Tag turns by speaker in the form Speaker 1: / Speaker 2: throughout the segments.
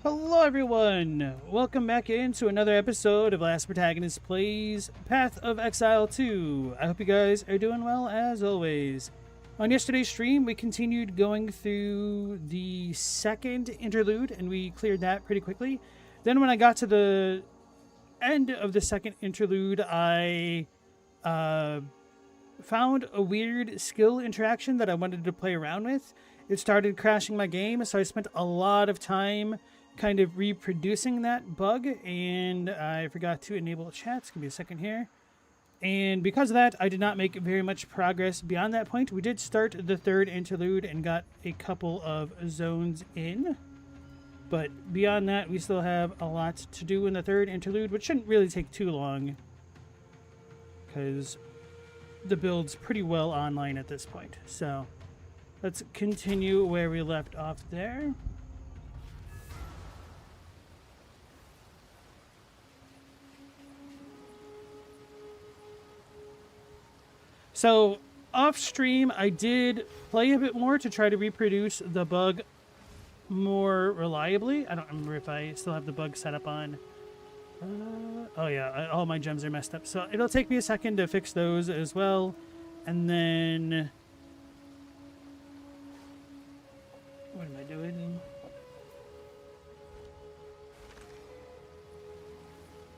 Speaker 1: Hello everyone! Welcome back into another episode of Last Protagonist Plays Path of Exile 2. I hope you guys are doing well as always. On yesterday's stream, we continued going through the second interlude and we cleared that pretty quickly. Then when I got to the end of the second interlude, I found a weird skill interaction that I wanted to play around with. It started crashing my game, so I spent a lot of time kind of reproducing that bug, and I forgot to enable chats. Give me a second here. And because of that, I did not make very much progress beyond that point. We did start the third interlude and got a couple of zones in, but beyond that, we still have a lot to do in the third interlude, which shouldn't really take too long because the build's pretty well online at this point. So let's continue where we left off there. So off stream, I did play a bit more to try to reproduce the bug more reliably. I don't remember if I still have the bug set up on. Oh yeah, all my gems are messed up. So it'll take me a second to fix those as well. And then what am I doing?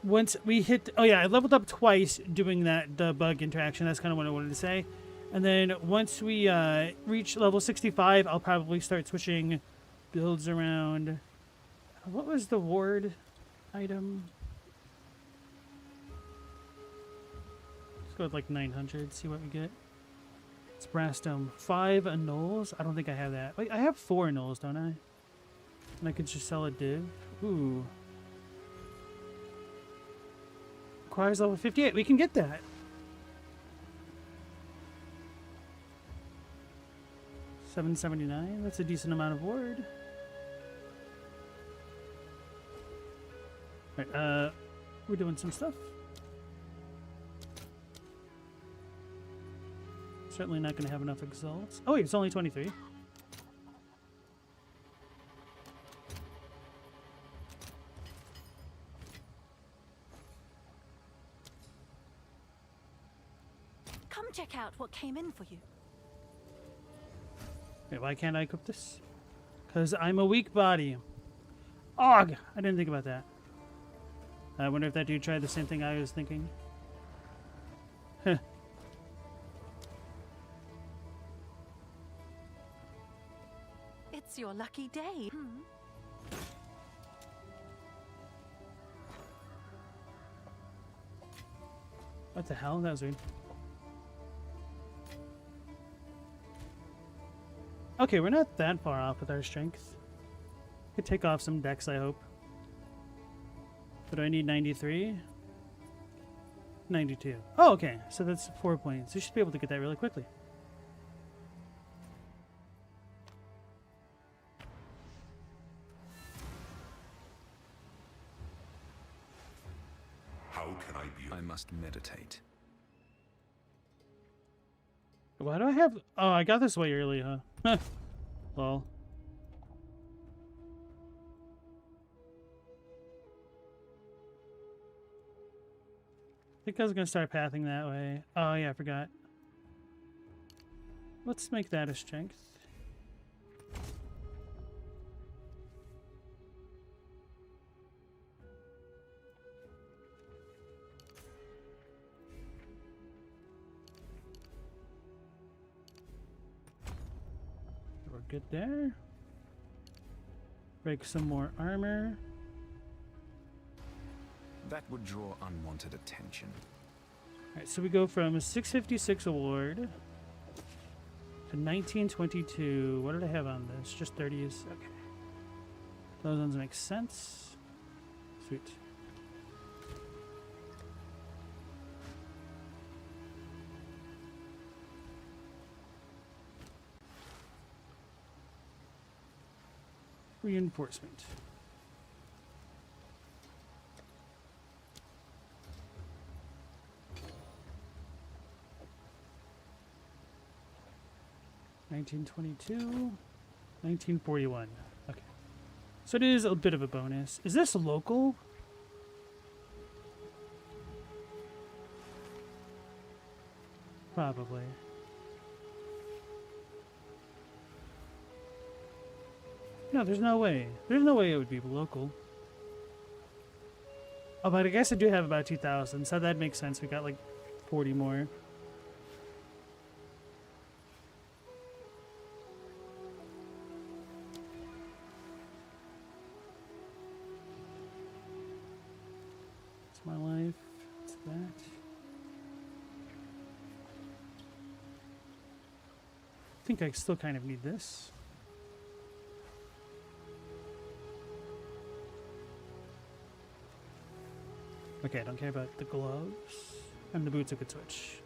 Speaker 1: Once we hit, oh yeah, I leveled up twice doing the bug interaction. That's kind of what I wanted to say. And then once we reach level 65, I'll probably start switching builds around. What was the ward item? Let's go with like 900, see what we get. It's brass dome. 5 annuls. I don't think I have that. Wait, I have 4 annuls, don't I? And I could just sell a div. Ooh. Requires level 58. We can get that. $779. That's a decent amount of ward. Alright, we're doing some stuff. Certainly not going to have enough exalts. Oh wait, it's only 23.
Speaker 2: Come check out what came in for you.
Speaker 1: Wait, why can't I equip this? Because I'm a weak body. Ugh! I didn't think about that. I wonder if that dude tried the same thing I was thinking. Huh.
Speaker 2: It's your lucky day.
Speaker 1: What the hell? That was weird. Okay, we're not that far off with our strength. Could take off some decks, I hope. But do I need 93? 92. Oh, okay. So that's 4 points. You should be able to get that really quickly.
Speaker 3: How can I be? I must meditate.
Speaker 1: Why do I have... Oh, I got this way early, huh? Lol. I think I was going to start pathing that way. Oh, yeah, I forgot. Let's make that a strength. We're good there. Break some more armor.
Speaker 3: That would draw unwanted attention.
Speaker 1: Alright, so we go from a 656 award to 1922. What did I have on this? Just 30s? Okay. Those ones make sense. Sweet. Reinforcement. $1922, 1941. Okay. So it is a bit of a bonus. Is this local? Probably. No, there's no way. There's no way it would be local. Oh, but I guess I do have about 2,000, so that makes sense. We got like 40 more. It's my life. It's that. I think I still kind of need this. Okay, I don't care about the gloves. And the boots I could switch.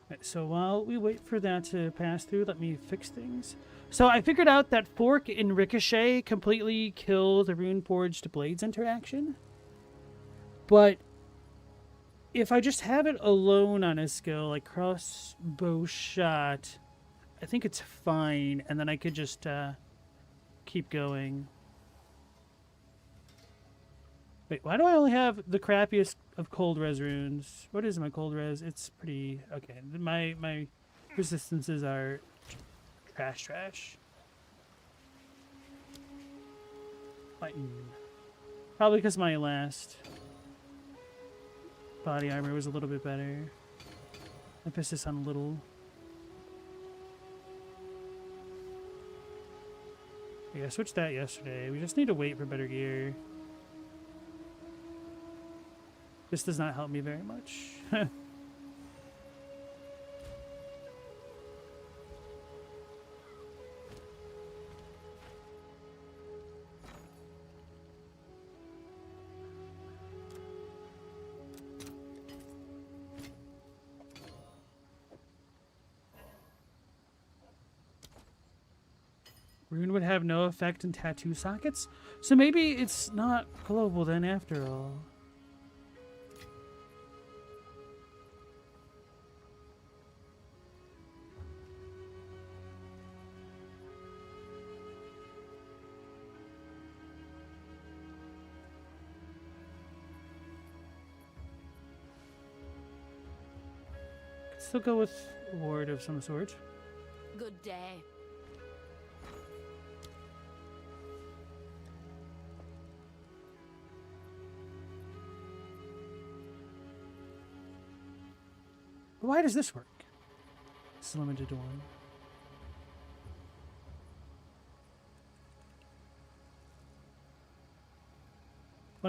Speaker 1: Right, so while we wait for that to pass through, let me fix things. So I figured out that Fork and Ricochet completely kill the Rune Forged Blades interaction. But if I just have it alone on a skill, like Crossbow Shot, I think it's fine. And then I could just keep going. Wait, why do I only have the crappiest of cold res runes? What is my cold res? It's pretty... Okay, my resistances are... Trash. Fighting. Probably because my last body armor was a little bit better. Emphasis on little. Yeah, I switched that yesterday. We just need to wait for better gear. This does not help me very much. Rune would have no effect in tattoo sockets, so maybe it's not global then after all. Could still go with a ward of some sort.
Speaker 2: Good day.
Speaker 1: Why does this work? It's limited to one.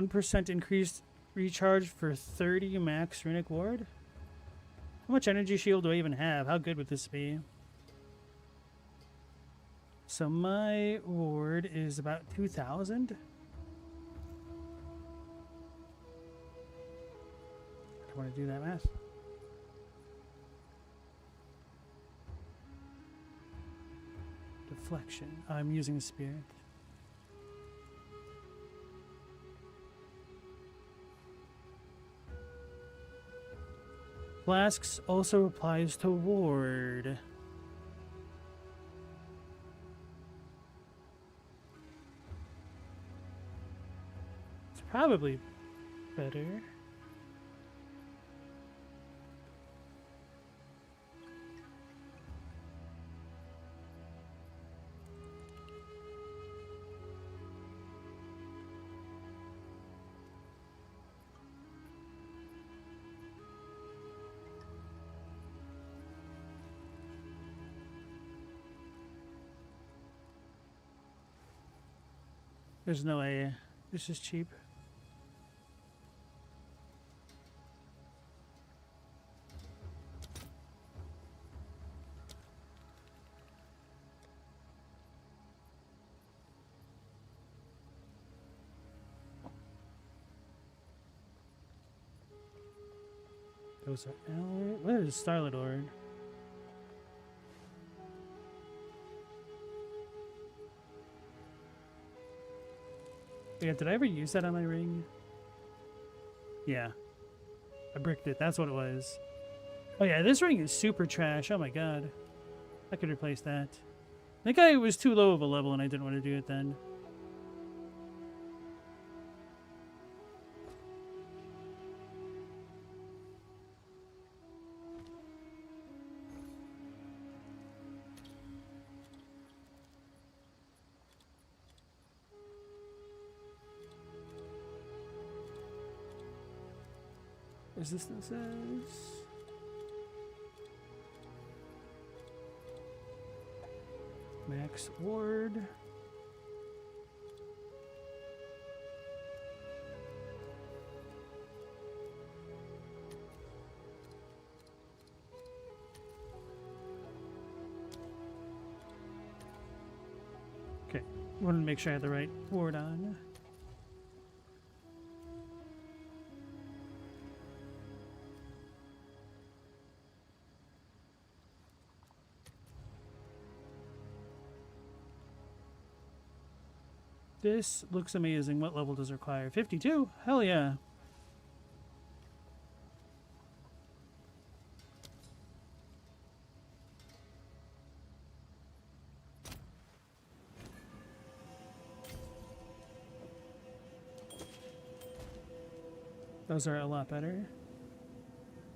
Speaker 1: %1 increased recharge for 30 max runic ward? How much energy shield do I even have? How good would this be? So my ward is about 2,000. I want to do that math. Deflection. I'm using a spirit. Flasks also applies to ward. It's probably better. There's no way. This is cheap. Those are... What is Starlit Ord? Yeah, did I ever use that on my ring? Yeah. I bricked it. That's what it was. Oh yeah, this ring is super trash. Oh my god. I could replace that. I think I was too low of a level and I didn't want to do it then. Resistances. Max ward. Okay, wanted to make sure I had the right ward on. This looks amazing. What level does it require? 52? Hell yeah. Those are a lot better.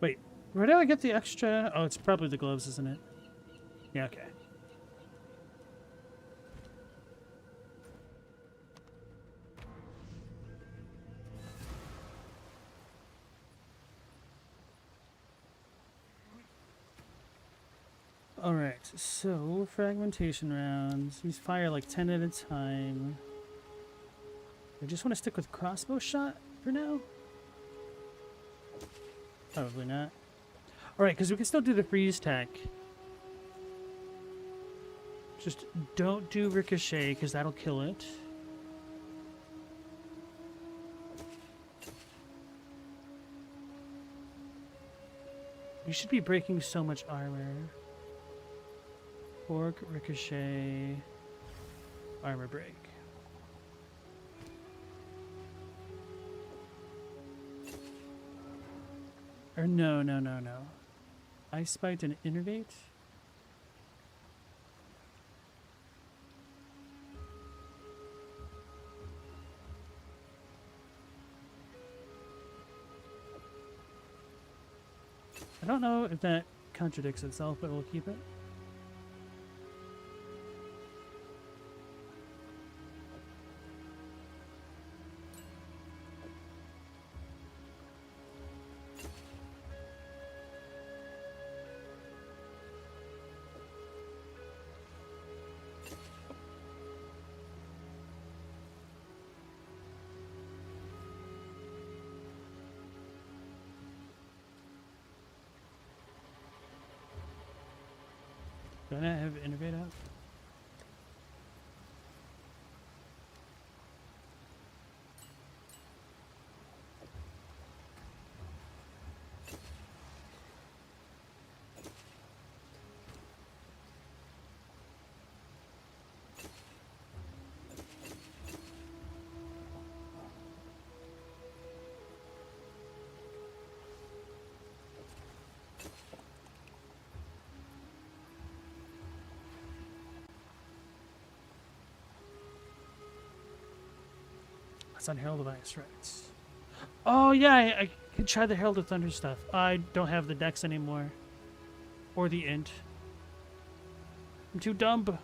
Speaker 1: Wait, where do I get the extra? Oh, it's probably the gloves, isn't it? Yeah, okay. Alright, so fragmentation rounds. These fire like 10 at a time. I just want to stick with crossbow shot for now? Probably not. Alright, because we can still do the freeze tech. Just don't do ricochet, because that'll kill it. We should be breaking so much armor. Fork, ricochet, armor break. Or no. Ice Spite and Innervate? I don't know if that contradicts itself, but we'll keep it. Don't I have Innervate up? It's on Herald of Ice, right? Oh yeah, I could try the Herald of Thunder stuff. I don't have the dex anymore. Or the int. I'm too dumb.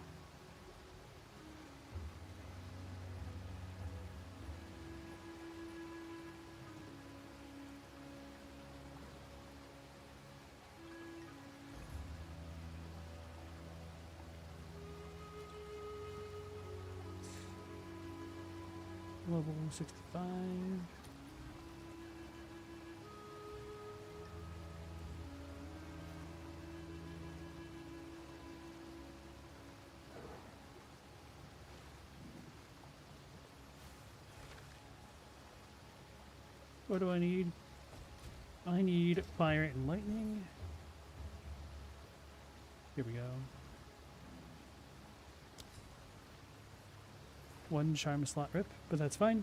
Speaker 1: Level 65. What do I need? I need fire and lightning. Here we go. One charm slot rip, but that's fine.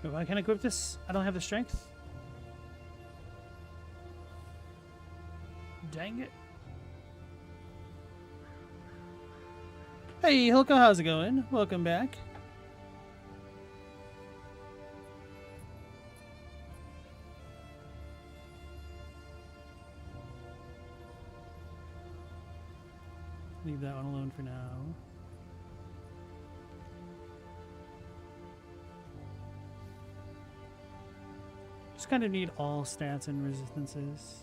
Speaker 1: If I can equip this, I don't have the strength. Dang it. Hey, Hilko, how's it going? Welcome back. Leave that one alone for now. Just kind of need all stats and resistances.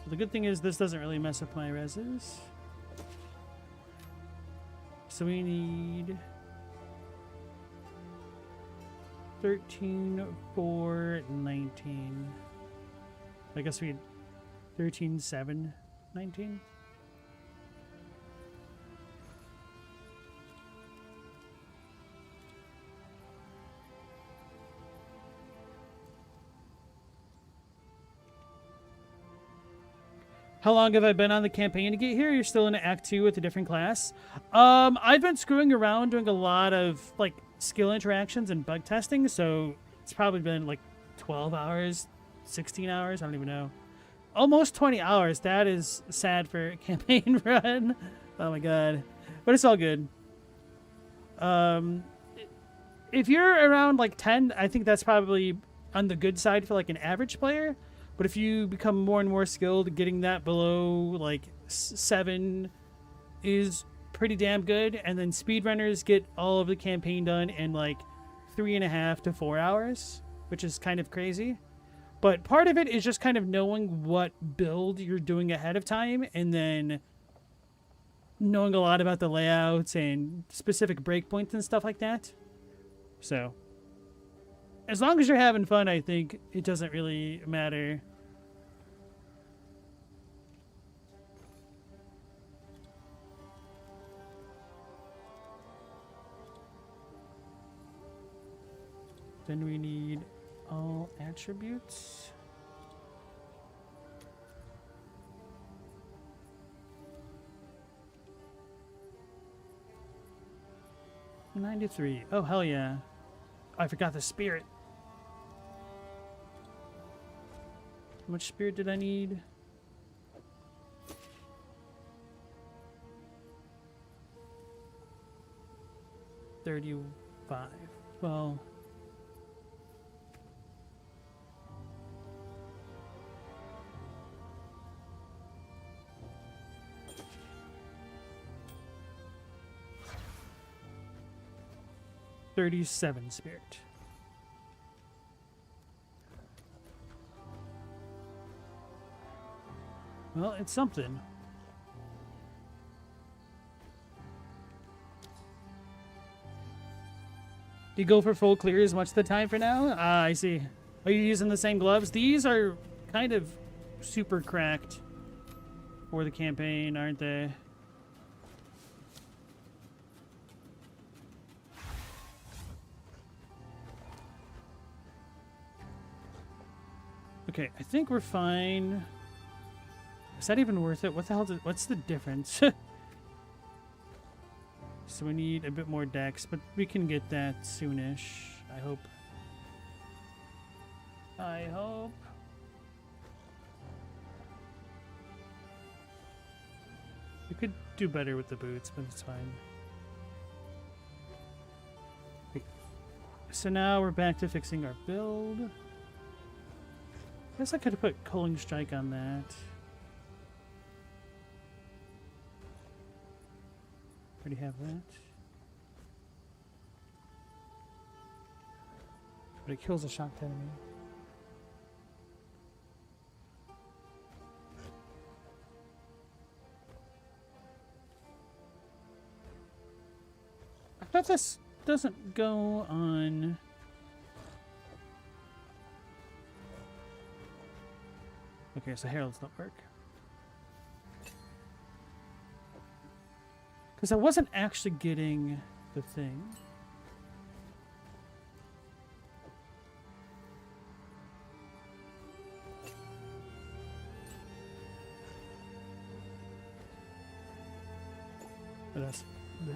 Speaker 1: The good thing is this doesn't really mess up my reses. So we need 13, 4, 19. I guess we had 13, 7, 19. How long have I been on the campaign to get here? You're still in Act 2 with a different class. I've been screwing around doing a lot of like skill interactions and bug testing, so it's probably been like 12 hours, 16 hours, I don't even know. Almost 20 hours. That is sad for a campaign run. Oh my god. But it's all good. If you're around like 10, I think that's probably on the good side for like an average player. But if you become more and more skilled, getting that below like 7 is pretty damn good. And then speedrunners get all of the campaign done in like 3.5 to 4 hours, which is kind of crazy. But part of it is just kind of knowing what build you're doing ahead of time, and then knowing a lot about the layouts and specific breakpoints and stuff like that. So as long as you're having fun, I think it doesn't really matter. Then we need all attributes. $93. Oh, hell yeah. I forgot the spirit. How much spirit did I need? $35. Well, $37 spirit. Well, it's something. Do you go for full clears much of the time for now? Ah, I see. Are you using the same gloves? These are kind of super cracked for the campaign, aren't they? Okay, I think we're fine. Is that even worth it? What the hell what's the difference? So we need a bit more dex, but we can get that soonish, I hope. I hope. We could do better with the boots, but it's fine. So now we're back to fixing our build. I guess I could have put Culling Strike on that. Already have that. But it kills a shocked enemy. I thought this doesn't go on Okay, so heralds don't work. Because I wasn't actually getting the thing. But that's that.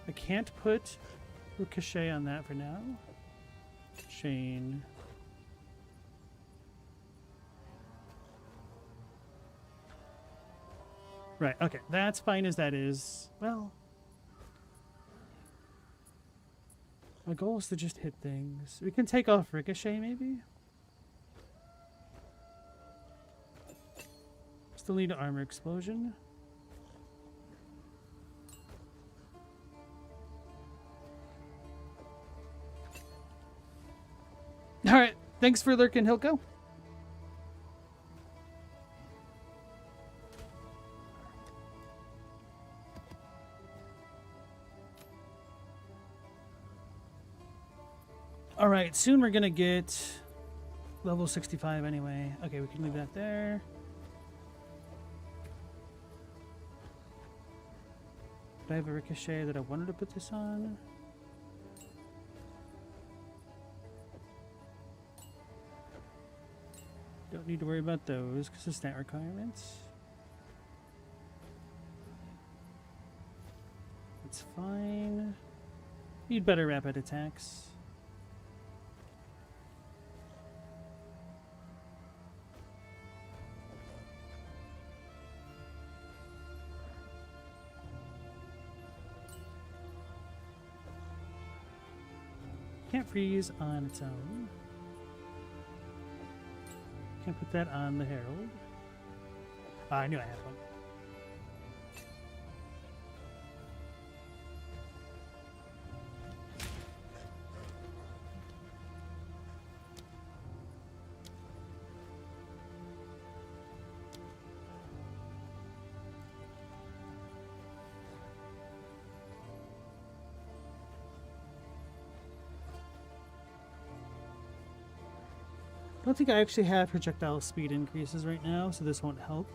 Speaker 1: I can't put Ricochet on that for now. Chain. Right, okay. That's fine as that is. Well, my goal is to just hit things. We can take off Ricochet, maybe? Still need armor explosion. Alright, thanks for lurking, Hilko. Alright, soon we're gonna get level 65 anyway. Okay, we can leave that there. Do I have a Ricochet that I wanted to put this on? Don't need to worry about those because of stat requirements. That's fine. Need better rapid attacks. Can't freeze on its own. Can't put that on the Herald. I knew I had one. I don't think I actually have projectile speed increases right now, so this won't help.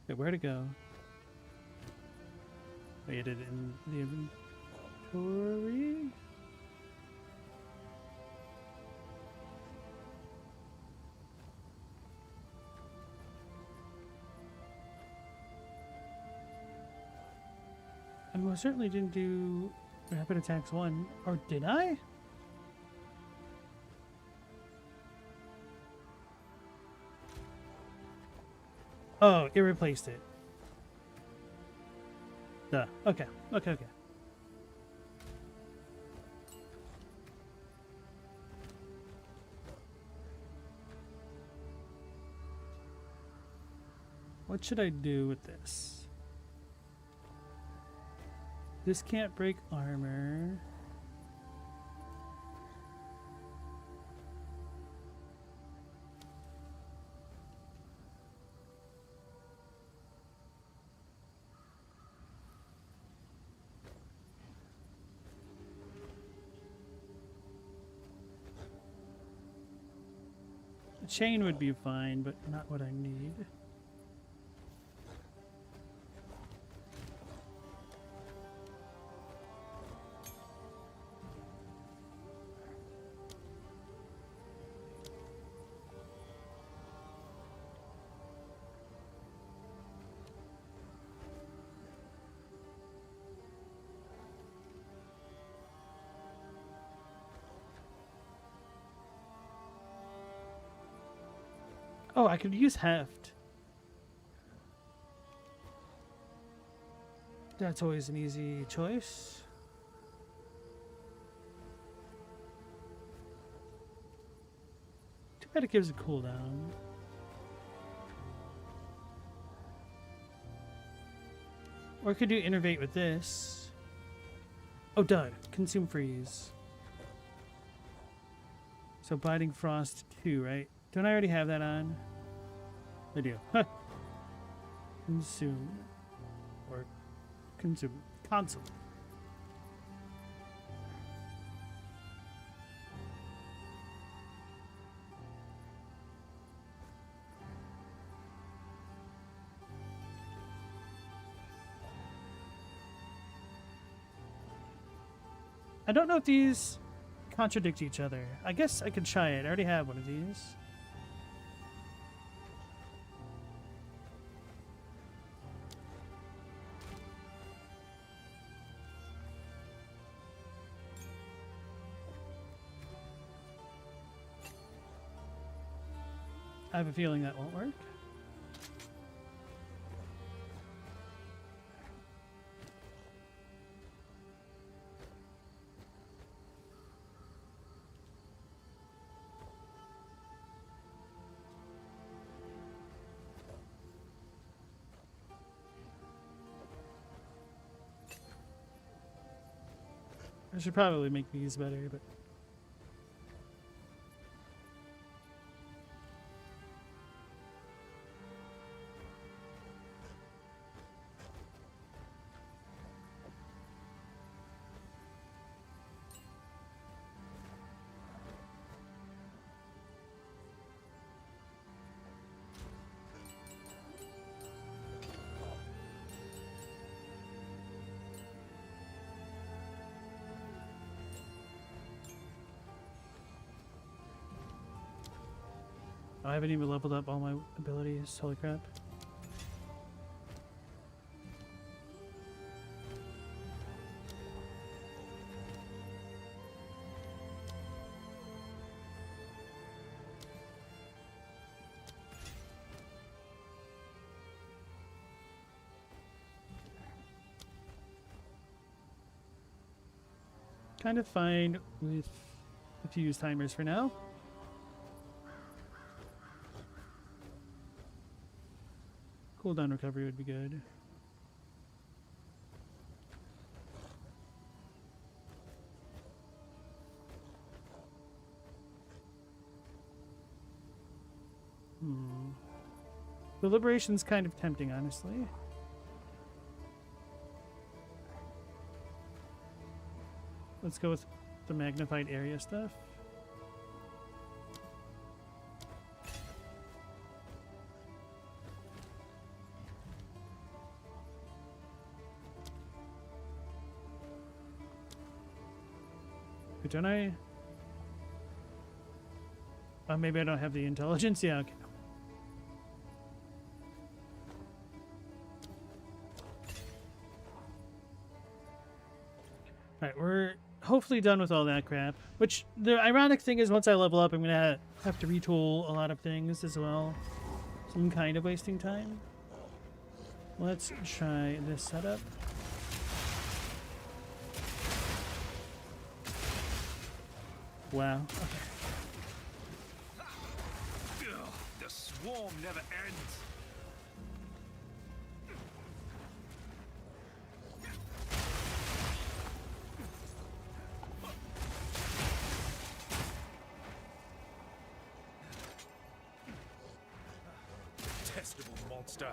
Speaker 1: Okay, where to go? Wait, it in the inventory? I most certainly didn't do rapid attacks 1, or did I? Oh, it replaced it. Duh. Okay. Okay. What should I do with this? This can't break armor. The chain would be fine, but not what I need. Oh, I could use heft. That's always an easy choice. Too bad it gives a cooldown. Or I could do innervate with this. Oh, duh. Consume freeze. So biting frost 2, right? Don't I already have that on? I do. Consume. Or consume. Console. I don't know if these contradict each other. I guess I could try it. I already have one of these. I have a feeling that won't work. I should probably make these better, but... I haven't even leveled up all my abilities. Holy crap. Kind of fine with a few use timers for now. Cooldown recovery would be good. The liberation's kind of tempting, honestly. Let's go with the magnified area stuff. Don't I? Maybe I don't have the intelligence. Yeah, okay. Alright, we're hopefully done with all that crap. Which, the ironic thing is, once I level up, I'm gonna have to retool a lot of things as well. So I'm kind of wasting time. Let's try this setup. Wow. Okay.
Speaker 3: The swarm never ends. Detestable monster.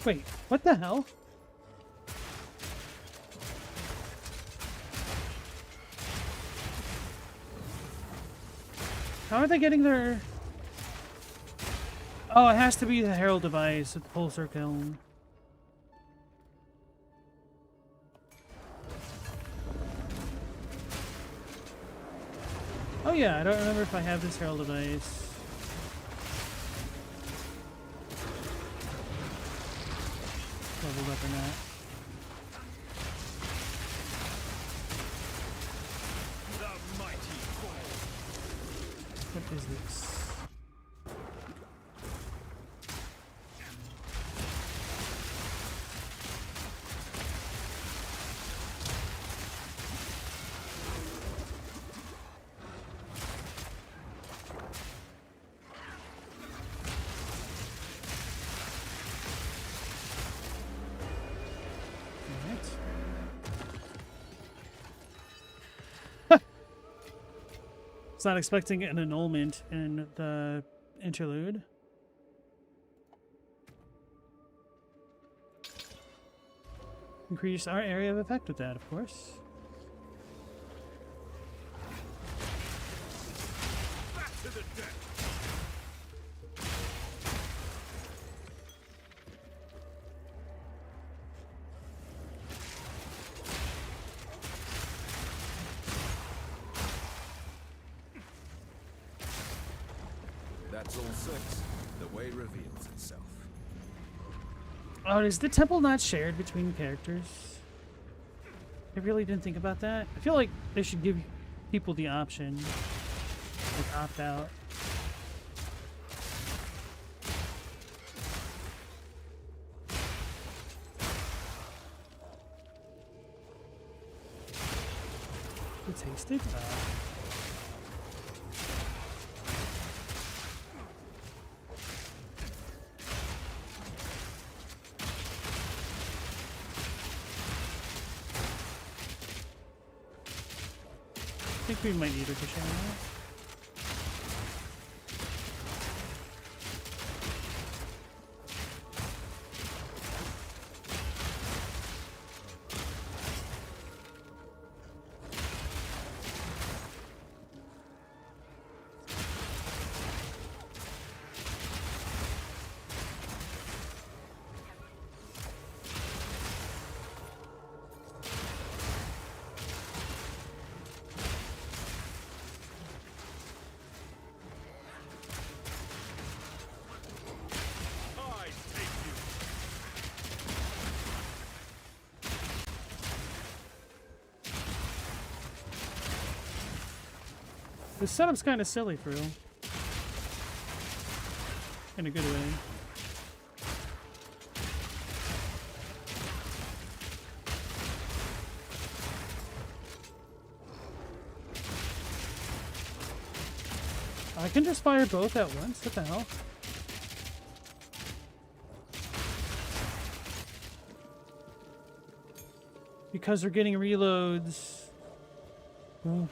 Speaker 1: Wait, what the hell? How are they getting their... Oh, it has to be the Herald device with the Pulsar Kiln. Oh yeah, I don't remember if I have this Herald device. is this? Not expecting an annulment in the interlude. Increase our area of effect with that, of course.
Speaker 3: Back to the deck.
Speaker 4: That's all six. The way reveals itself.
Speaker 1: Oh, is the temple not shared between characters? I really didn't think about that. I feel like they should give people the option, like opt out. It tasted. I think we might need a to share now. This setup's kind of silly, for real. In a good way. I can just fire both at once? What the hell? Because we're getting reloads. Ooh.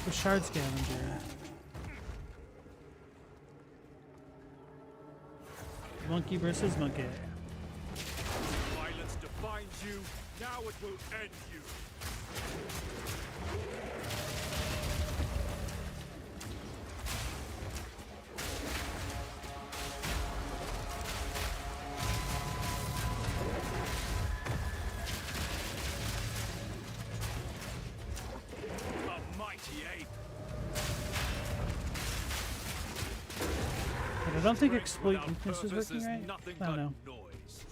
Speaker 1: The shard scavenger. Monkey versus monkey.
Speaker 3: Violence defines you. Now it will end you. A mighty ape.
Speaker 1: But I don't think
Speaker 3: Strength
Speaker 1: exploit
Speaker 3: without
Speaker 1: weakness is
Speaker 3: purpose
Speaker 1: working
Speaker 3: is
Speaker 1: right.
Speaker 3: nothing
Speaker 1: I don't
Speaker 3: but
Speaker 1: know.
Speaker 3: noise.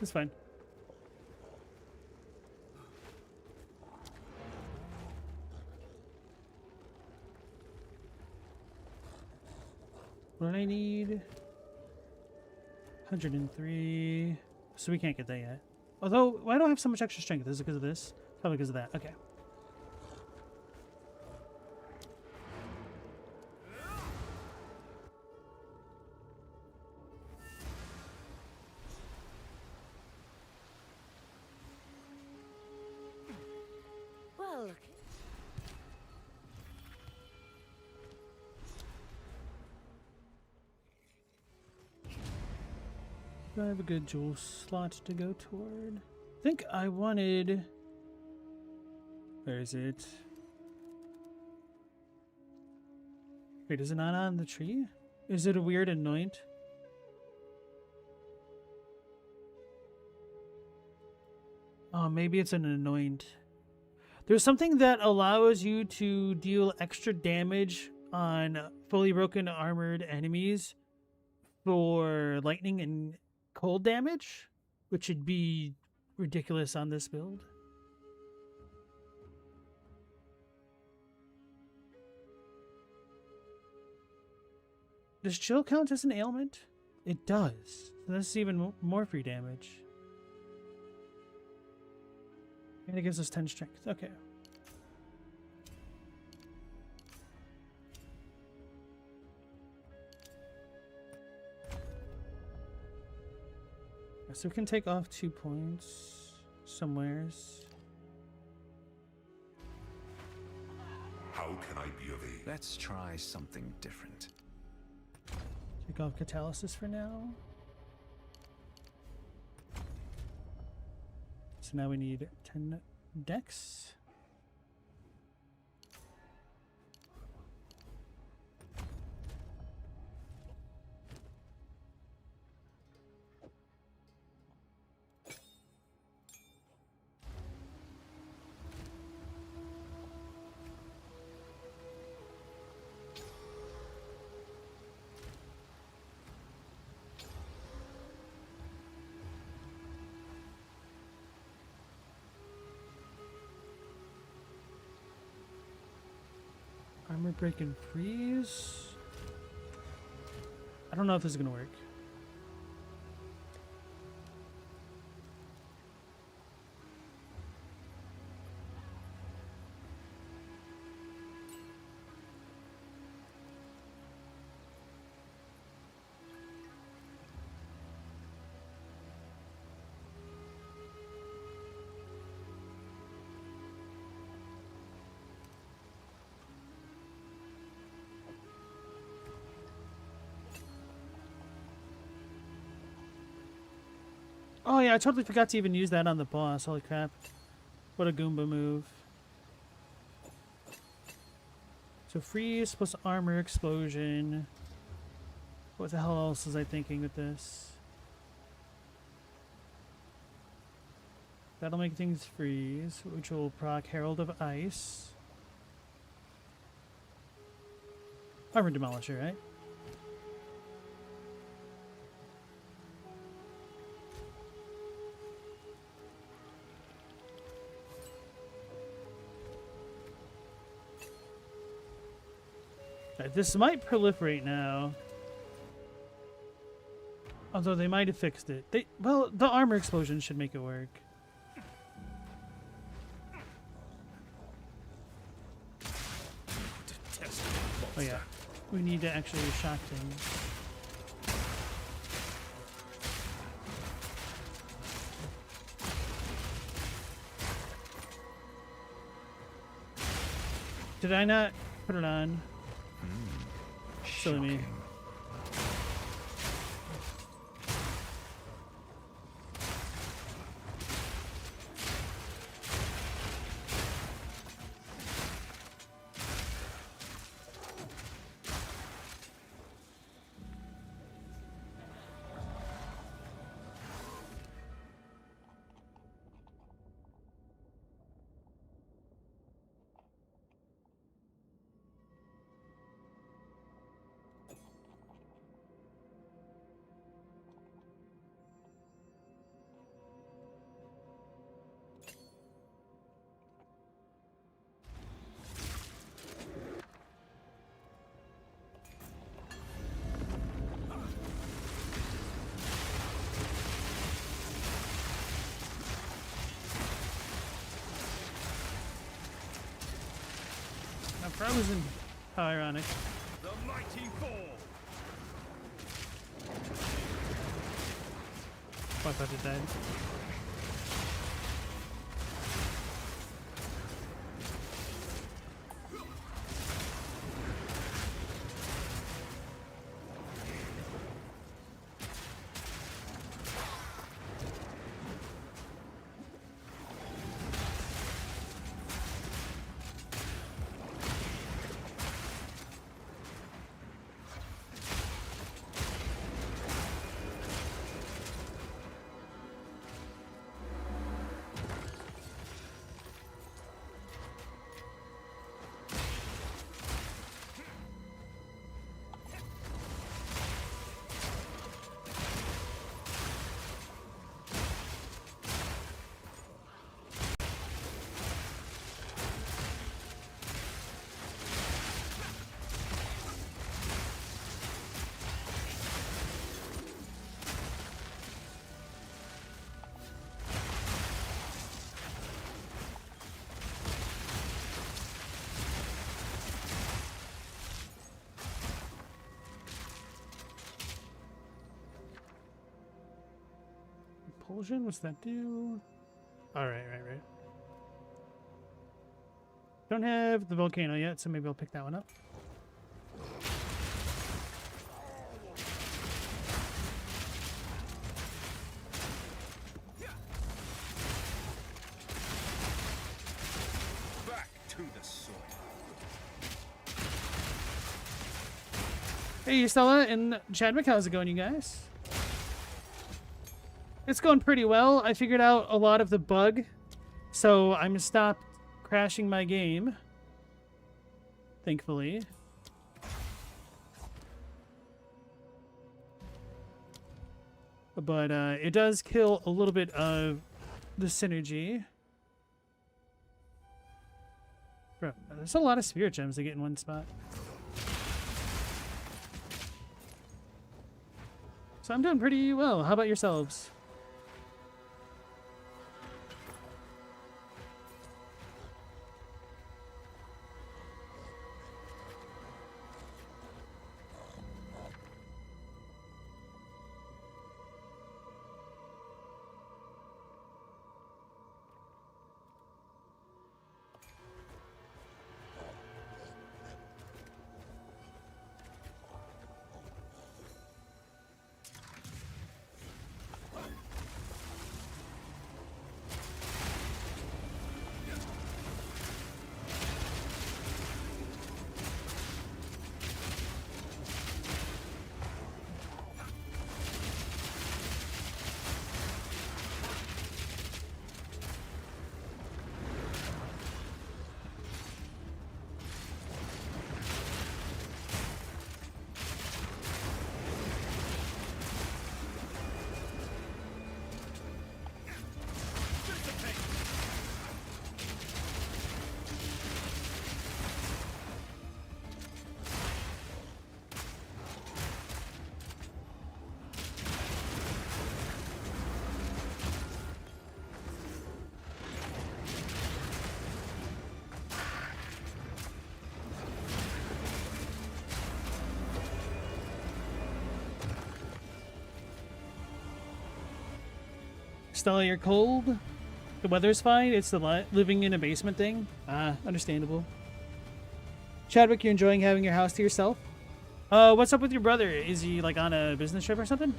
Speaker 1: It's fine. What do I need? 103. So we can't get that yet. Although, why do I have so much extra strength? Is it because of this? Probably because of that. Okay.
Speaker 2: Well, look.
Speaker 1: Do I have a good jewel slot to go toward? I think I wanted... Where is it? Wait, is it not on the tree? Is it a weird anoint? Oh, maybe it's an anoint. There's something that allows you to deal extra damage on fully broken armored enemies for lightning and cold damage, which would be ridiculous on this build. Does chill count as an ailment? It does. So that's even more free damage. And it gives us 10 strength. Okay. So we can take off 2 points somewheres.
Speaker 4: How can I be of aid?
Speaker 5: Let's try something different.
Speaker 1: Take off catalysis for now. So now we need 10 dex. Armor break and freeze. I don't know if this is gonna work. Oh yeah, I totally forgot to even use that on the boss. Holy crap. What a Goomba move. So freeze plus armor explosion. What the hell else was I thinking with this? That'll make things freeze, which will proc Herald of Ice. Armor Demolisher, right? This might proliferate now. Although they might have fixed it. Well, the armor explosion should make it work. Oh yeah. We need to actually shock things. Did I not put it on? Silly me. Frozen. How ironic.
Speaker 3: The mighty fall.
Speaker 1: Oh, I thought it died. Propulsion, what's that do? Alright, right. Don't have the volcano yet, so maybe I'll pick that one up.
Speaker 3: Back to the soil.
Speaker 1: Hey, Stella and Chadwick, how's it going, you guys? It's going pretty well. I figured out a lot of the bug, so I'm stopped crashing my game. Thankfully. But it does kill a little bit of the synergy. Bro, there's a lot of spirit gems to get in one spot. So I'm doing pretty well. How about yourselves? Stella, you're cold? The weather's fine? It's the living in a basement thing? Ah, understandable. Chadwick, you're enjoying having your house to yourself? What's up with your brother? Is he, like, on a business trip or something?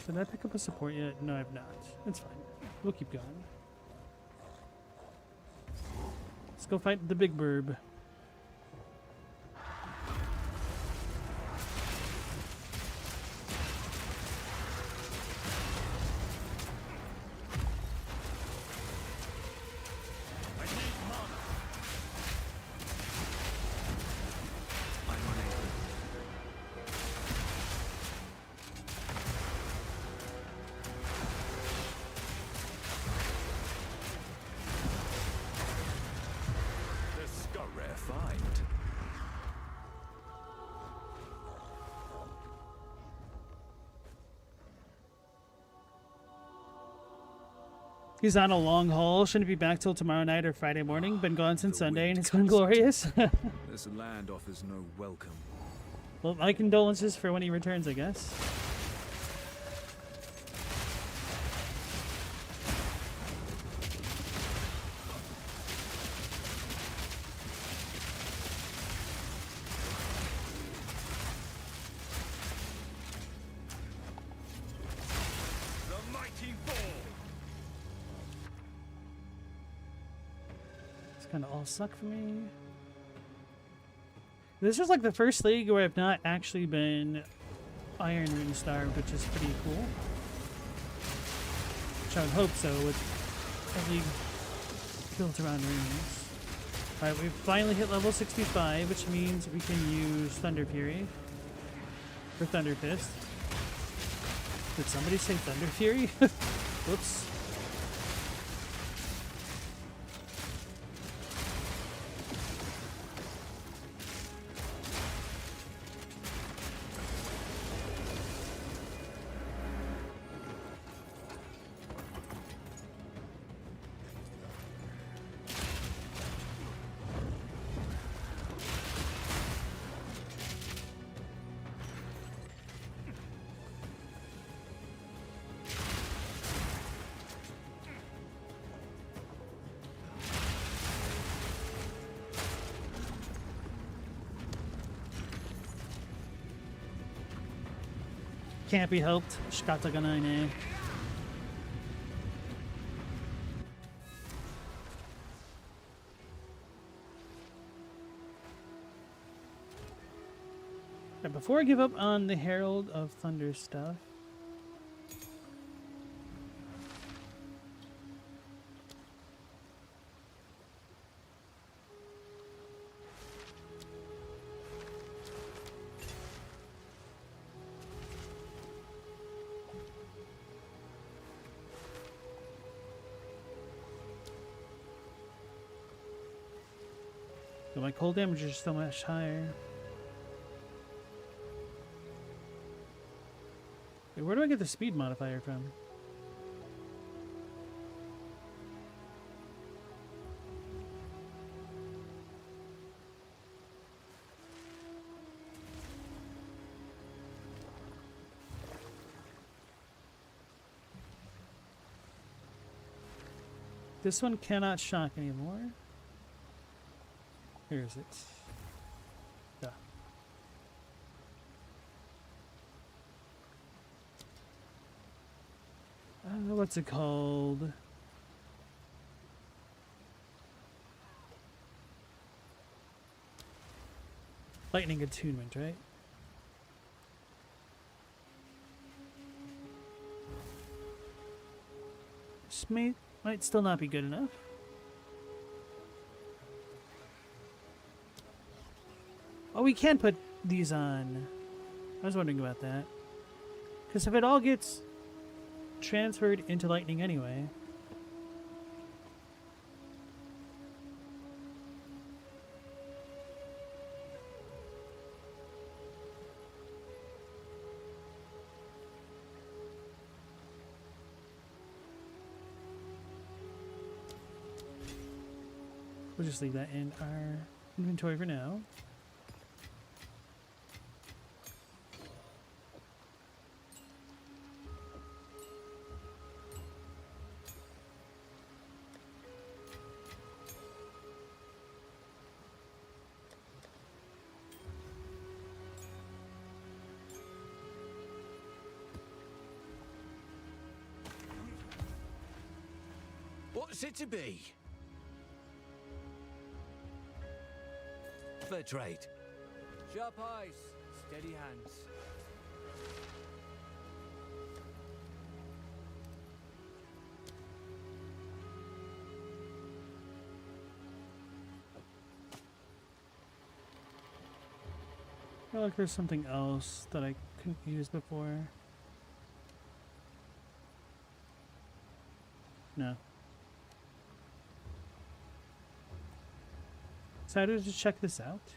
Speaker 1: Did I pick up a support yet? No, I've not. It's fine. We'll keep going. Let's go fight the big burb. He's on a long haul. Shouldn't be back till tomorrow night or Friday morning. Been gone since Sunday and it's been glorious.
Speaker 5: This land offers no welcome.
Speaker 1: Well, my condolences for when he returns, I guess.
Speaker 3: The mighty ball.
Speaker 1: Kind of all suck for me. This is like the first league where I've not actually been Iron Rune starved, which is pretty cool. Which I would hope so with a league built around runes. Alright, we've finally hit level 65, which means we can use Thunder Fury for Thunder Fist. Did somebody say Thunder Fury? Whoops. can't be helped. Shikata ga nai ne. Right, before I give up on the Herald of Thunder stuff, but my cold damage is so much higher. Wait, where do I get the speed modifier from? This one cannot shock anymore. Where is it? Yeah. What's it called? Lightning Attunement, right? This might still not be good enough. Oh, we can put these on. I was wondering about that. Because if it all gets transferred into lightning anyway. We'll just leave that in our inventory for now.
Speaker 6: What's it to be? Fair trade.
Speaker 7: Sharp eyes, steady hands.
Speaker 1: I feel like there's something else that I couldn't use before. No. Decided to check this out.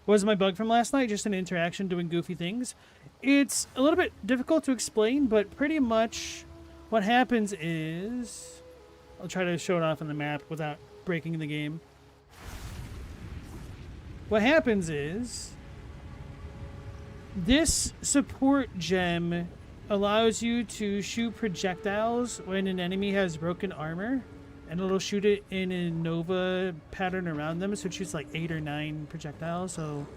Speaker 1: What was my bug from last night? Just an interaction doing goofy things. It's a little bit difficult to explain, but pretty much what happens is... I'll try to show it off on the map without breaking the game. What happens is... this support gem allows you to shoot projectiles when an enemy has broken armor. And it'll shoot it in a Nova pattern around them, so it shoots like 8 or 9 projectiles. So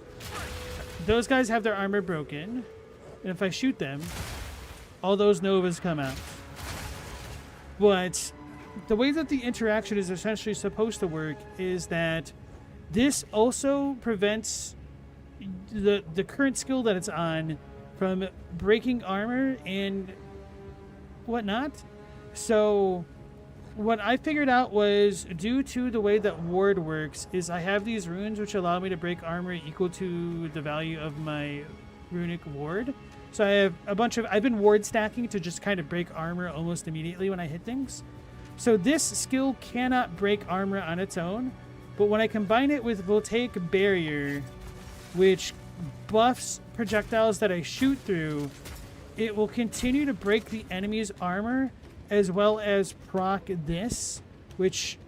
Speaker 1: those guys have their armor broken, and if I shoot them, all those Novas come out. But the way that the interaction is essentially supposed to work is that this also prevents the current skill that it's on from breaking armor and whatnot. So what I figured out was, due to the way that ward works, is I have these runes which allow me to break armor equal to the value of my runic ward. So I have a bunch of... I've been ward stacking to just kind of break armor almost immediately when I hit things. So this skill cannot break armor on its own, but when I combine it with Voltaic Barrier, which buffs projectiles that I shoot through, it will continue to break the enemy's armor as well as proc this, which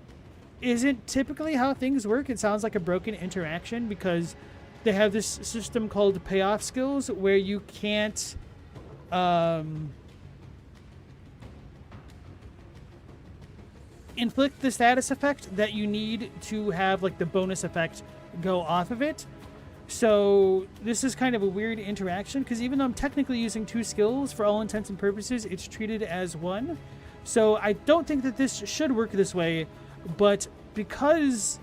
Speaker 1: isn't typically how things work. It sounds like a broken interaction because they have this system called payoff skills where you can't inflict the status effect that you need to have like the bonus effect go off of it. So this is kind of a weird interaction because even though I'm technically using two skills, for all intents and purposes, it's treated as one. So I don't think that this should work this way, but because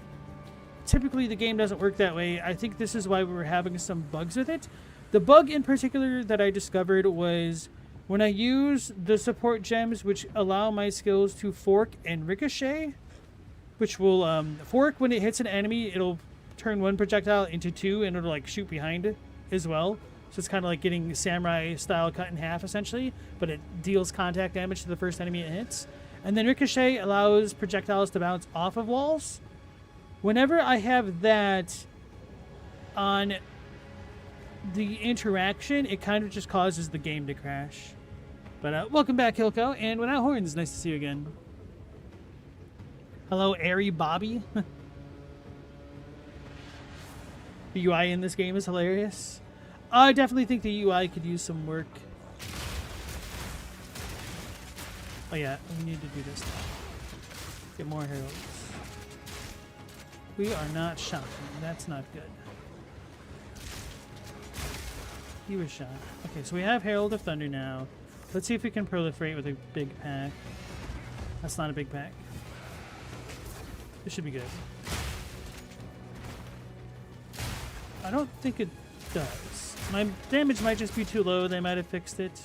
Speaker 1: typically the game doesn't work that way, I think this is why we were having some bugs with it. The bug in particular that I discovered was when I use the support gems, which allow my skills to fork and ricochet, which will fork when it hits an enemy, it'll turn one projectile into two, and it'll like shoot behind it as well. So it's kind of like getting samurai style cut in half essentially, but it deals contact damage to the first enemy it hits. And then ricochet allows projectiles to bounce off of walls. Whenever I have that on the interaction, it kind of just causes the game to crash. But welcome back, Hilko, and without horns, nice to see you again. Hello, Airy Bobby. The UI in this game is hilarious. I definitely think the UI could use some work. Oh yeah, we need to do this now. Get more heralds. We are not shocking. That's not good. He was shot. Okay, so we have Herald of Thunder now. Let's see if we can proliferate with a big pack. That's not a big pack. This should be good. I don't think it does. My damage might just be too low. They might have fixed it.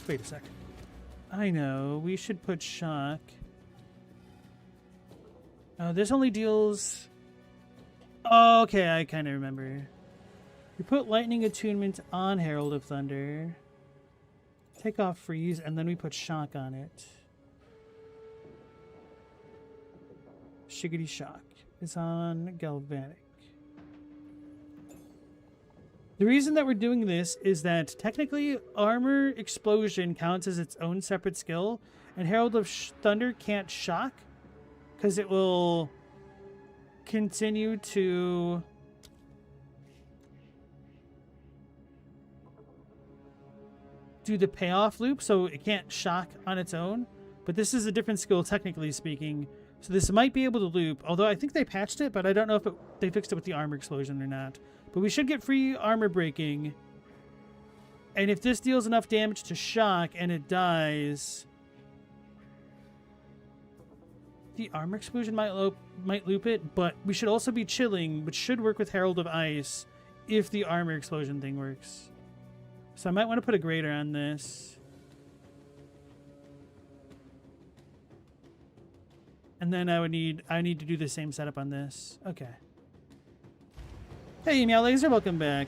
Speaker 1: Wait a second. I know. We should put shock. Oh, this only deals... Oh, okay, I kind of remember. We put lightning attunement on Herald of Thunder. Take off freeze, and then we put shock on it. Shiggity shock is on galvanic. The reason that we're doing this is that technically armor explosion counts as its own separate skill, and Herald of Thunder can't shock because it will continue to do the payoff loop, so it can't shock on its own. But this is a different skill, technically speaking. So this might be able to loop, although I think they patched it, but I don't know if they fixed it with the armor explosion or not. But we should get free armor breaking. And if this deals enough damage to shock and it dies, the armor explosion might loop it, but we should also be chilling, which should work with Herald of Ice if the armor explosion thing works. So I might want to put a grater on this. And then I need to do the same setup on this. Okay. Hey, Meow Laser, welcome back.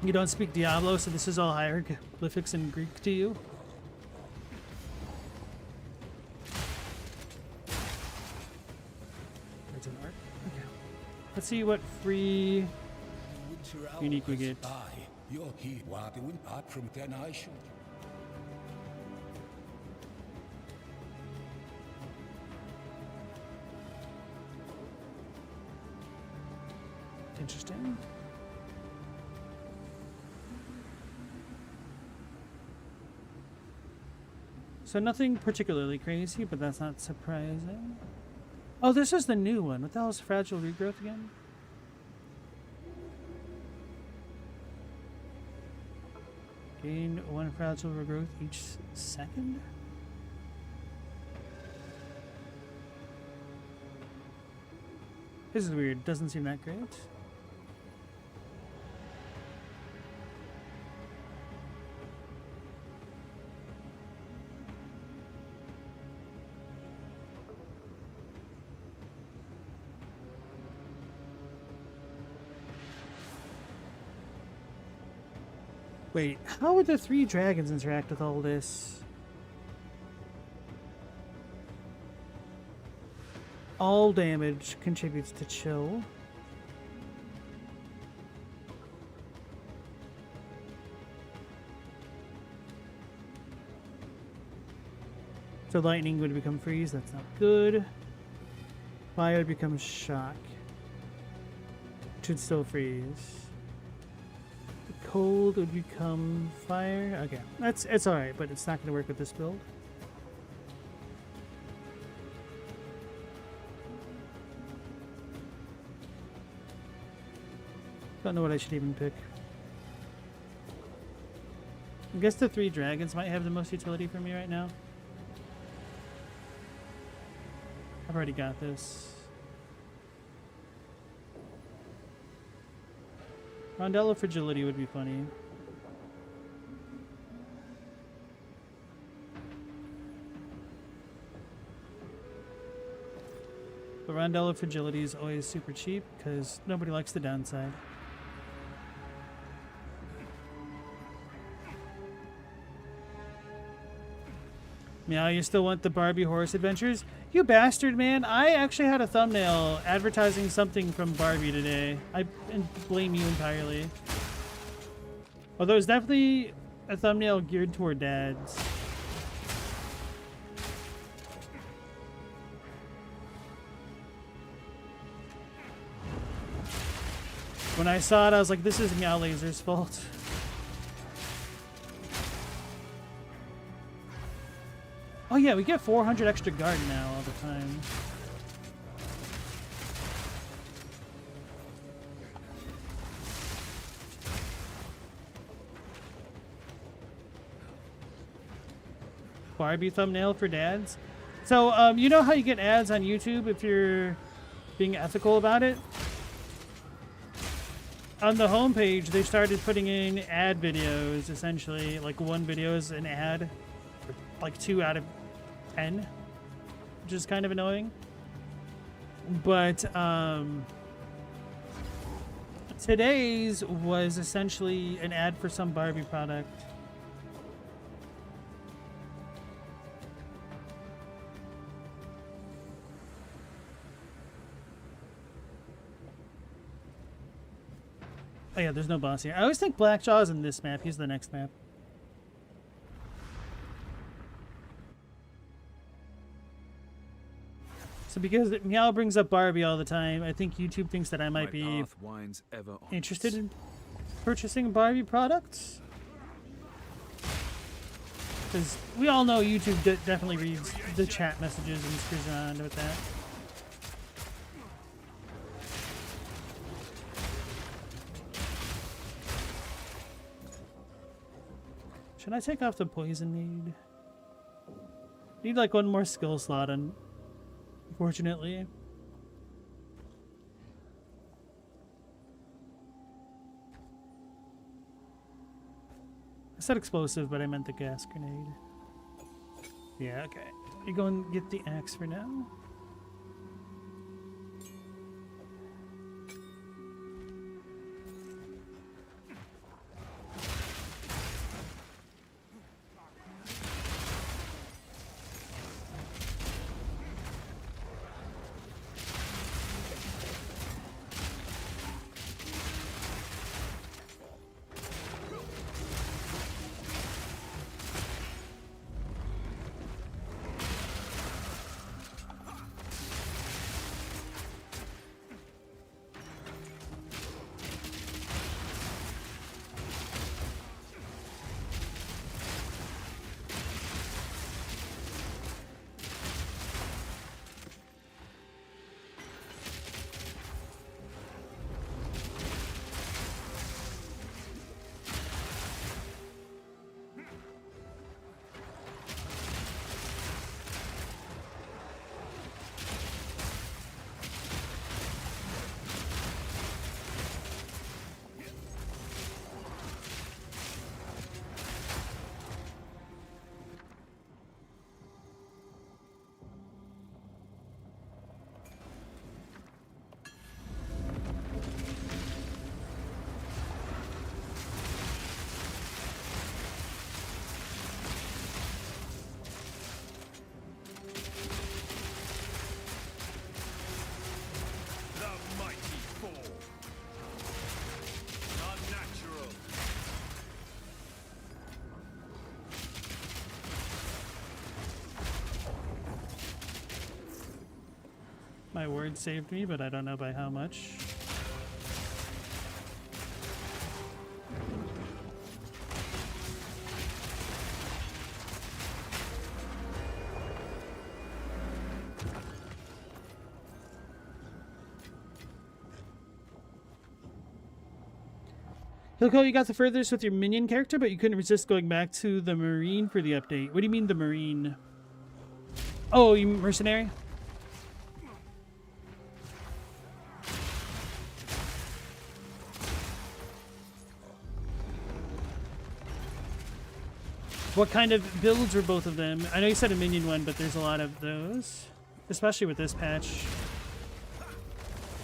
Speaker 1: You don't speak Diablo, so this is all hieroglyphics in Greek to you. That's an art. Okay. Let's see what free unique we get. Interesting. So nothing particularly crazy, but that's not surprising. Oh, this is the new one. What the hell is Fragile Regrowth again? Gain 1 Fragile Regrowth each second? This is weird. Doesn't seem that great. Wait, how would the 3 dragons interact with all this? All damage contributes to chill. So lightning would become freeze, that's not good. Fire would become shock. It should still freeze. Cold would become fire. Okay, it's alright, but it's not going to work with this build. Don't know what I should even pick. I guess the 3 dragons might have the most utility for me right now. I've already got this. Rondello Fragility would be funny. But Rondello Fragility is always super cheap because nobody likes the downside. Meow, you still want the Barbie Horse Adventures? You bastard, man. I actually had a thumbnail advertising something from Barbie today. I blame you entirely. Although it's definitely a thumbnail geared toward dads. When I saw it, I was like, this is Meow Laser's fault. Oh yeah, we get 400 extra guard now all the time. Barbie thumbnail for dads. So, you know how you get ads on YouTube if you're being ethical about it? On the homepage, they started putting in ad videos, essentially. Like, one video is an ad. Like 2 out of 10, which is kind of annoying. But today's was essentially an ad for some Barbie product. Oh yeah, there's no boss here. I always think Blackjaw is in this map. He's the next map. So because Meow brings up Barbie all the time, I think YouTube thinks that I might be interested in purchasing Barbie products. Because we all know YouTube definitely reads the chat messages and screws around with that. Should I take off the poison need? Need like one more skill slot, unfortunately. I said explosive, but I meant the gas grenade. Yeah, okay. You go and get the axe for now. My word saved me, but I don't know by how much. Hilko, you got the furthest with your minion character, but you couldn't resist going back to the Marine for the update. What do you mean the Marine? Oh, you mercenary? What kind of builds were both of them? I know you said a minion one, but there's a lot of those. Especially with this patch.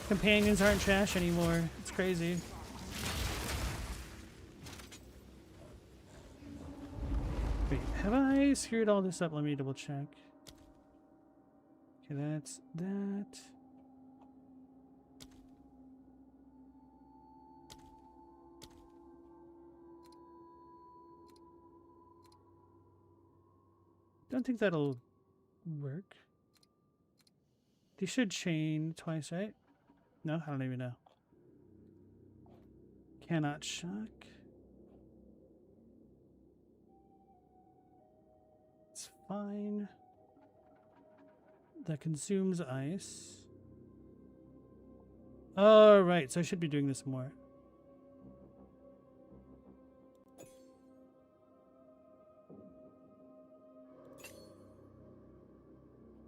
Speaker 1: Companions aren't trash anymore. It's crazy. Wait, have I screwed all this up? Let me double check. Okay, that's that. Don't think that'll work. They should chain twice, right? No, I don't even know. Cannot shock. It's fine. That consumes ice. Oh, right. So I should be doing this more.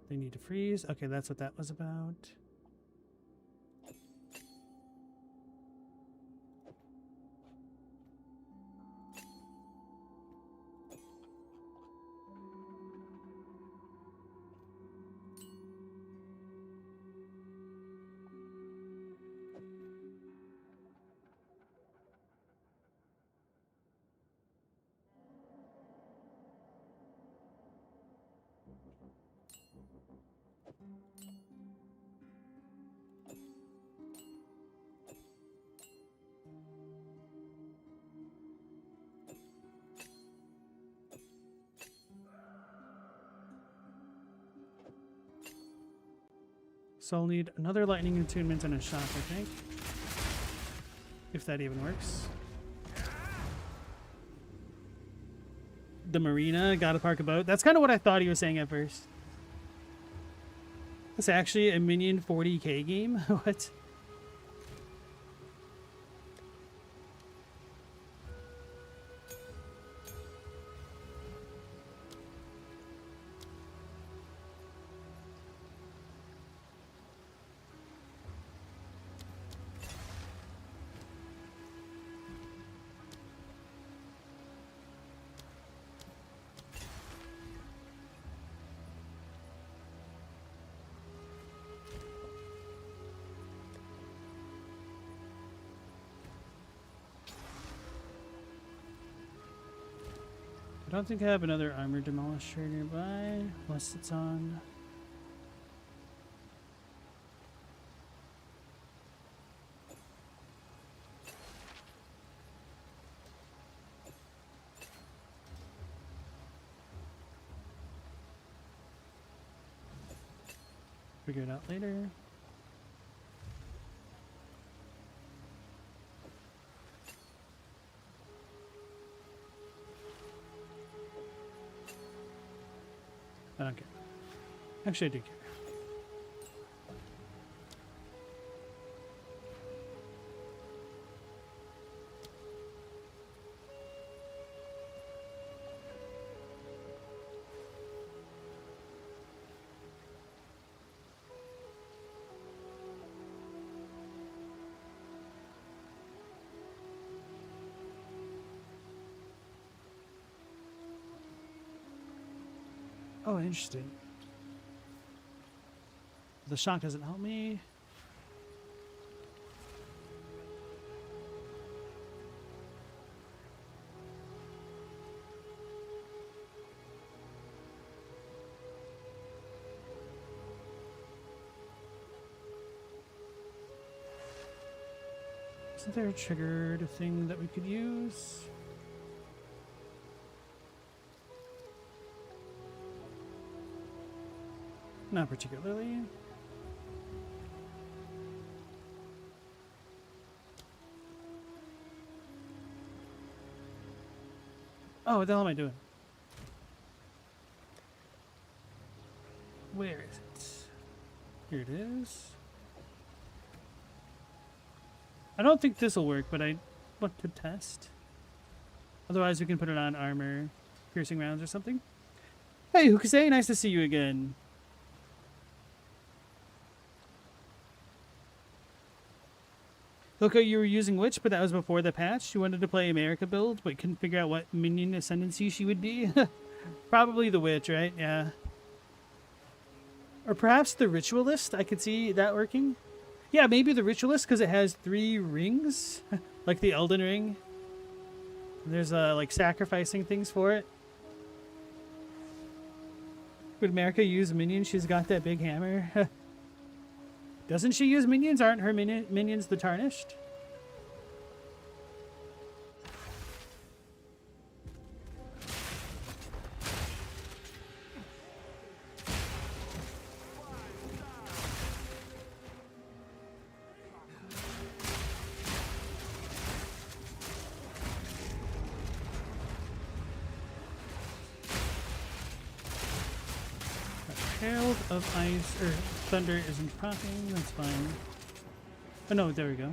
Speaker 1: They need to freeze. Okay, that's what that was about. So I'll need another lightning attunement and a shock, I think. If that even works. The marina, gotta park a boat. That's kind of what I thought he was saying at first. It's actually a minion 40k game? What? I don't think I have another armor demolisher nearby, unless it's on. Figure it out later. I don't care. Actually, I do care. Oh, interesting. The shock doesn't help me. Isn't there a triggered thing that we could use? Not particularly. Oh, what the hell am I doing? Where is it? Here it is. I don't think this will work, but I want to test. Otherwise, we can put it on armor, piercing rounds or something. Hey, Hukase, nice to see you again. Loka, you were using Witch, but that was before the patch. You wanted to play America build, but couldn't figure out what minion ascendancy she would be. Probably the Witch, right? Yeah. Or perhaps the Ritualist. I could see that working. Yeah, maybe the Ritualist, because it has 3 rings. Like the Elden Ring. And there's, like, sacrificing things for it. Would America use minions? She's got that big hammer. Doesn't she use minions? Aren't her minions the Tarnished? Herald of Ice, or Thunder isn't popping, that's fine. Oh no, there we go.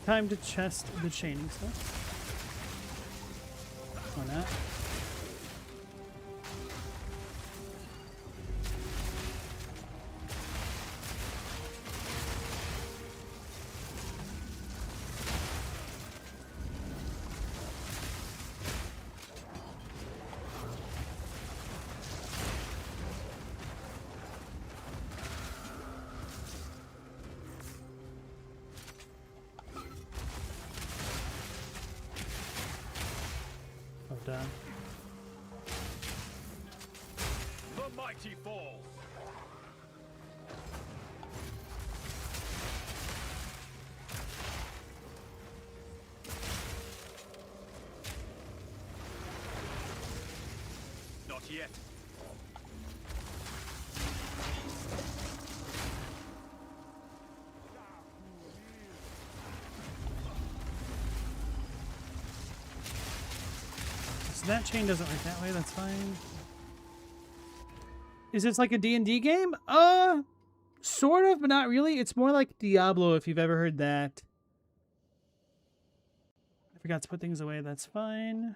Speaker 1: Time to chest the chaining stuff. Why not? Done.
Speaker 3: The mighty fall. Not yet.
Speaker 1: So that chain doesn't work that way, that's fine. Is this like a D&D game? Sort of, but not really. It's more like Diablo, if you've ever heard that. I forgot to put things away, that's fine.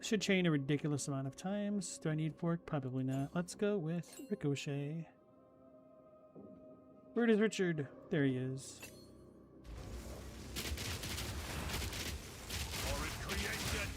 Speaker 1: Should chain a ridiculous amount of times. Do I need fork? Probably not. Let's go with Ricochet. Where is Richard? There he is.
Speaker 3: Horrid creation.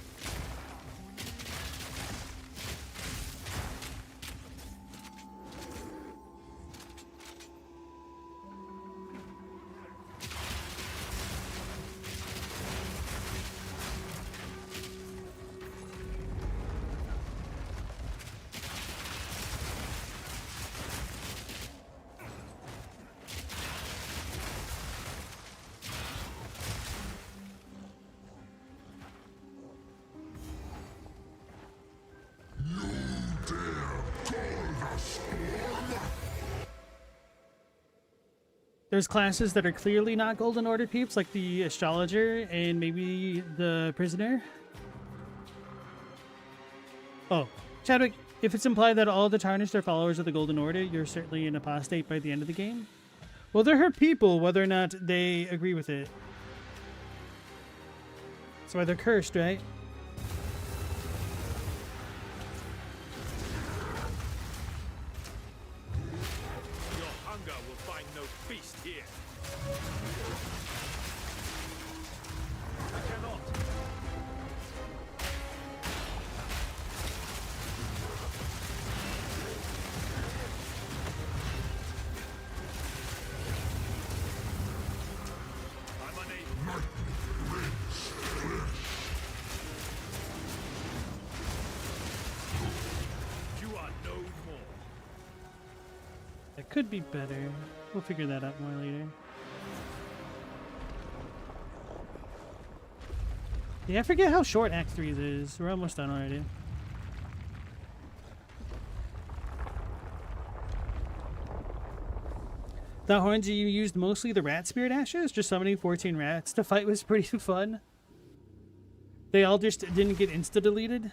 Speaker 1: There's classes that are clearly not Golden Order peeps, like the Astrologer and maybe the Prisoner. Oh, Chadwick, if it's implied that all the Tarnished are followers of the Golden Order, you're certainly an apostate by the end of the game. Well, they're her people, whether or not they agree with it. That's why they're cursed, right?
Speaker 3: Your hunger will find no feast here. I cannot. more.
Speaker 1: That could be better. We'll figure that out more later. Yeah, I forget how short Act 3 is. We're almost done already. The horns you used mostly the rat spirit ashes? Just summoning 14 rats to fight was pretty fun. They all just didn't get insta-deleted.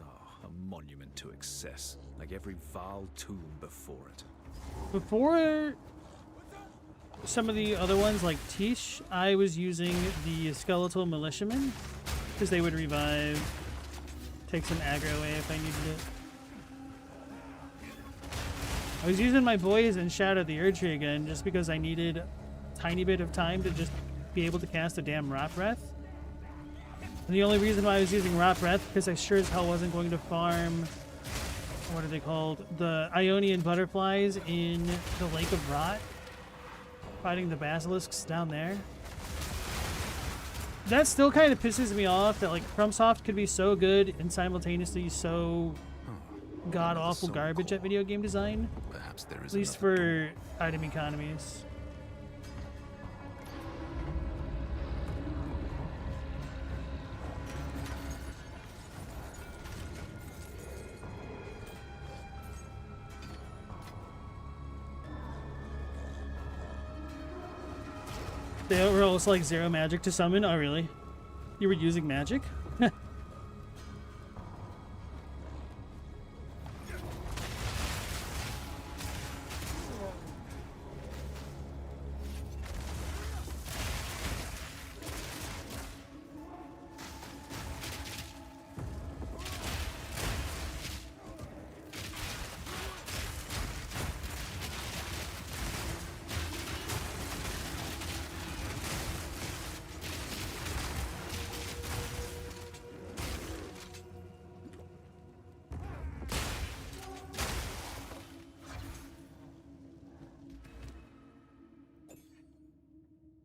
Speaker 5: Oh, a monument to excess, like every vile tomb before it.
Speaker 1: Before some of the other ones like Tish, I was using the skeletal militiamen because they would revive, take some aggro away if I needed it. I was using my boys in Shadow the Erdtree again just because I needed a tiny bit of time to just be able to cast a damn Rot Breath. And the only reason why I was using Rot Breath because I sure as hell wasn't going to farm, what are they called? The Ionian butterflies in the Lake of Rot. Fighting the basilisks down there. That still kind of pisses me off that like FromSoft could be so good and simultaneously so god-awful garbage at video game design.
Speaker 5: Perhaps there is
Speaker 1: at least for item economies. They were also like 0 magic to summon. Oh, really? You were using magic?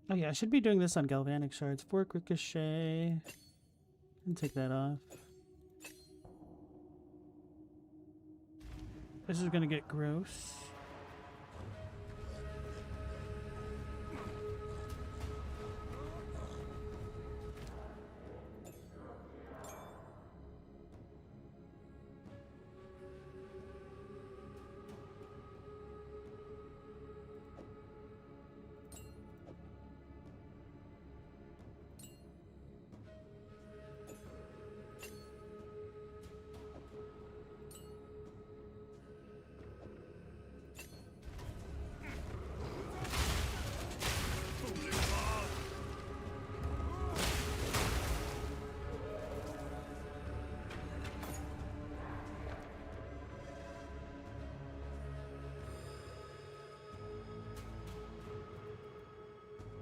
Speaker 1: Oh yeah, I should be doing this on Galvanic Shards. 4 Ricochet. And take that off. This is gonna get gross.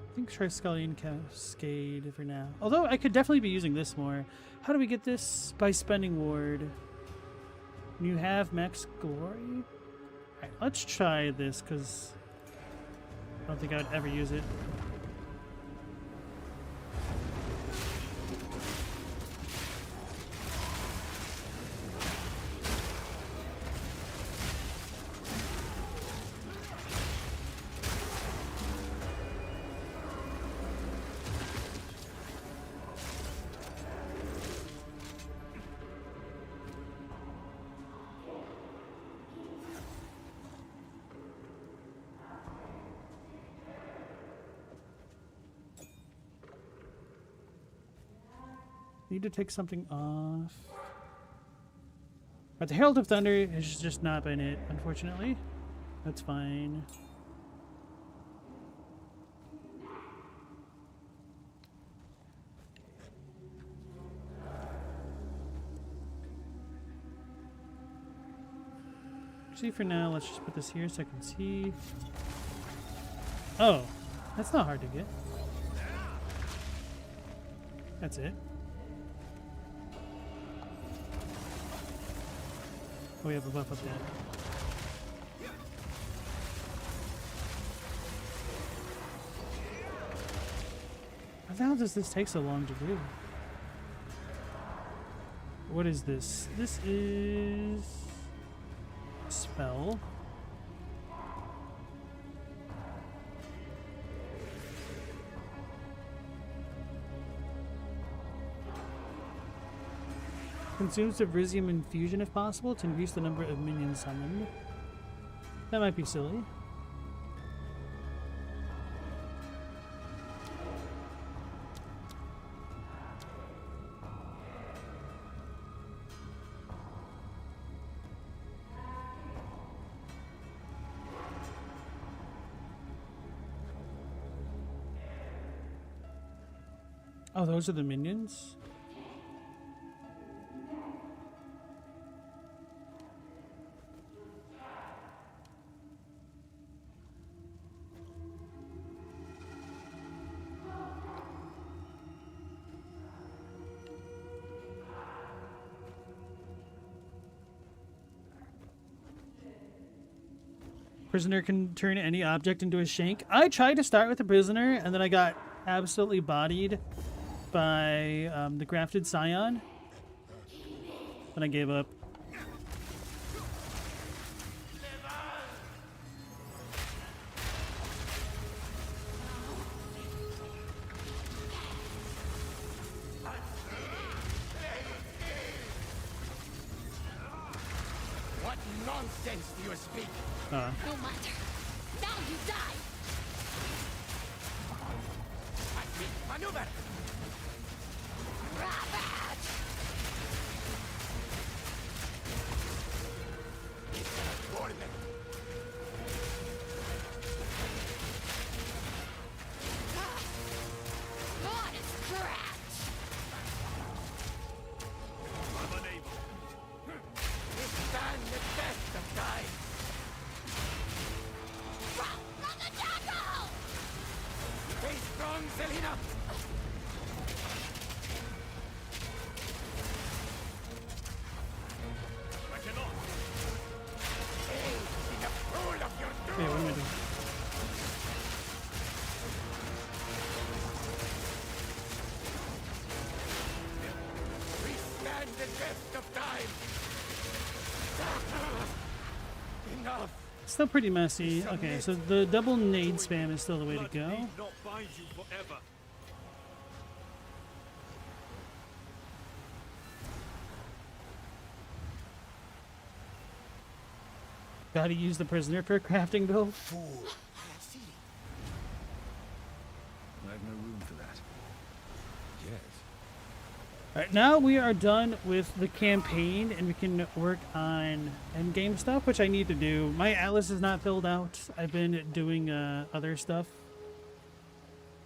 Speaker 1: I think try Scullion Cascade for now. Although I could definitely be using this more. How do we get this? By spending ward. You have max glory? Alright, let's try this because I don't think I would ever use it. Need to take something off. But the Herald of Thunder has just not been it, unfortunately. That's fine. Actually, for now, let's just put this here so I can see. Oh, that's not hard to get. That's it. Oh, we have a buff up there. How the hell does this take so long to do? What is this? This is spell. Consumes the Vrisium infusion if possible to increase the number of minions summoned. That might be silly. Oh, those are the minions? Prisoner can turn any object into a shank. I tried to start with the prisoner, and then I got absolutely bodied by the grafted scion. And I gave up.
Speaker 6: What nonsense do you speak?
Speaker 2: No matter. Now you die.
Speaker 6: I speak maneuver.
Speaker 2: Ravage. What a scratch.
Speaker 3: I'm unable.
Speaker 6: Withstand the test of time.
Speaker 2: Run from the jungle.
Speaker 6: Stay strong, Selena.
Speaker 3: I cannot.
Speaker 6: Stay in the pool of your
Speaker 1: Wait,
Speaker 6: doom.
Speaker 1: what am I doing?
Speaker 6: Withstand the test of time. Enough.
Speaker 1: Still pretty messy. Okay, so the double nade spam is still the way to
Speaker 3: Blood
Speaker 1: go.
Speaker 3: need not bind you forever.
Speaker 1: Gotta use the prisoner for a crafting build.
Speaker 6: I have seen it.
Speaker 5: I have no room for that. Yes.
Speaker 1: Alright, now we are done with the campaign and we can work on endgame stuff, which I need to do. My atlas is not filled out. I've been doing other stuff.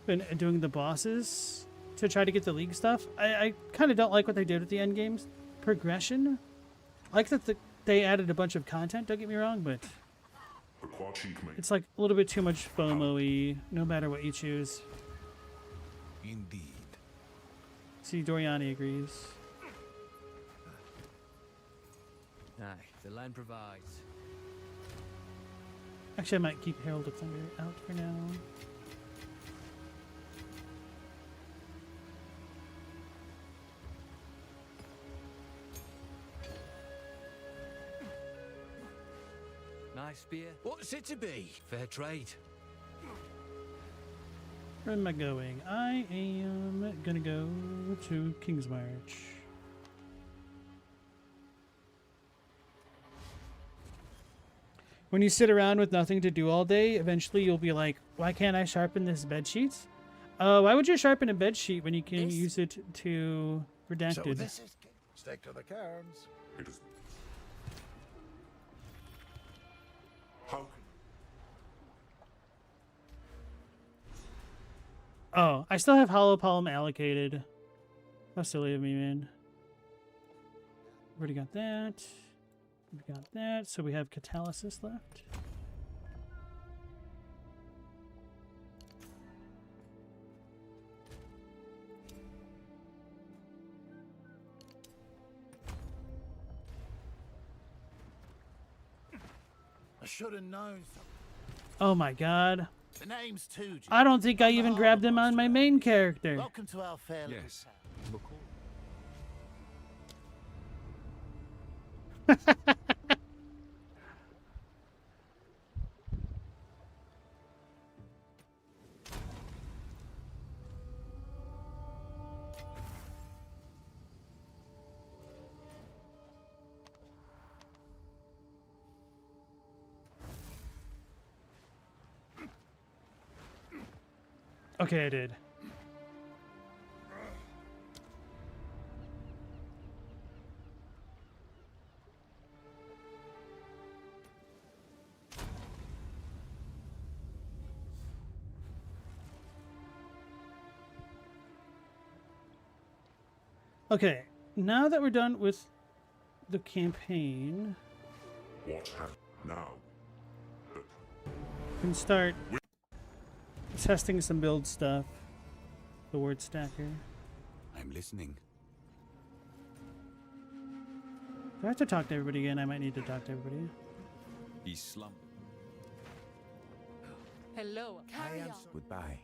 Speaker 1: Been doing the bosses to try to get the league stuff. I kind of don't like what they did with the endgames progression. I like that they added a bunch of content, don't get me wrong, but
Speaker 4: The Quachik may
Speaker 1: it's like a little bit too much FOMO-y no matter what you choose.
Speaker 5: Indeed.
Speaker 1: See, Doriani agrees.
Speaker 7: Aye, the land provides.
Speaker 1: Actually, I might keep Herald of Thunder out for now.
Speaker 7: Nice spear.
Speaker 6: What's it to be?
Speaker 7: Fair trade.
Speaker 1: Where am I going? I am gonna go to King's March. When you sit around with nothing to do all day, eventually you'll be like, why can't I sharpen this bedsheet? Why would you sharpen a bedsheet when you can use it to redacted?
Speaker 6: is stick to the cards.
Speaker 4: it is. How can
Speaker 1: Oh, I still have Hollow Palm allocated. How silly of me, man. Already got that. We got that. So we have Catalysis left.
Speaker 6: I should have known something.
Speaker 1: Oh my god.
Speaker 6: The name's Tuji.
Speaker 1: I don't think I even grabbed him on my main character.
Speaker 6: Welcome to our fair little
Speaker 5: Yes.
Speaker 6: town.
Speaker 1: Okay, I did. Okay, now that we're done with the campaign,
Speaker 4: What have now?
Speaker 1: we can start testing some build stuff. The word stacker.
Speaker 5: I'm listening.
Speaker 1: Do I have to talk to everybody again? I might need to talk to everybody.
Speaker 5: He's slumped.
Speaker 2: Hello. Carry on.
Speaker 5: Goodbye.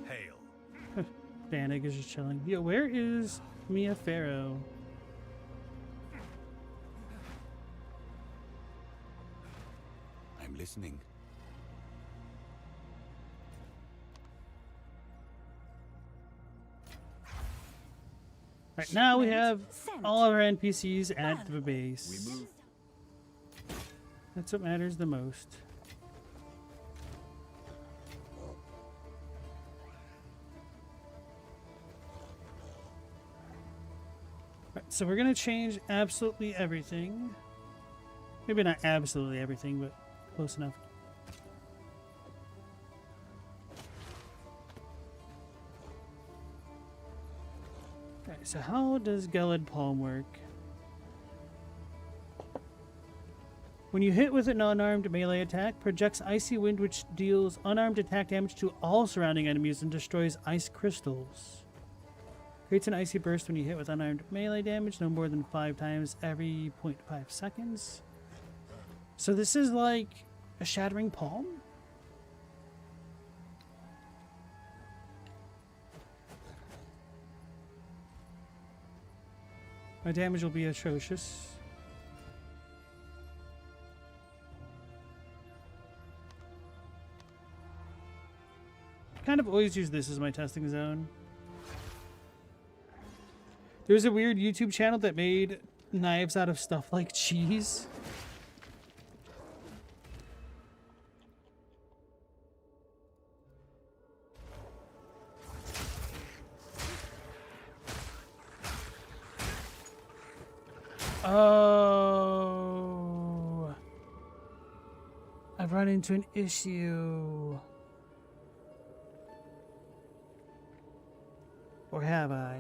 Speaker 5: Hail.
Speaker 1: Bannig is just chilling. Yo, where is Mia Farrow?
Speaker 5: I'm listening.
Speaker 1: Right now we have
Speaker 2: Sent.
Speaker 1: all of our NPCs at the base.
Speaker 5: We move.
Speaker 1: That's what matters the most. Right, so we're gonna change absolutely everything. Maybe not absolutely everything, but close enough. Alright, so how does Gelid Palm work? When you hit with an unarmed melee attack, projects Icy Wind, which deals unarmed attack damage to all surrounding enemies and destroys ice crystals. Creates an icy burst when you hit with unarmed melee damage, no more than 5 times every 0.5 seconds. So this is like a Shattering Palm? My damage will be atrocious. Kind of always use this as my testing zone. There's a weird YouTube channel that made knives out of stuff like cheese. Oh, I've run into an issue. Or have I?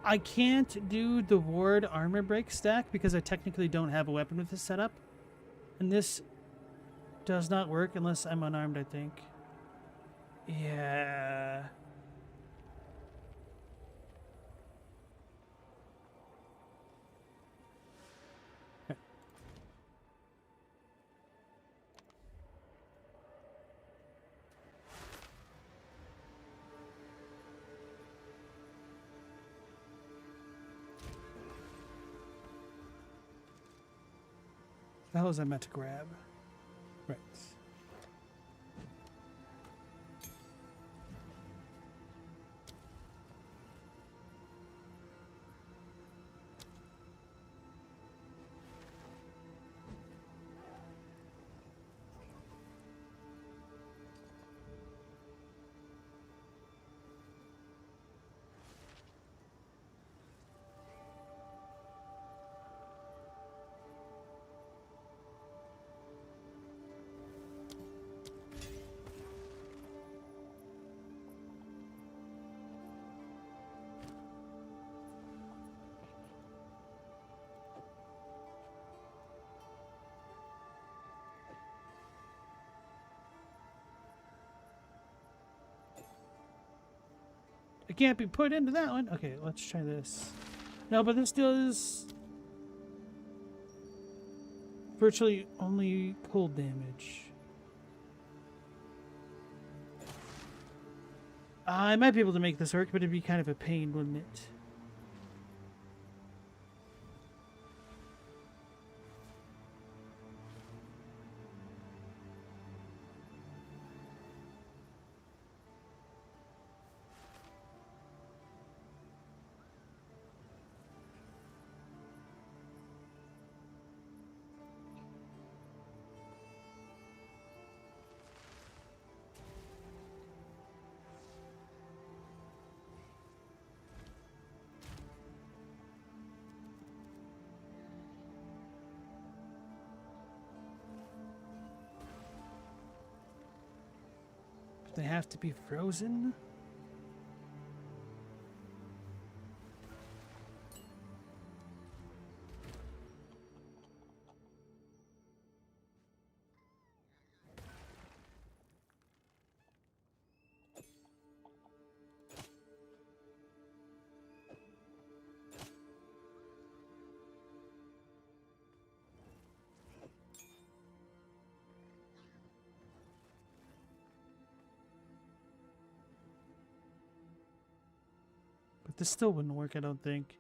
Speaker 1: I can't do the ward armor break stack because I technically don't have a weapon with this setup. And this does not work unless I'm unarmed, I think. Yeah. The hell was I meant to grab? Right. It can't be put into that one. Okay, let's try this. No, but this does virtually only cold damage. I might be able to make this work, but it'd be kind of a pain, wouldn't it? They have to be frozen? But this still wouldn't work, I don't think.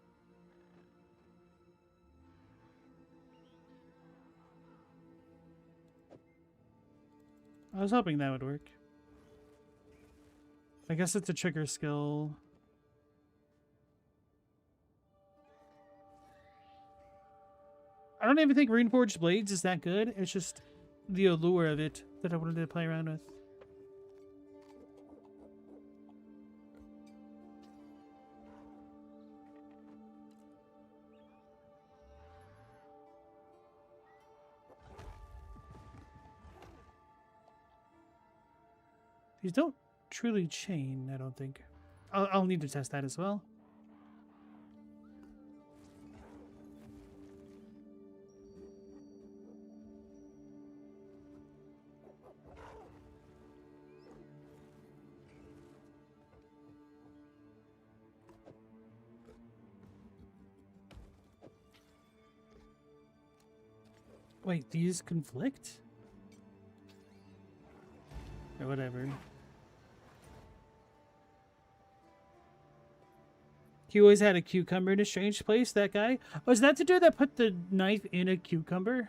Speaker 1: I was hoping that would work. I guess it's a trigger skill. I don't even think Runeforged Blades is that good. It's just the allure of it that I wanted to play around with. These don't truly chain, I don't think. I'll need to test that as well. Wait, these conflict? Or whatever. He always had a cucumber in a strange place, that guy. Was that the dude that put the knife in a cucumber?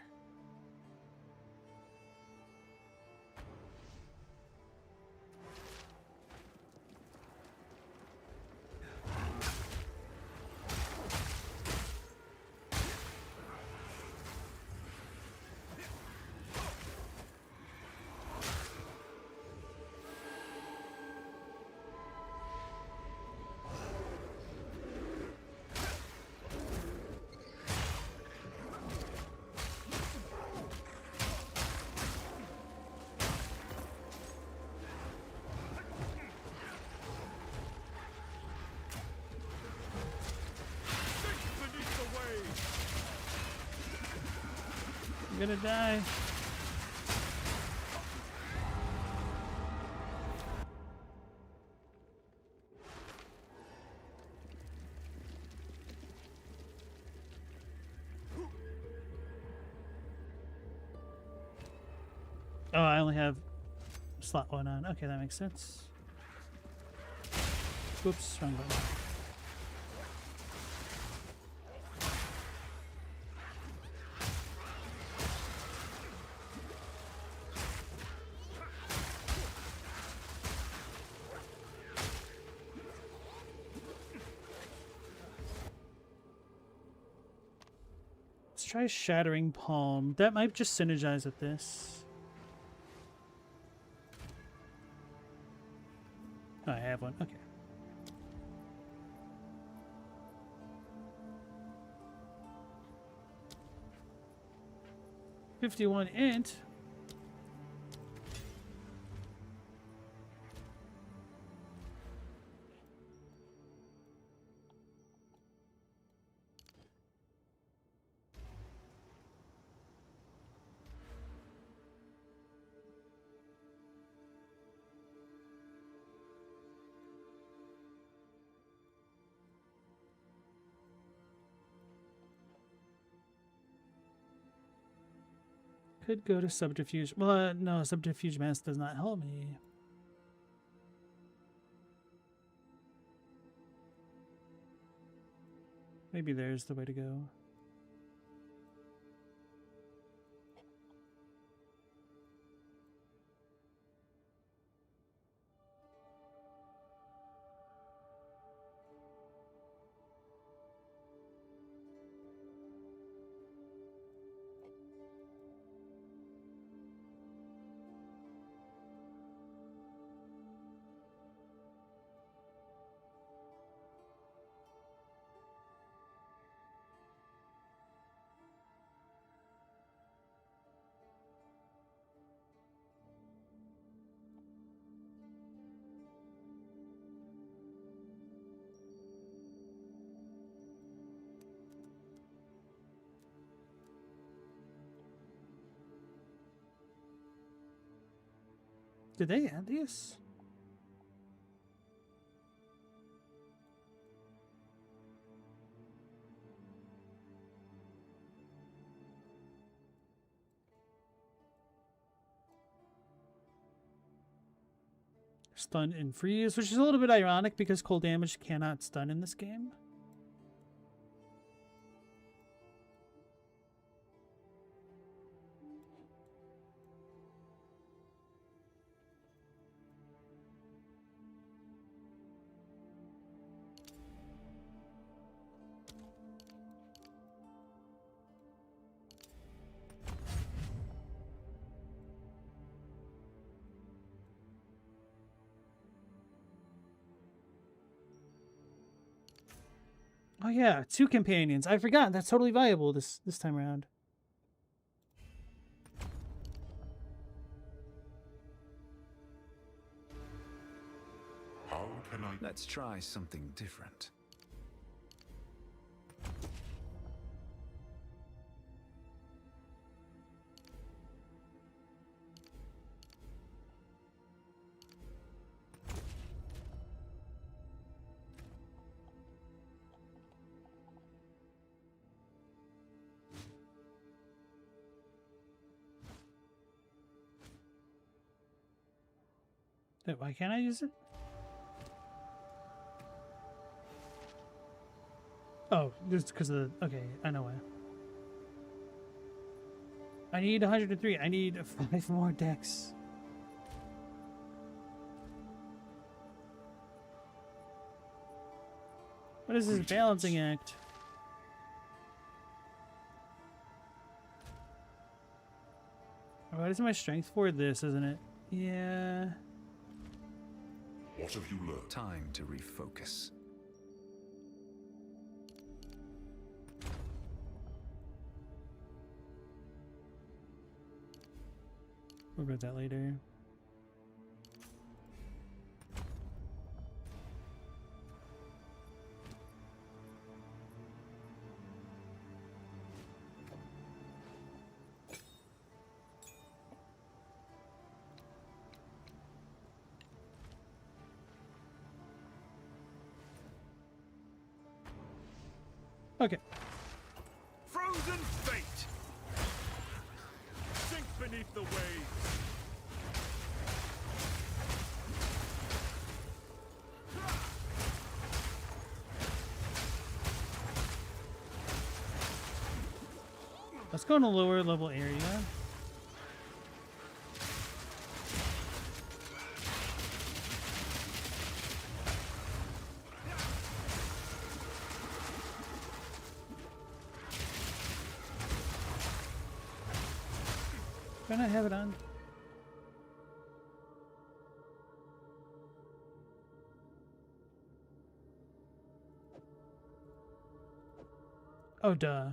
Speaker 1: I'm gonna die. Oh, I only have slot one on. Okay, that makes sense. Whoops, wrong button. Let's try Shattering Palm. That might just synergize with this. Oh, I have one. Okay. $51 int. Could go to subterfuge. Well, no, subterfuge mask does not help me. Maybe there's the way to go. Did they add these? Stun and freeze, which is a little bit ironic because cold damage cannot stun in this game. Oh yeah, 2 companions. I forgot. That's totally viable this time around.
Speaker 4: How can I?
Speaker 5: Let's try something different.
Speaker 1: Wait, why can't I use it? Oh, just because of the... Okay, I know why. I need 103. I need 5 more decks. What is this balancing act? What is my strength for this, isn't it? Yeah.
Speaker 4: What have you learned?
Speaker 5: Time to refocus.
Speaker 1: We'll read that later. Okay.
Speaker 3: Frozen fate! Sink beneath the waves!
Speaker 1: Let's go in a lower level area. Can I have it on? Oh, duh.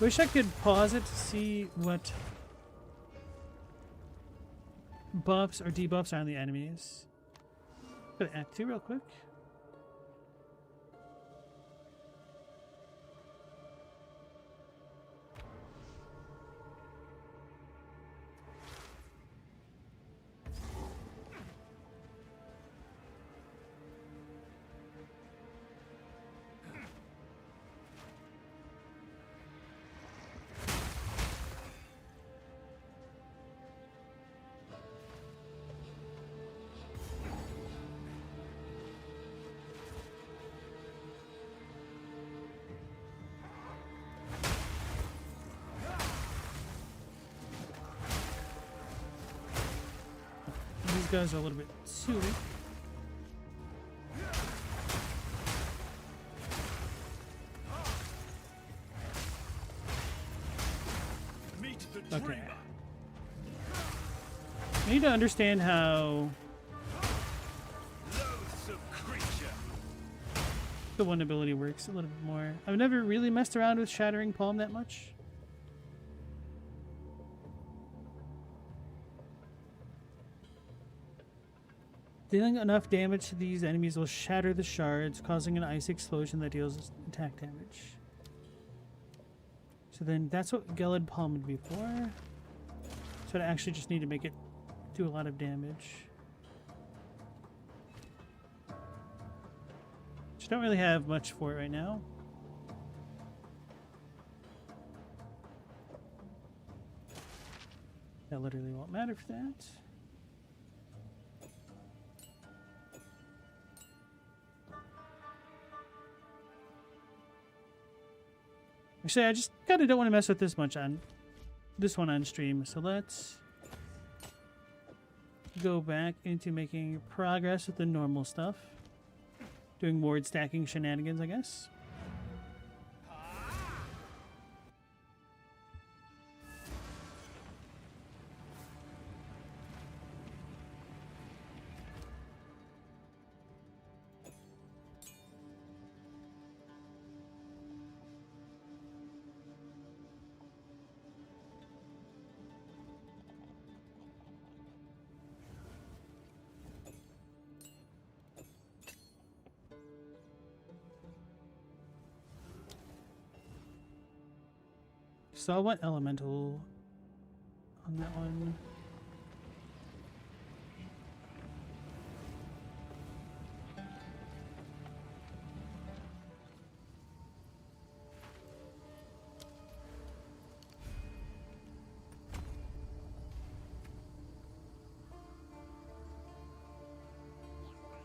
Speaker 1: Wish I could pause it to see what buffs or debuffs are on the enemies. Go to Act 2 real quick. These guys are a little bit too weak.
Speaker 3: Meet the
Speaker 1: Okay.
Speaker 3: dreamer.
Speaker 1: I need to understand how
Speaker 3: Loathsome creature.
Speaker 1: the one ability works a little bit more. I've never really messed around with Shattering Palm that much. Dealing enough damage to these enemies will shatter the shards, causing an ice explosion that deals attack damage. So then that's what Gelid Palm would be for. So I actually just need to make it do a lot of damage. Just don't really have much for it right now. That literally won't matter for that. Actually, I just kind of don't want to mess with this much on this one on stream. So let's go back into making progress with the normal stuff. Doing ward stacking shenanigans, I guess. So I want elemental on that one.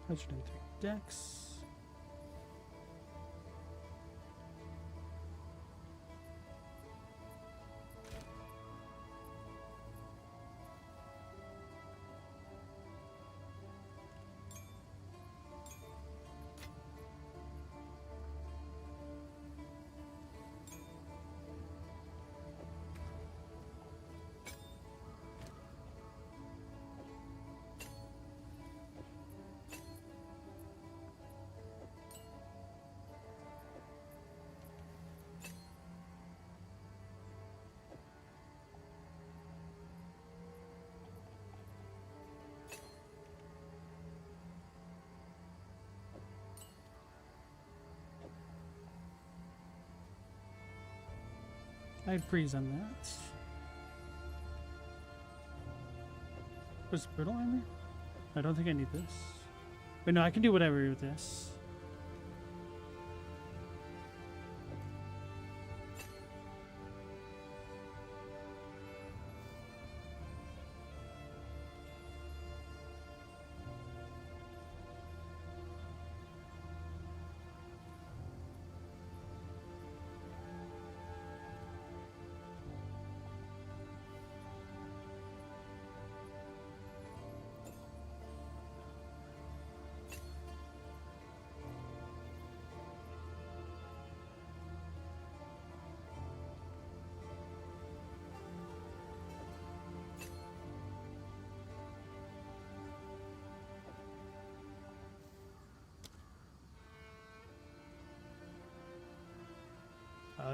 Speaker 1: Legendary 3 decks. I'd freeze on that. Was Brittle Armor? I don't think I need this. But no, I can do whatever with this.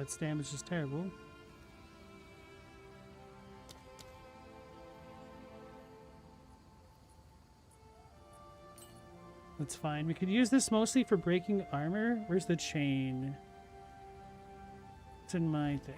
Speaker 1: Its damage is terrible. That's fine. We could use this mostly for breaking armor. Where's the chain? It's in my thing.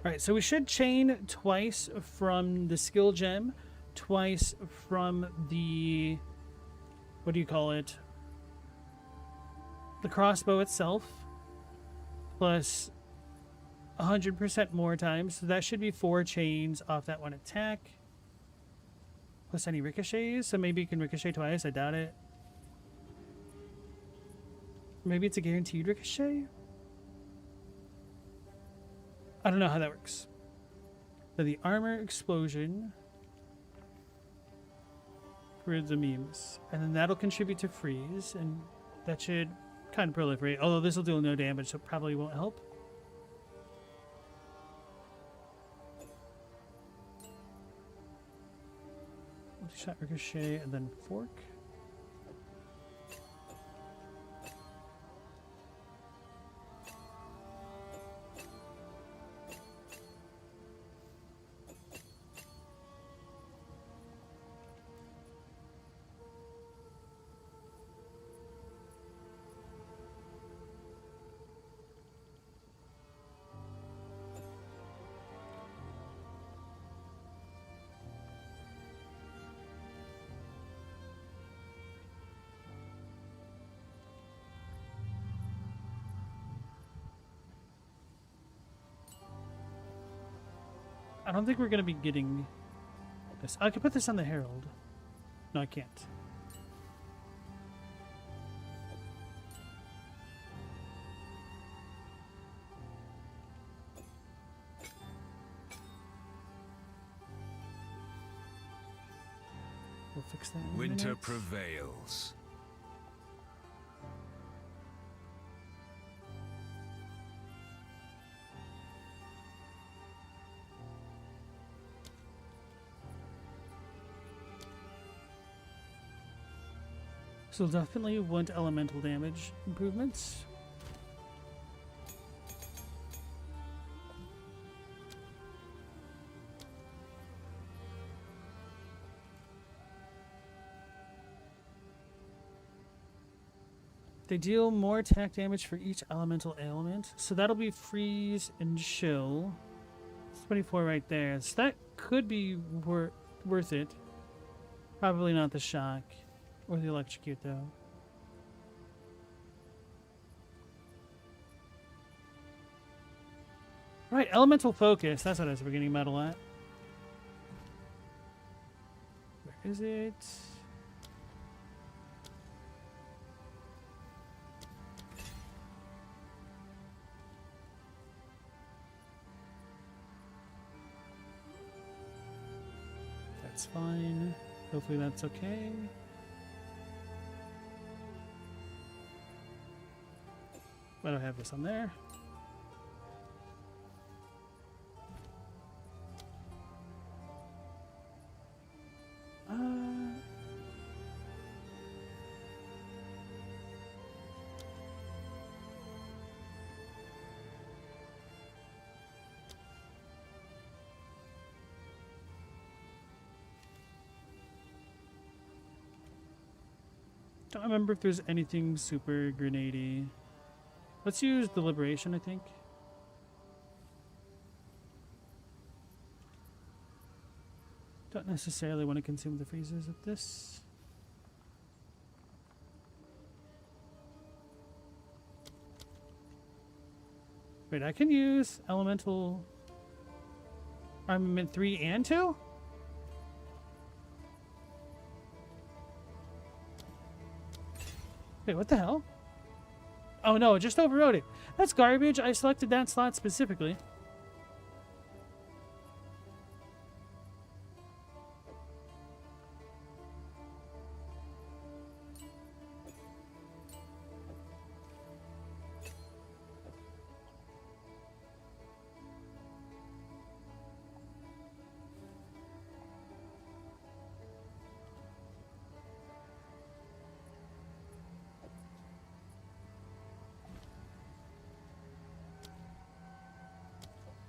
Speaker 1: Alright, so we should chain twice from the skill gem, twice from the, what do you call it? The crossbow itself, plus 100% more times. So that should be 4 chains off that one attack. Plus any ricochets, so maybe you can ricochet twice, I doubt it. Maybe it's a guaranteed ricochet? I don't know how that works. So the armor explosion for the memes. And then that'll contribute to freeze, and that should kind of proliferate. Although this will do no damage, so it probably won't help. Multi-shot ricochet and then fork. I don't think we're going to be getting this. I could put this on the Herald. No, I can't. We'll fix that in a
Speaker 5: Winter
Speaker 1: minute.
Speaker 5: prevails.
Speaker 1: So definitely want elemental damage improvements. They deal more attack damage for each elemental ailment. So that'll be freeze and chill. It's 24 right there. So that could be worth it. Probably not the shock. Or the electrocute, though. Right, elemental focus. That's what I was beginning metal at. Where is it? That's fine. Hopefully that's okay. Why do I have this on there? Don't remember if there's anything super grenadey. Let's use Deliberation, I think. Don't necessarily want to consume the freezers with this. Wait, I can use Elemental Armament 3 and 2? Wait, what the hell? Oh no, it just overrode it. That's garbage. I selected that slot specifically.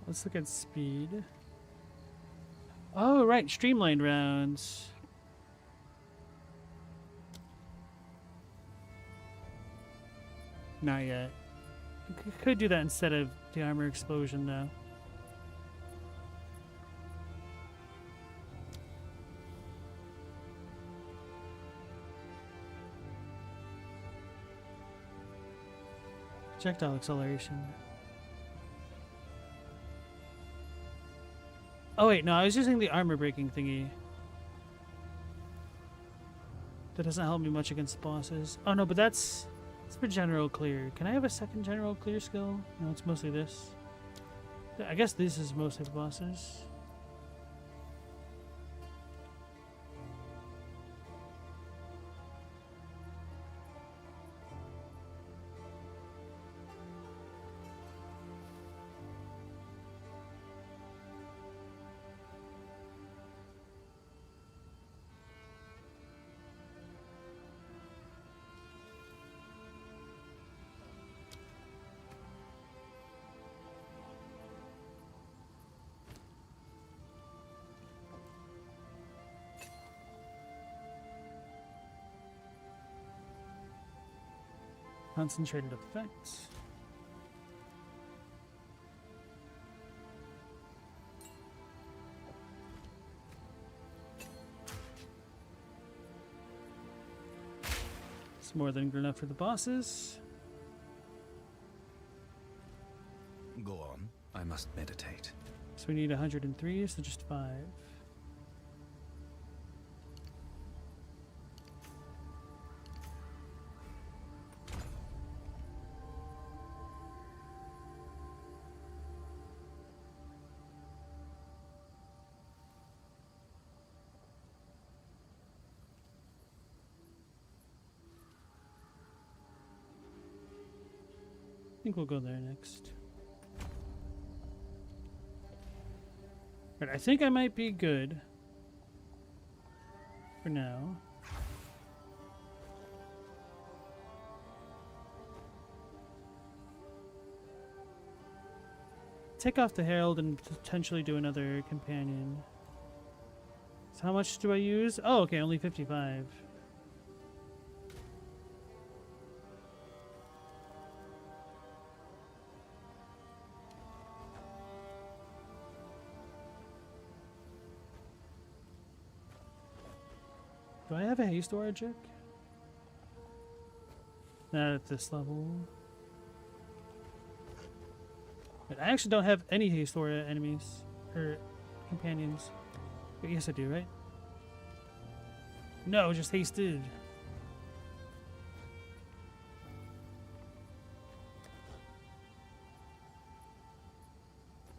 Speaker 1: Let's look at speed. Oh, right. Streamlined rounds. Not yet. Could do that instead of the armor explosion, though. Projectile acceleration. Oh wait, no, I was using the armor breaking thingy. That doesn't help me much against bosses. Oh no, but that's for general clear. Can I have a second general clear skill? No, it's mostly this. I guess this is mostly the bosses. Concentrated effects. It's more than good enough for the bosses.
Speaker 5: Go on. I must meditate.
Speaker 1: So we need 103, so just 5. I think we'll go there next. But I think I might be good for now. Take off the Herald and potentially do another companion. So how much do I use? Oh, okay, only 55. Do I have a haste aura check? Not at this level. But I actually don't have any haste aura enemies or companions. But yes, I do, right? No, just hasted.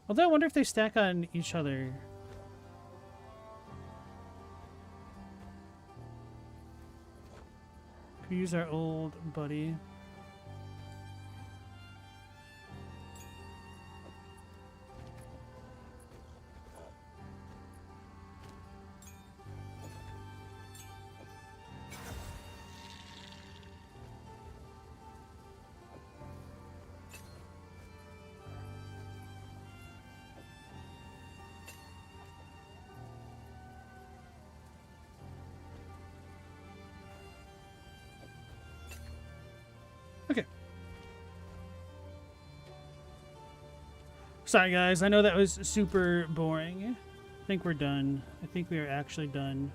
Speaker 1: Although I wonder if they stack on each other. We use our old buddy. Okay. Sorry guys, I know that was super boring. I think we're done. I think we are actually done.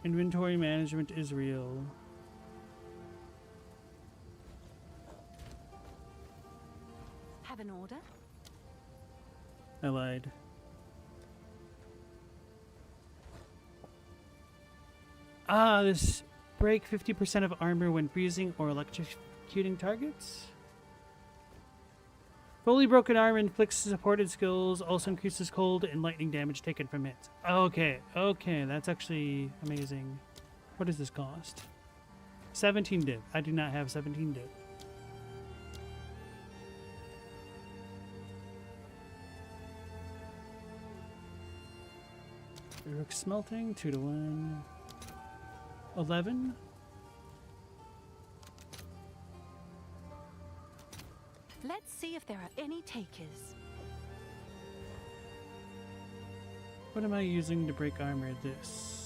Speaker 1: Inventory management is real.
Speaker 2: Have an order?
Speaker 1: I lied. Ah, this break 50% of armor when freezing or electrocuting targets. Fully broken armor inflicts supported skills, also increases cold and lightning damage taken from it. Okay, okay, that's actually amazing. What does this cost? 17 div. I do not have 17 div. Rook smelting, 2 to 1. 11.
Speaker 2: Let's see if there are any takers.
Speaker 1: What am I using to break armor? This.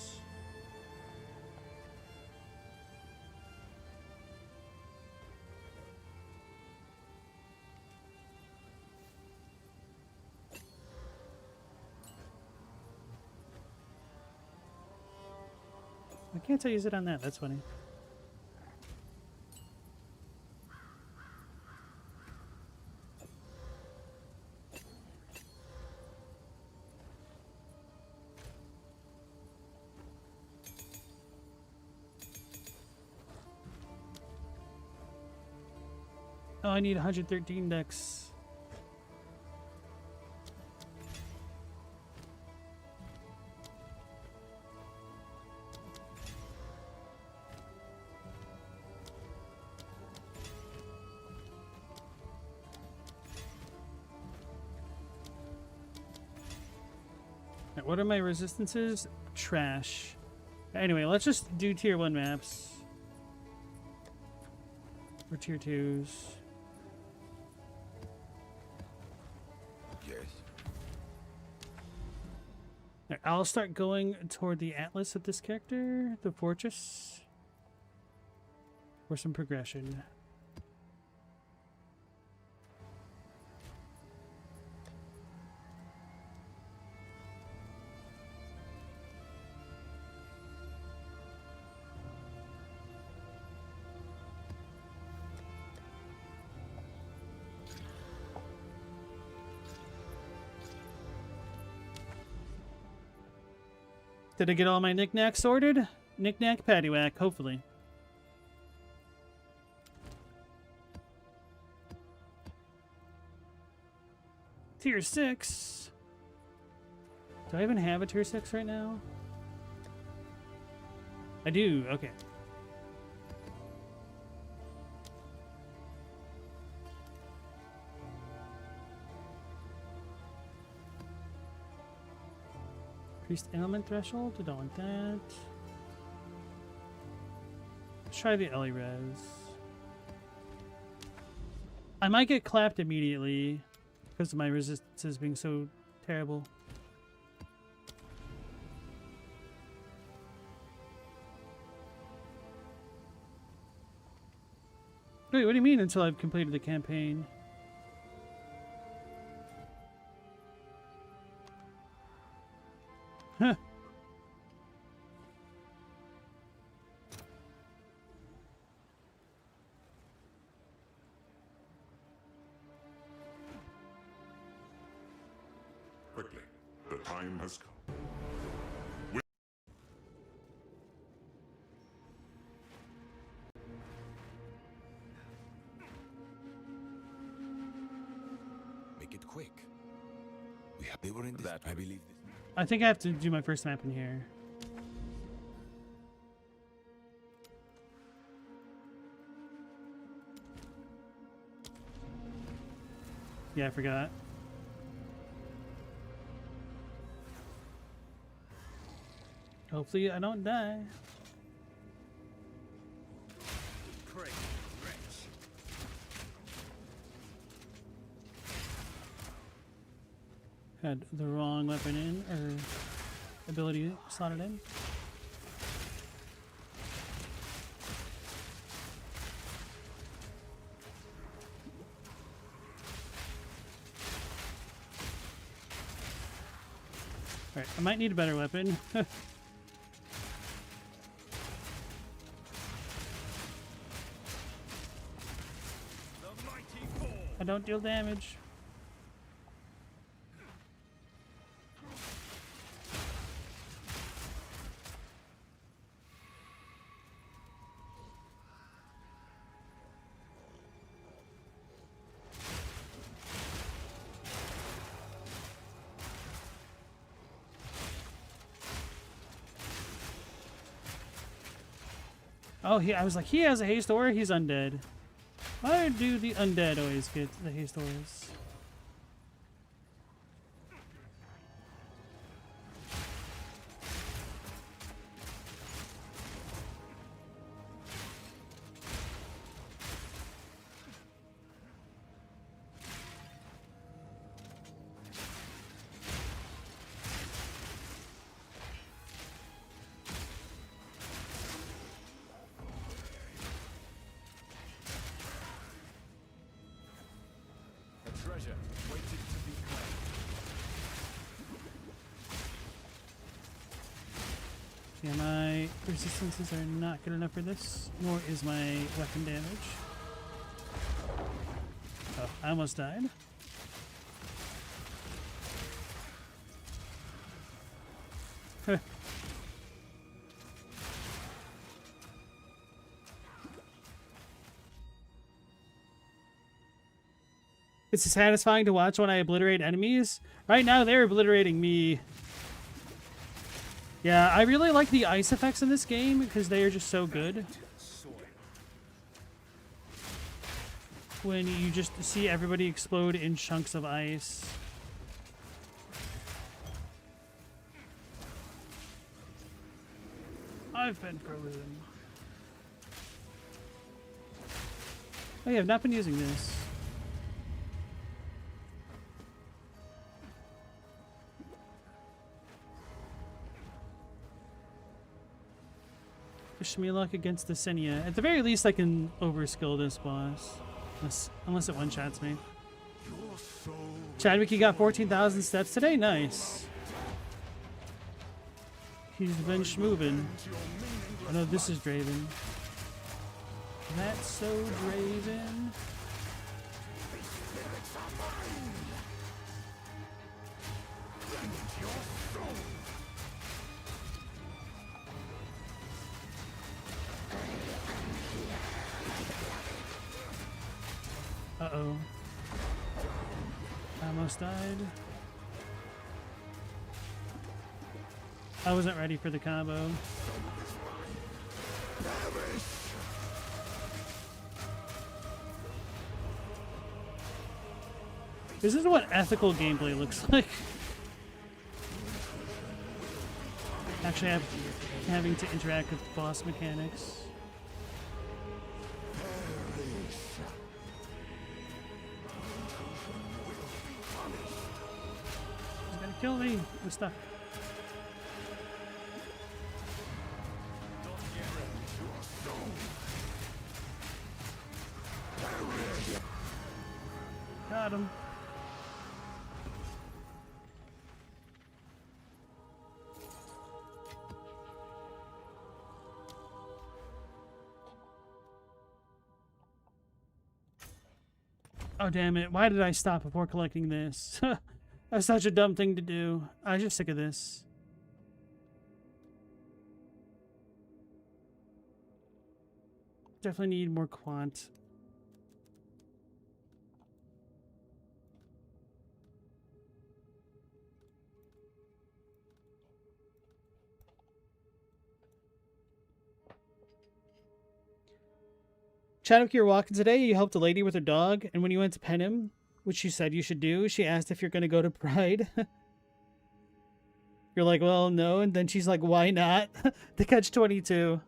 Speaker 1: Why can't I use it on that? That's funny. Oh, I need 113 dex. Alright, what are my resistances? Trash. Anyway, let's just do tier 1 maps. Or tier 2s.
Speaker 6: Yes.
Speaker 1: Alright, I'll start going toward the Atlas with this character, the Fortress, for some progression. Did I get all my knickknacks sorted? Knickknack paddywhack, hopefully. Tier 6. Do I even have a tier 6 right now? I do, okay. Increased ailment threshold? I don't want that. Let's try the Ellie res. I might get clapped immediately because of my resistances being so terrible. Wait, what do you mean until I've completed the campaign? Huh.
Speaker 4: Quickly, the time has come.
Speaker 6: Make it quick. We were in this. I believe this.
Speaker 1: I think I have to do my first map in here. Yeah, I forgot. Hopefully I don't die.
Speaker 3: Pray, wretch.
Speaker 1: Had the wrong weapon in, or ability slotted in. Alright, I might need a better weapon.
Speaker 3: The mighty fall.
Speaker 1: I don't deal damage. Oh, I was like, he has a haste aura, he's undead. Why do the undead always get the haste auras? Yeah, my resistances are not good enough for this, nor is my weapon damage. Oh, I almost died. It's satisfying to watch when I obliterate enemies. Right now, they're obliterating me. Yeah, I really like the ice effects in this game because they are just so good. When you just see everybody explode in chunks of ice. I've been frozen. Oh yeah, I've not been using this. Wish me luck against the Senia. At the very least, I can overskill this boss. Unless it one-shots me. Chadwick, you got 14,000 steps today? Nice. He's been schmovin'. Oh no, this is Draven. That's so Draven. Uh-oh. I almost died. I wasn't ready for the combo. This is what ethical gameplay looks like. Actually, having to interact with boss mechanics. He's gonna kill me. I'm stuck. Got him. Oh, damn it. Why did I stop before collecting this? That's such a dumb thing to do. I'm just sick of this. Definitely need more quant. Chadwick, you were walking today, you helped a lady with her dog, and when you went to pet him, which you said you should do, she asked if you're going to go to Pride. You're like, well, no, and then she's like, why not? The catch-22.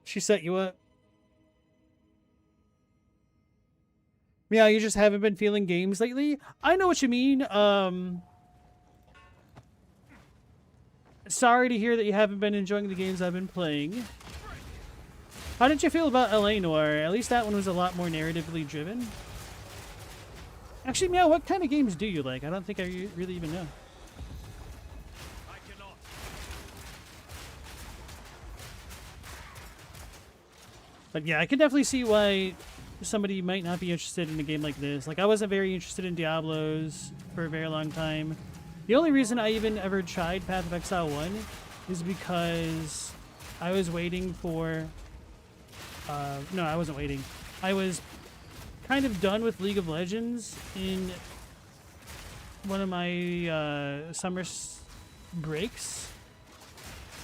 Speaker 1: She set you up. Yeah, you just haven't been feeling games lately? I know what you mean. Sorry to hear that you haven't been enjoying the games I've been playing. How did you feel about LA Noire? At least that one was a lot more narratively driven. Actually, Meow, what kind of games do you like? I don't think I really even know.
Speaker 3: I cannot.
Speaker 1: But yeah, I can definitely see why somebody might not be interested in a game like this. Like, I wasn't very interested in Diablos for a very long time. The only reason I even ever tried Path of Exile 1 is because I was waiting for... no, I wasn't waiting. I was kind of done with League of Legends in one of my summer breaks.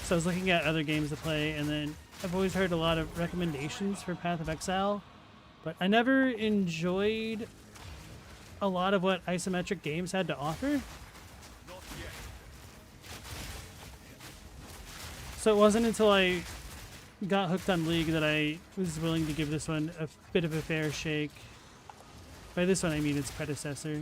Speaker 1: So I was looking at other games to play, and then I've always heard a lot of recommendations for Path of Exile, but I never enjoyed a lot of what isometric games had to offer.
Speaker 3: Not yet.
Speaker 1: So it wasn't until I got hooked on League that I was willing to give this one a bit of a fair shake. By this one, I mean its predecessor.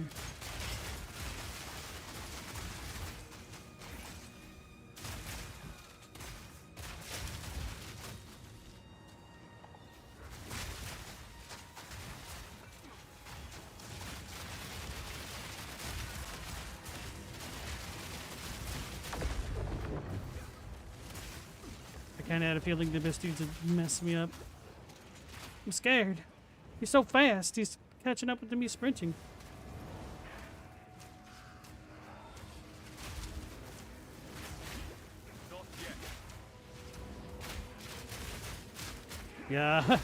Speaker 1: kind of had a feeling the best dudes would mess me up. I'm scared. He's so fast. He's catching up with me sprinting.
Speaker 3: Not yet.
Speaker 1: Yeah.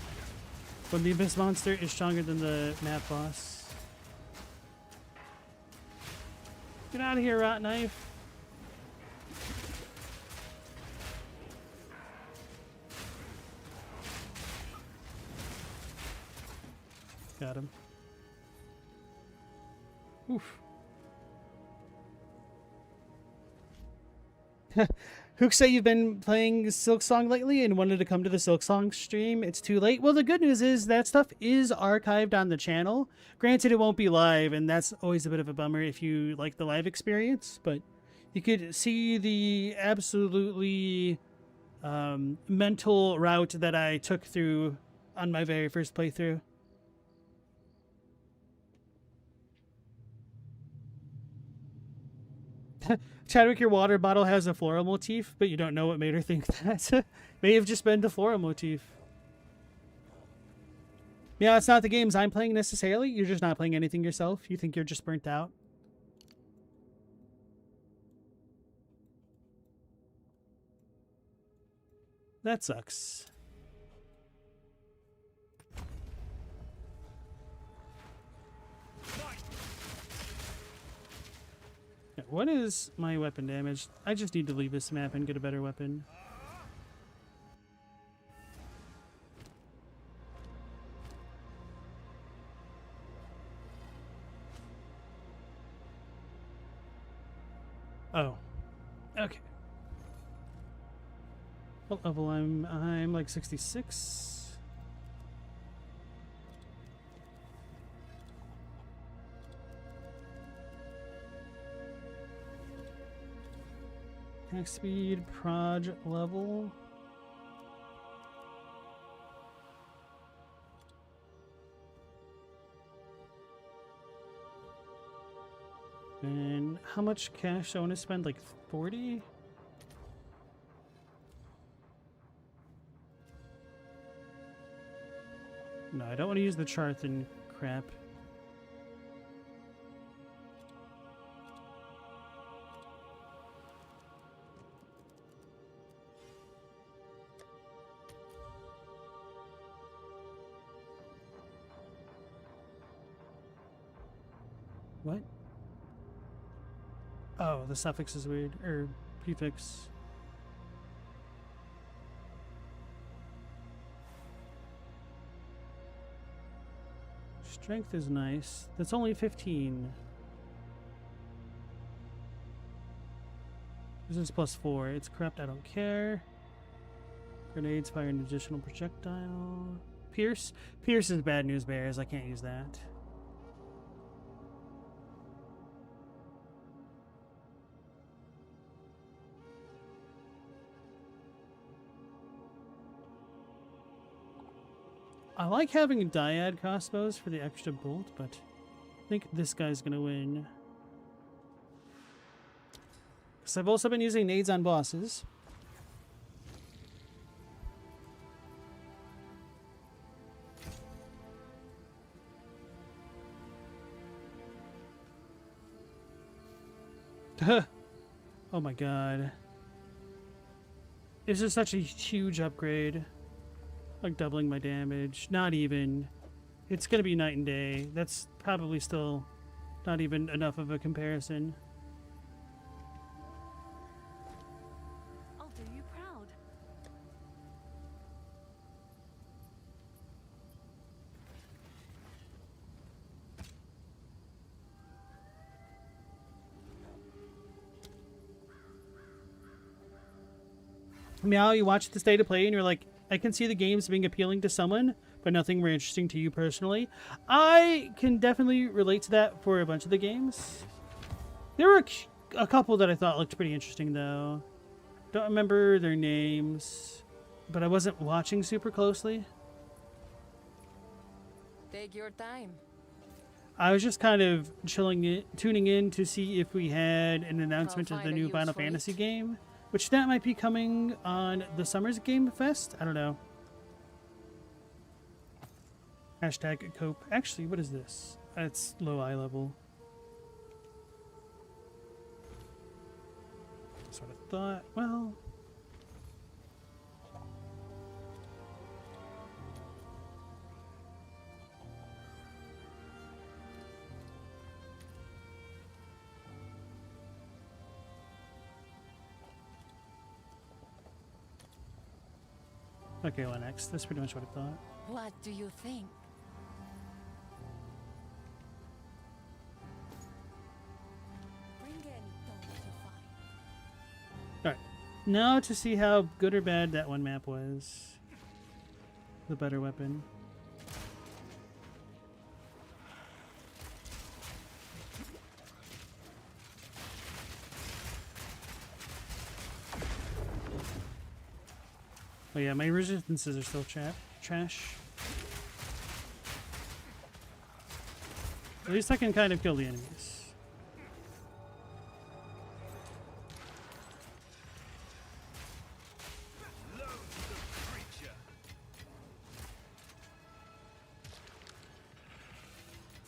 Speaker 1: When the Abyss Monster is stronger than the map boss. Get out of here, Rot Knife. Got him. Oof. Hook say you've been playing Silksong lately and wanted to come to the Silksong stream. It's too late. Well, the good news is that stuff is archived on the channel. Granted, it won't be live, and that's always a bit of a bummer if you like the live experience, but you could see the absolutely mental route that I took through on my very first playthrough. Chadwick, your water bottle has a floral motif, but you don't know what made her think that. May have just been the floral motif. Yeah, it's not the games I'm playing necessarily. You're just not playing anything yourself. You think you're just burnt out. That sucks. Yeah, what is my weapon damage? I just need to leave this map and get a better weapon. Oh. Okay. What level I'm like 66. Attack speed, proj level. And how much cash do I want to spend? Like 40? No, I don't want to use the chart and crap. What? Oh, the suffix is weird. Or prefix. Strength is nice. That's only 15. This is +4. It's corrupt, I don't care. Grenades fire an additional projectile. Pierce? Pierce is bad news bears. I can't use that. I like having dyad crossbows for the extra bolt, but I think this guy's gonna win. Because I've also been using nades on bosses. Oh my god. This is such a huge upgrade. Like doubling my damage. Not even. It's gonna be night and day. That's probably still not even enough of a comparison.
Speaker 2: I'll do you proud.
Speaker 1: Meow, you watch the state of play and you're like, I can see the games being appealing to someone, but nothing more interesting to you personally. I can definitely relate to that for a bunch of the games. There were a couple that I thought looked pretty interesting, though. Don't remember their names, but I wasn't watching super closely.
Speaker 8: Take your time.
Speaker 1: I was just kind of tuning in to see if we had an announcement of the new Final Fantasy game. which that might be coming on the Summer's Game Fest. I don't know. Hashtag cope. Actually, what is this? It's low eye level. Sort of thought, well... Okay, well, next. That's pretty much what I thought.
Speaker 2: What do you think? Bring any thought you find.
Speaker 1: Alright. Now to see how good or bad that one map was. The better weapon. Oh yeah, my resistances are still trash. At least I can kind of kill the enemies.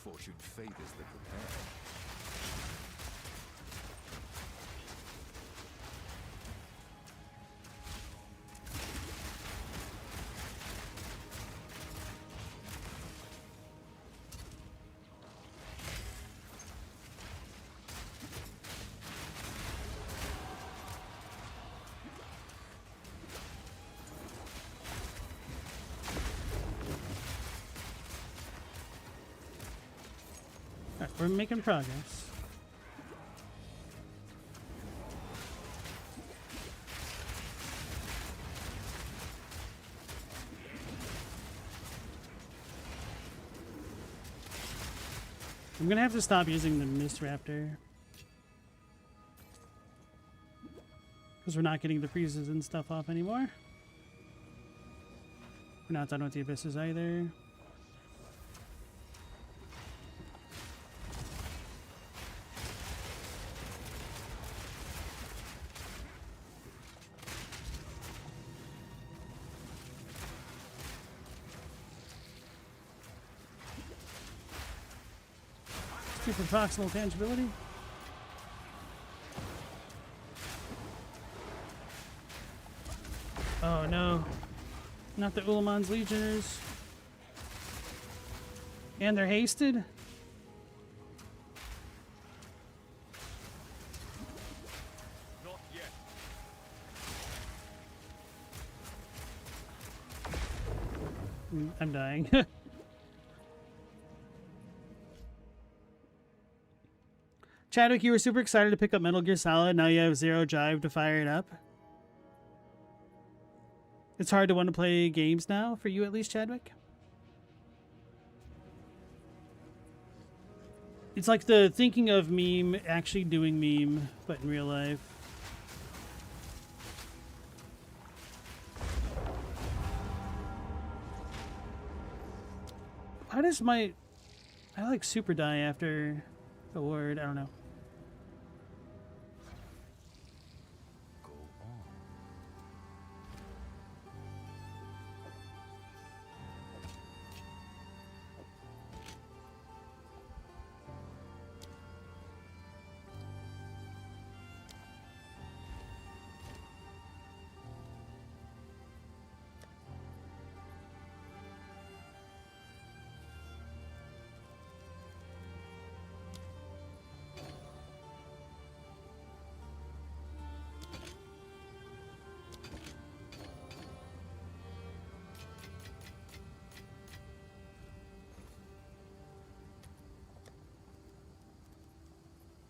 Speaker 5: Fortune favors the prepared.
Speaker 1: Alright, we're making progress. I'm gonna have to stop using the Mist Raptor. Because we're not getting the freezes and stuff off anymore. We're not done with the abysses either. Super proximal tangibility. Oh no. Not the Ulamon's Legioners. And they're hasted?
Speaker 3: Not yet.
Speaker 1: I'm dying. Chadwick, you were super excited to pick up Metal Gear Solid. Now you have zero drive to fire it up. It's hard to want to play games now, for you at least, Chadwick. It's like the thinking of meme actually doing meme, but in real life. How does my... I like super die after a word, I don't know.
Speaker 5: Go on.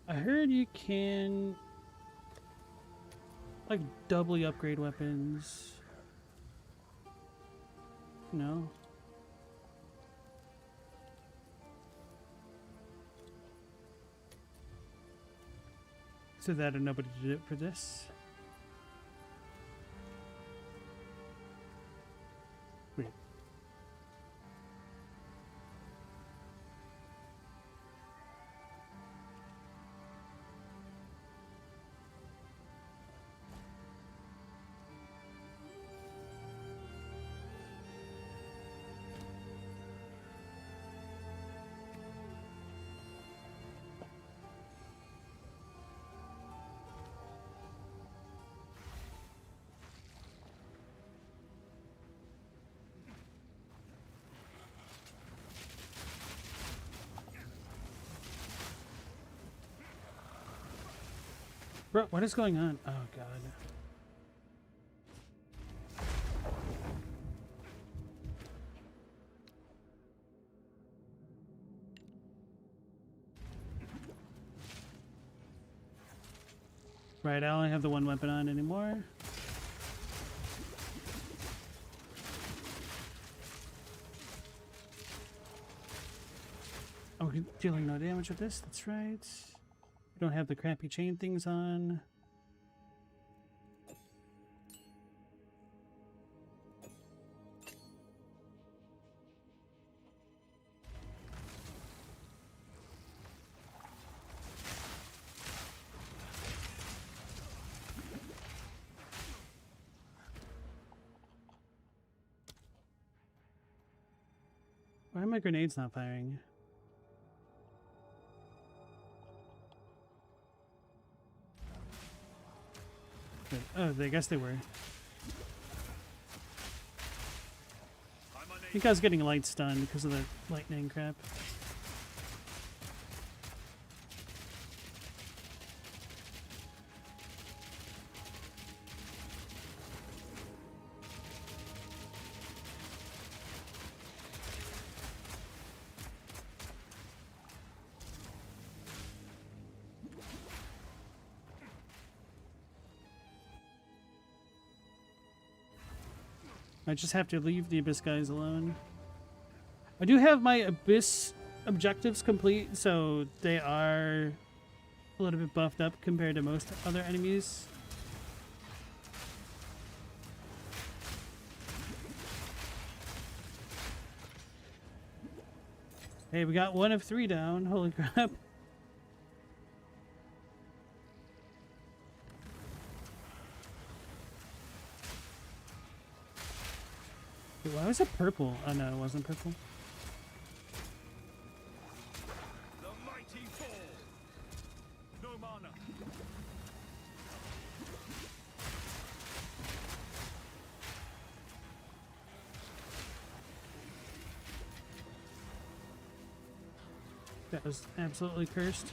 Speaker 1: I heard you can like doubly upgrade weapons. No. So that nobody did it for this. Wait. Bro, what is going on? Oh, God. Right, I only have the one weapon on anymore. Oh, we're dealing no damage with this, that's right. We don't have the crappy chain things on. Why are my grenades not firing? Wait, oh, I guess they were. I think I was getting light stun because of the lightning crap. I just have to leave the Abyss guys alone. I do have my Abyss objectives complete, so they are a little bit buffed up compared to most other enemies. Hey, we got 1 of 3 down. Holy crap. Wait, why was it purple? Oh no, it wasn't purple.
Speaker 3: The mighty fall. No mana.
Speaker 1: That was absolutely cursed.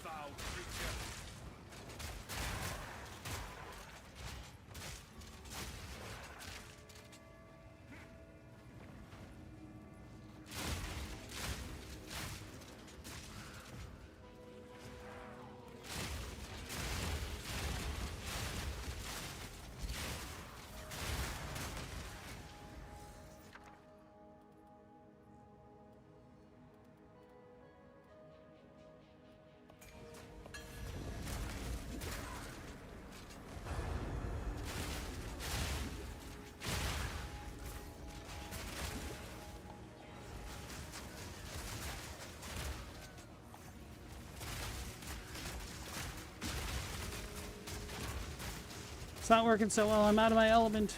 Speaker 3: Foul creature.
Speaker 1: It's not working so well. I'm out of my element.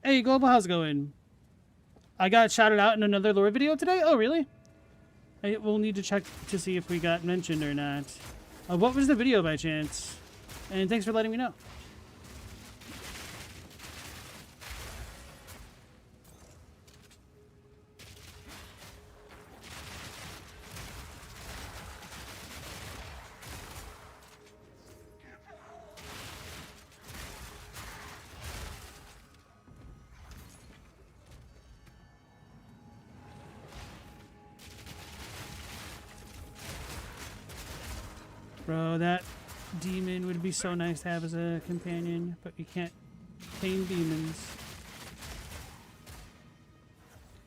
Speaker 1: Hey, Global, how's it going? I got shouted out in another lore video today? Oh, really? We'll need to check to see if we got mentioned or not. What was the video by chance? And thanks for letting me know. Bro, that demon would be so nice to have as a companion, but you can't tame demons.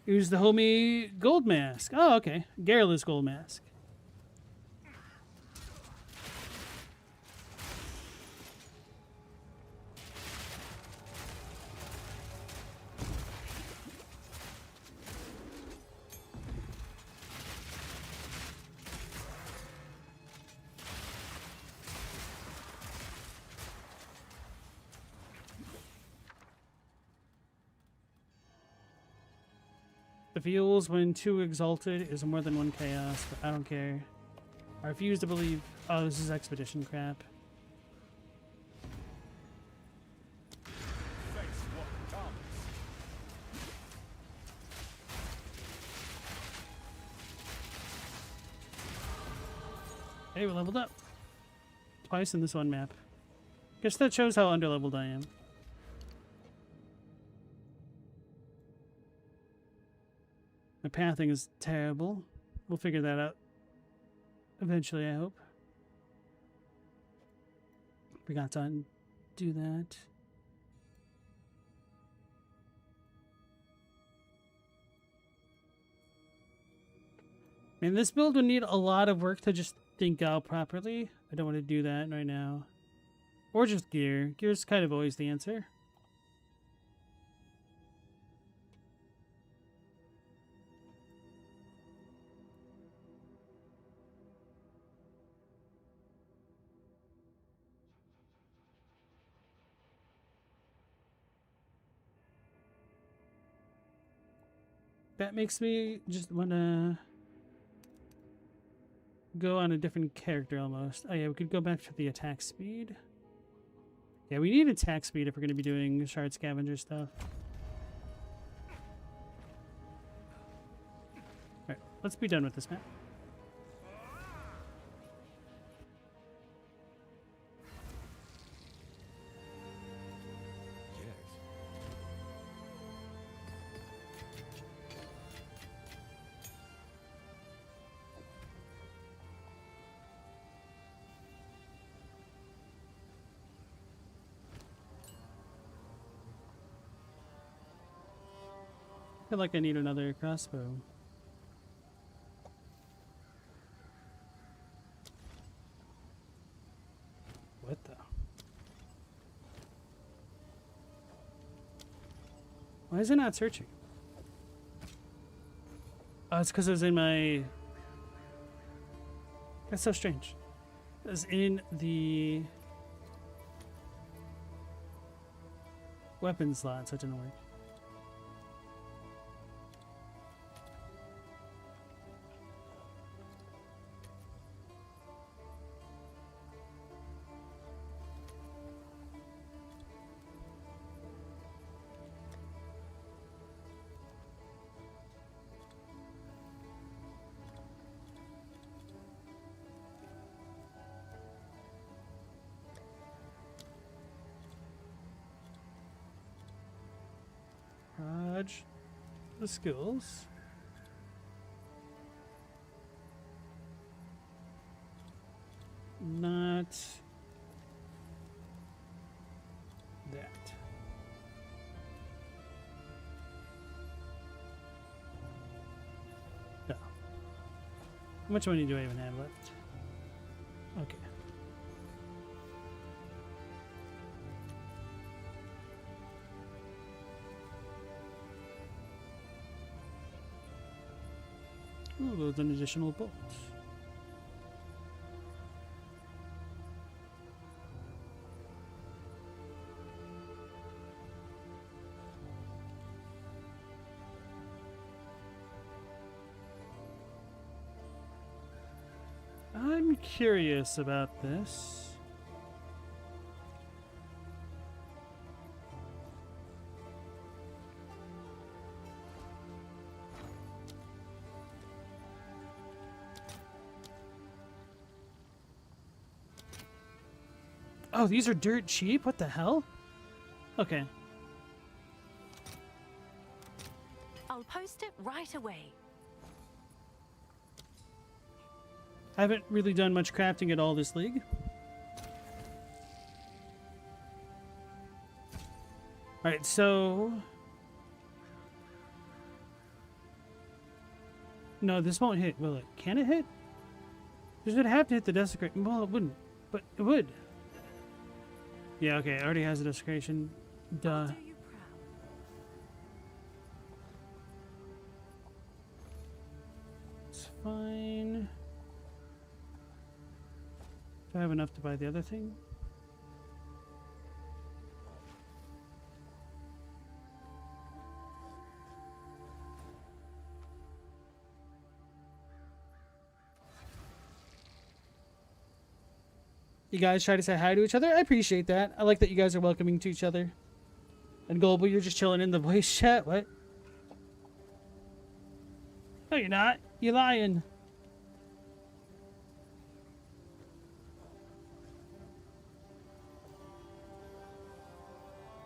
Speaker 1: Use the homie gold mask. Oh, okay. Garrulous gold mask. The feels when two exalted is more than one chaos, but I don't care. I refuse to believe. Oh, this is expedition crap.
Speaker 3: Face what comes.
Speaker 1: Hey, we leveled up. Twice in this one map. Guess that shows how underleveled I am. My pathing is terrible. We'll figure that out eventually, I hope. Forgot to undo that. Man, this build would need a lot of work to just think out properly. I don't want to do that right now. Or just gear. Gear's kind of always the answer. That makes me just want to go on a different character almost. Oh yeah, we could go back to the attack speed. Yeah, we need attack speed if we're going to be doing shard scavenger stuff. Alright, let's be done with this map. I feel like I need another crossbow. What the? Why is it not searching? Oh, it's because it was in my... That's so strange. It was in the weapon slot, so it didn't work. Dodge the skills. Not that. No. How much money do I even have left? Okay. Ooh, loads an additional bolt. I'm curious about this. Oh, these are dirt cheap? What the hell? Okay.
Speaker 2: I'll post it right away.
Speaker 1: I haven't really done much crafting at all this league. Alright, so... No, this won't hit, will it? Can it hit? Does it have to hit the desecration? Well, it wouldn't, but it would. Yeah, okay, it already has a desecration. Duh.
Speaker 2: I'll do you proud.
Speaker 1: It's fine. Do I have enough to buy the other thing? You guys try to say hi to each other. I appreciate that. I like that you guys are welcoming to each other. And Global, you're just chilling in the voice chat. What? No, you're not. You're lying.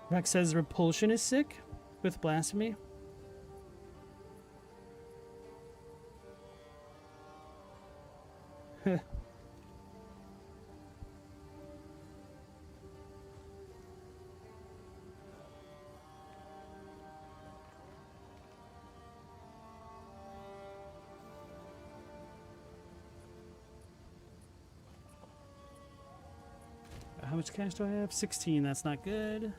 Speaker 1: Rex says Repulsion is sick with Blasphemy. How much cash do I have? 16. That's not good.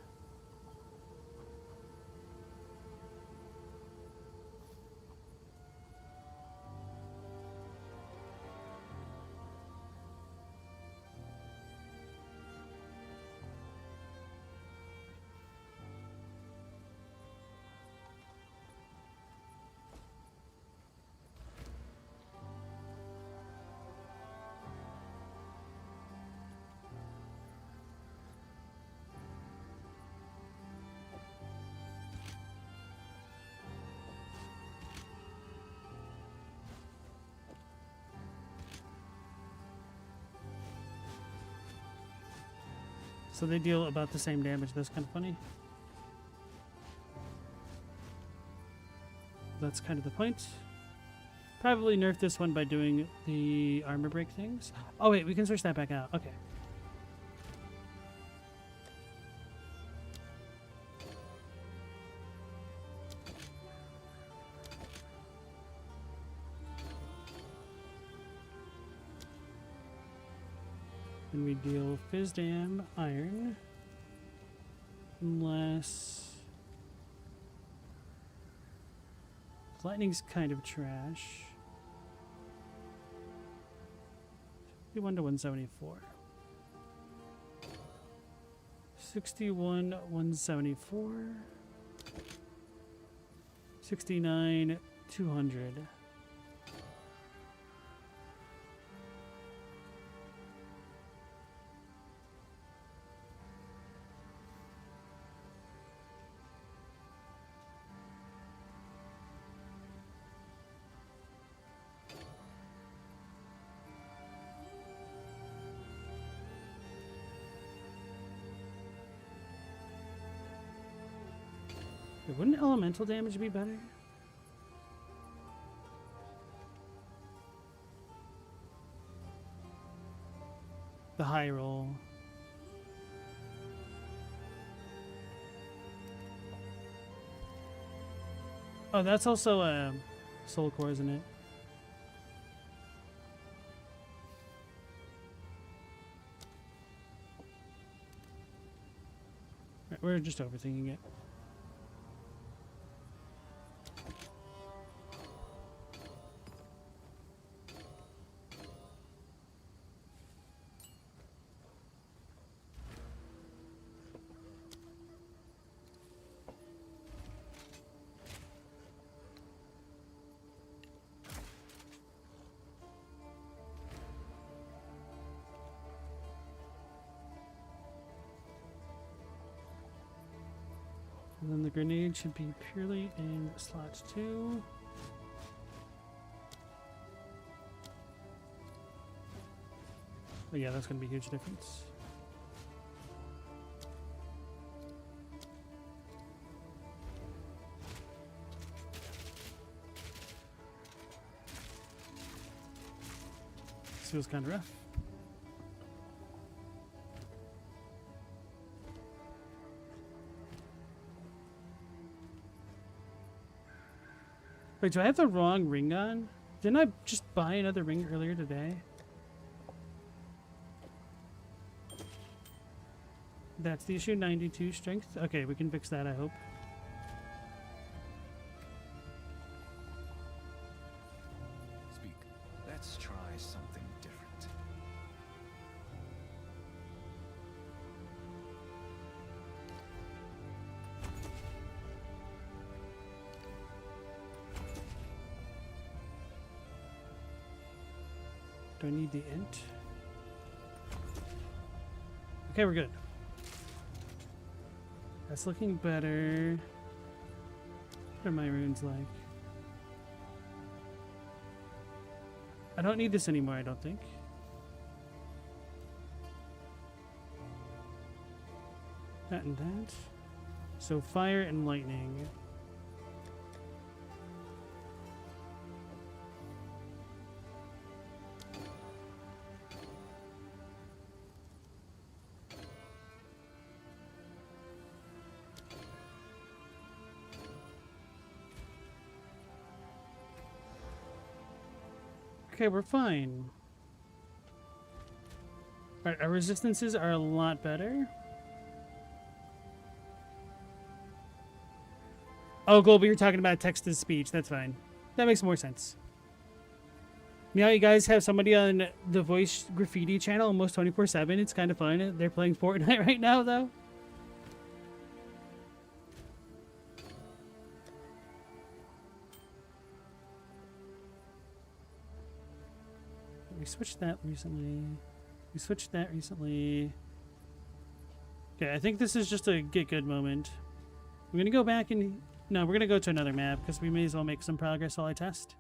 Speaker 1: So they deal about the same damage. That's kind of funny. That's kind of the point. Probably nerf this one by doing the armor break things. Oh wait, we can switch that back out. Okay. And we deal Fizdam, Iron. Unless... Lightning's kind of trash. 51 to 174. 61, 174. 69, 200. Wouldn't elemental damage be better? The high roll. Oh, that's also a soul core, isn't it? Right, we're just overthinking it. And then the grenade should be purely in slot 2. Oh yeah, that's going to be a huge difference. This feels kind of rough. Wait, do I have the wrong ring on? Didn't I just buy another ring earlier today? That's the issue, 92 strength. Okay, we can fix that, I hope.
Speaker 5: Speak. Let's try something different.
Speaker 1: Do I need the int? Okay, we're good. That's looking better. What are my runes like? I don't need this anymore, I don't think. That and that. So fire and lightning. Okay, we're fine. Alright, our resistances are a lot better. Oh, Global, you're talking about text-to-speech. That's fine. That makes more sense. You know, you guys have somebody on the Voice Graffiti channel almost 24/7. It's kind of fun. They're playing Fortnite right now, though. We switched that recently. We switched that recently. Okay, I think this is just a get good moment. I'm gonna go back and... No, we're gonna go to another map because we may as well make some progress while I test.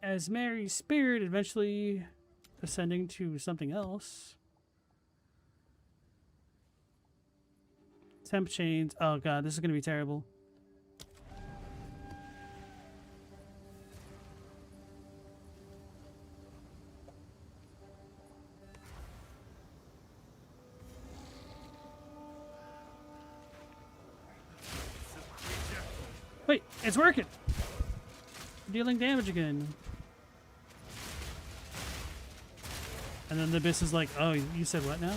Speaker 1: As Mary's spirit eventually ascending to something else. Temp chains. Oh god, this is gonna be terrible. Wait, it's working! Dealing damage again. And then the abyss is like, oh, you said what now?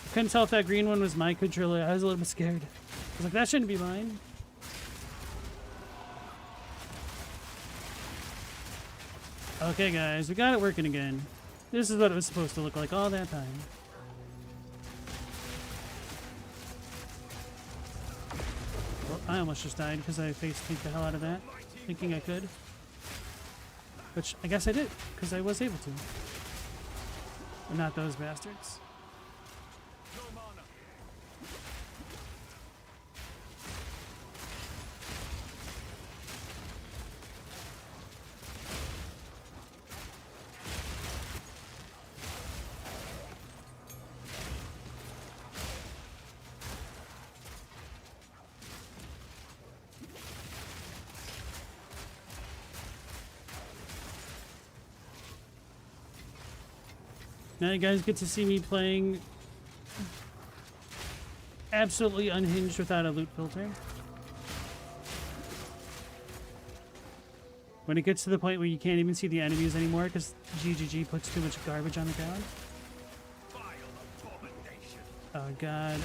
Speaker 1: I couldn't tell if that green one was my controller. I was a little bit scared. I was like, that shouldn't be mine. Okay, guys, we got it working again. This is what it was supposed to look like all that time. Well, I almost just died because I face peeked the hell out of that, thinking I could. Which I guess I did, because I was able to. But not those bastards. Now you guys get to see me playing absolutely unhinged without a loot filter. When it gets to the point where you can't even see the enemies anymore because GGG puts too much garbage on the ground. Oh god.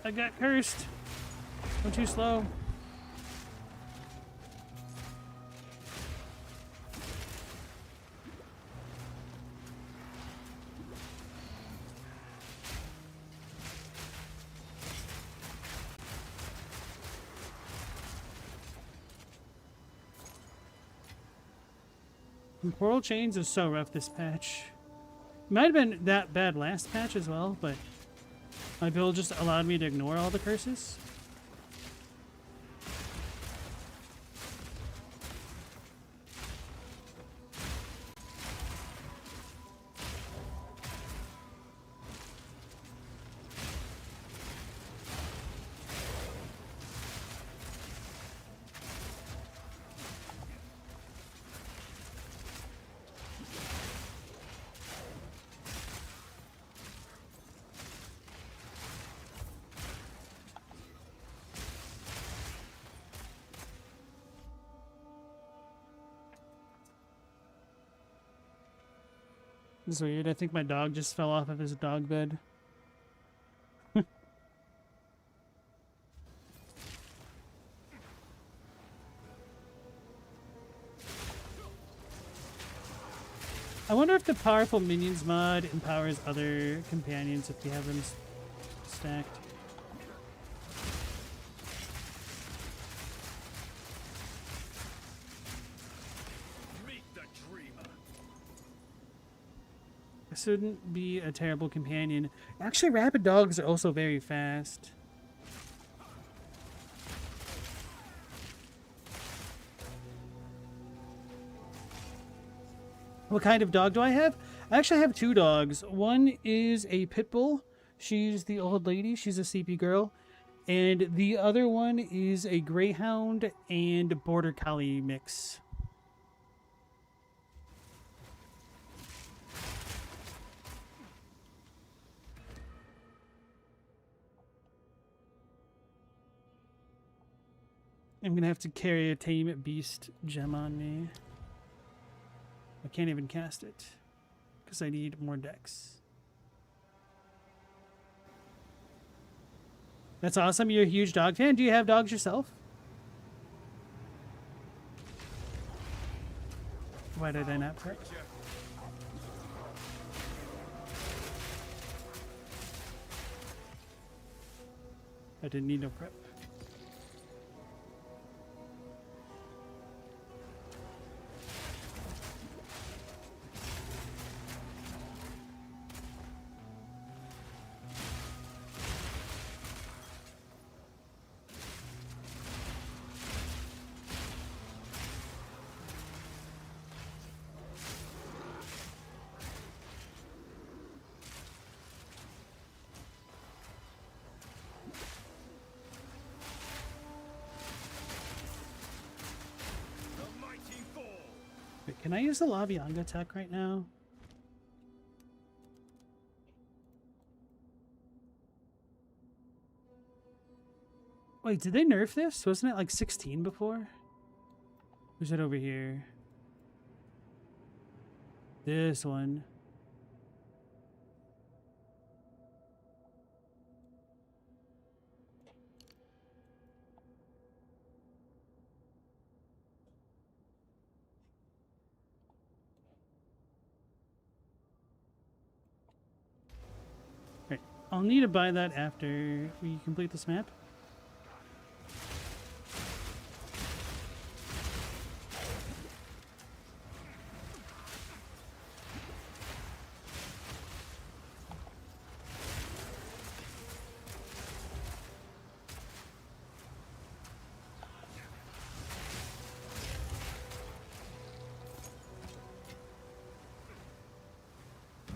Speaker 1: I got cursed. I'm too slow. Portal Chains is so rough this patch. Might have been that bad last patch as well, but my build just allowed me to ignore all the curses. This is weird. I think my dog just fell off of his dog bed. I wonder if the powerful minions mod empowers other companions if you have them stacked.
Speaker 3: Meet the dreamer.
Speaker 1: This wouldn't be a terrible companion. Actually, rabid dogs are also very fast. What kind of dog do I have? I actually have two dogs. One is a pit bull. She's the old lady. She's a CP girl. And the other one is a greyhound and border collie mix. I'm gonna have to carry a tame beast gem on me. I can't even cast it because I need more decks. That's awesome. You're a huge dog fan. Do you have dogs yourself? Why did I not prep? I didn't need no prep. Wait, can I use the Lavianga attack right now? Wait, did they nerf this? Wasn't it like 16 before? Or is it over here? This one. Right. I'll need to buy that after we complete this map.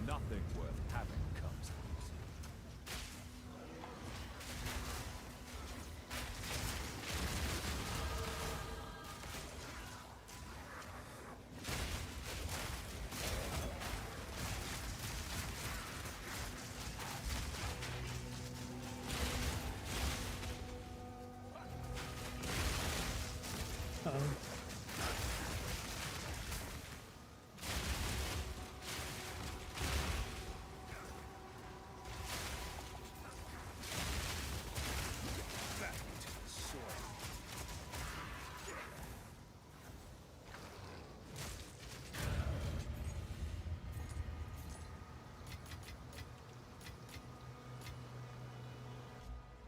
Speaker 5: Nothing worth having comes easy.
Speaker 1: Uh-oh.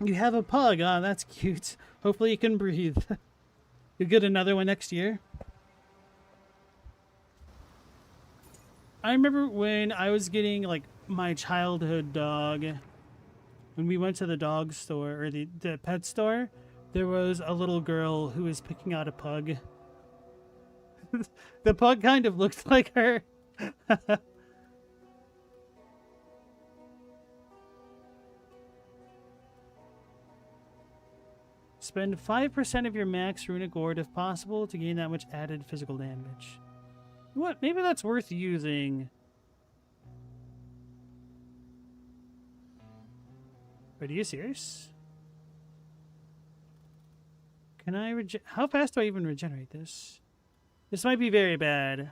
Speaker 1: You have a pug. Ah, that's cute. Hopefully you can breathe. You'll get another one next year. I remember when I was getting like my childhood dog. When we went to the dog store or the pet store, there was a little girl who was picking out a pug. The pug kind of looked like her. Spend 5% of your max runic ward if possible to gain that much added physical damage. What? Maybe that's worth using. But are you serious? Can I how fast do I even regenerate this? This might be very bad.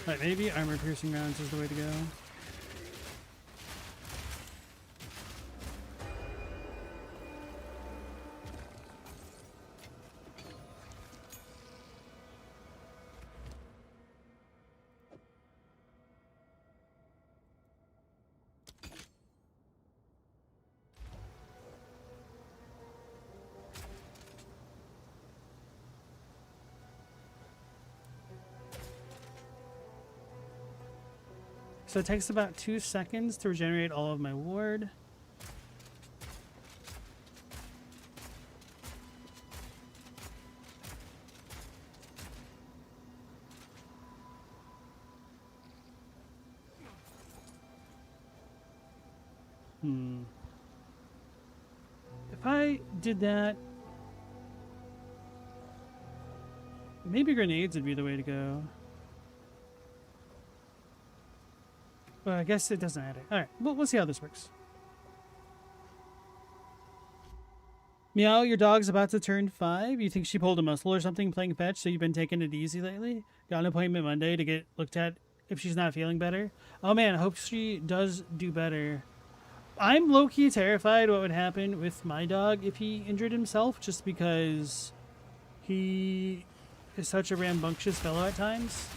Speaker 1: Alright, maybe armor-piercing rounds is the way to go. So it takes about 2 seconds to regenerate all of my ward. If I did that, maybe grenades would be the way to go. Well, I guess it doesn't matter. Alright, we'll see how this works. Meow, your dog's about to turn 5. You think she pulled a muscle or something playing fetch, so you've been taking it easy lately? Got an appointment Monday to get looked at if she's not feeling better. Oh man, I hope she does do better. I'm low-key terrified what would happen with my dog if he injured himself, just because he is such a rambunctious fellow at times.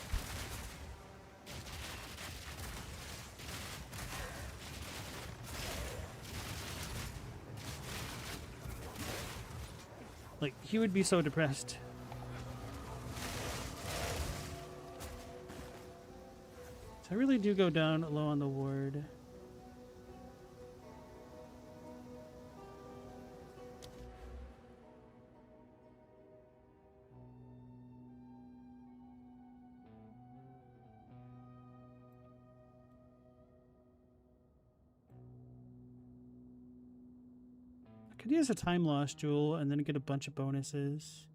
Speaker 1: Like, he would be so depressed. So I really do go down low on the ward. Could use a time loss jewel and then get a bunch of bonuses.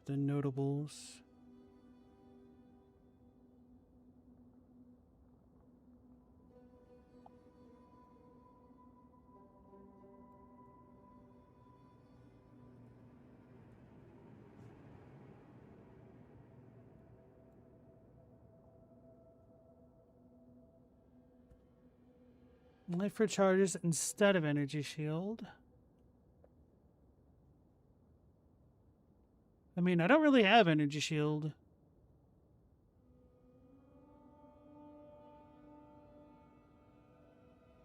Speaker 1: The notables. Life for charges instead of energy shield. I mean, I don't really have energy shield.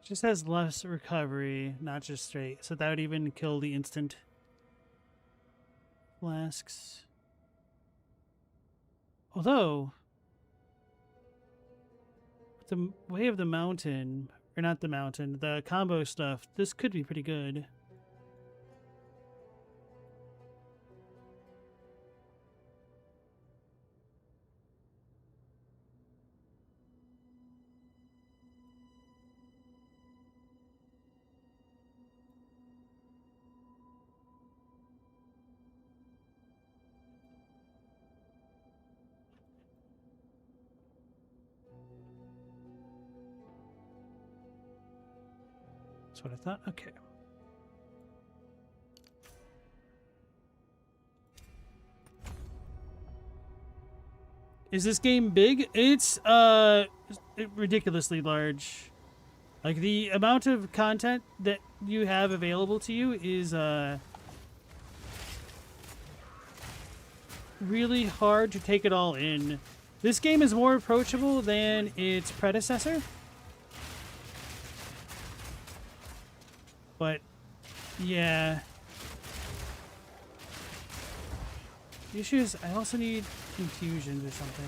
Speaker 1: Just has less recovery, not just straight. So that would even kill the instant flasks. Although, the Way of the Mountain, or not the mountain, the combo stuff, this could be pretty good. That's what I thought. Okay. Is this game big? It's ridiculously large. Like, the amount of content that you have available to you is really hard to take it all in. This game is more approachable than its predecessor. But, yeah. The issue is I also need infusions or something.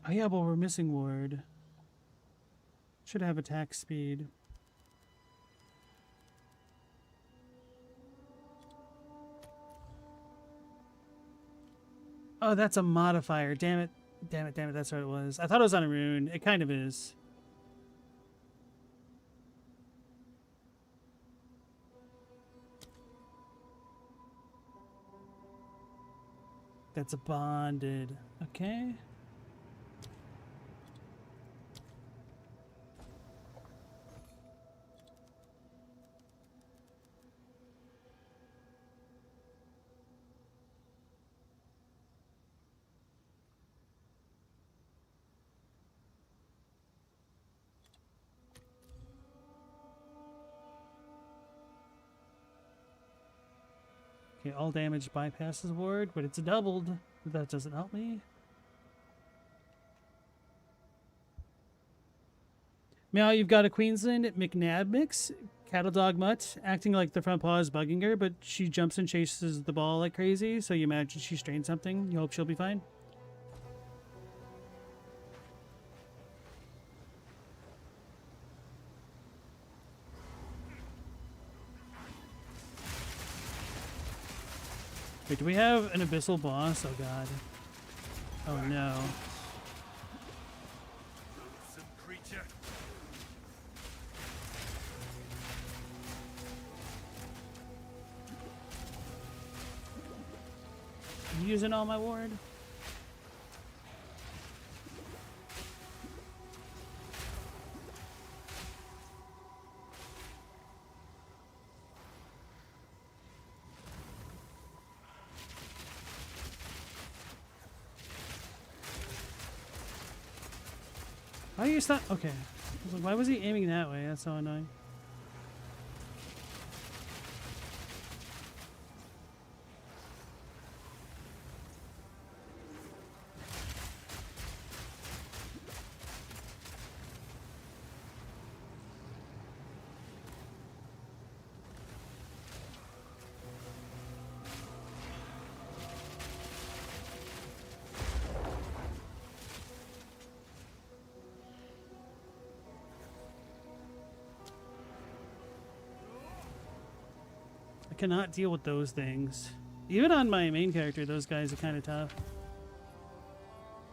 Speaker 1: Oh yeah, but we're missing ward. Should have attack speed. Oh, that's a modifier. Damn it. Damn it, damn it. That's what it was. I thought it was on a rune. It kind of is. That's a bonded. Okay. Okay, all damage bypasses ward, but it's doubled. That doesn't help me. Meow, you've got a Queensland McNabb mix. Cattle Dog Mutt, acting like the front paw is bugging her, but she jumps and chases the ball like crazy, so you imagine she strained something. You hope she'll be fine. Wait, do we have an abyssal boss? Oh god. Oh no.
Speaker 3: Some creature.
Speaker 1: I'm using all my ward. Why are you stop? Okay. I was like, why was he aiming that way? That's so annoying. I cannot deal with those things. Even on my main character, those guys are kind of tough.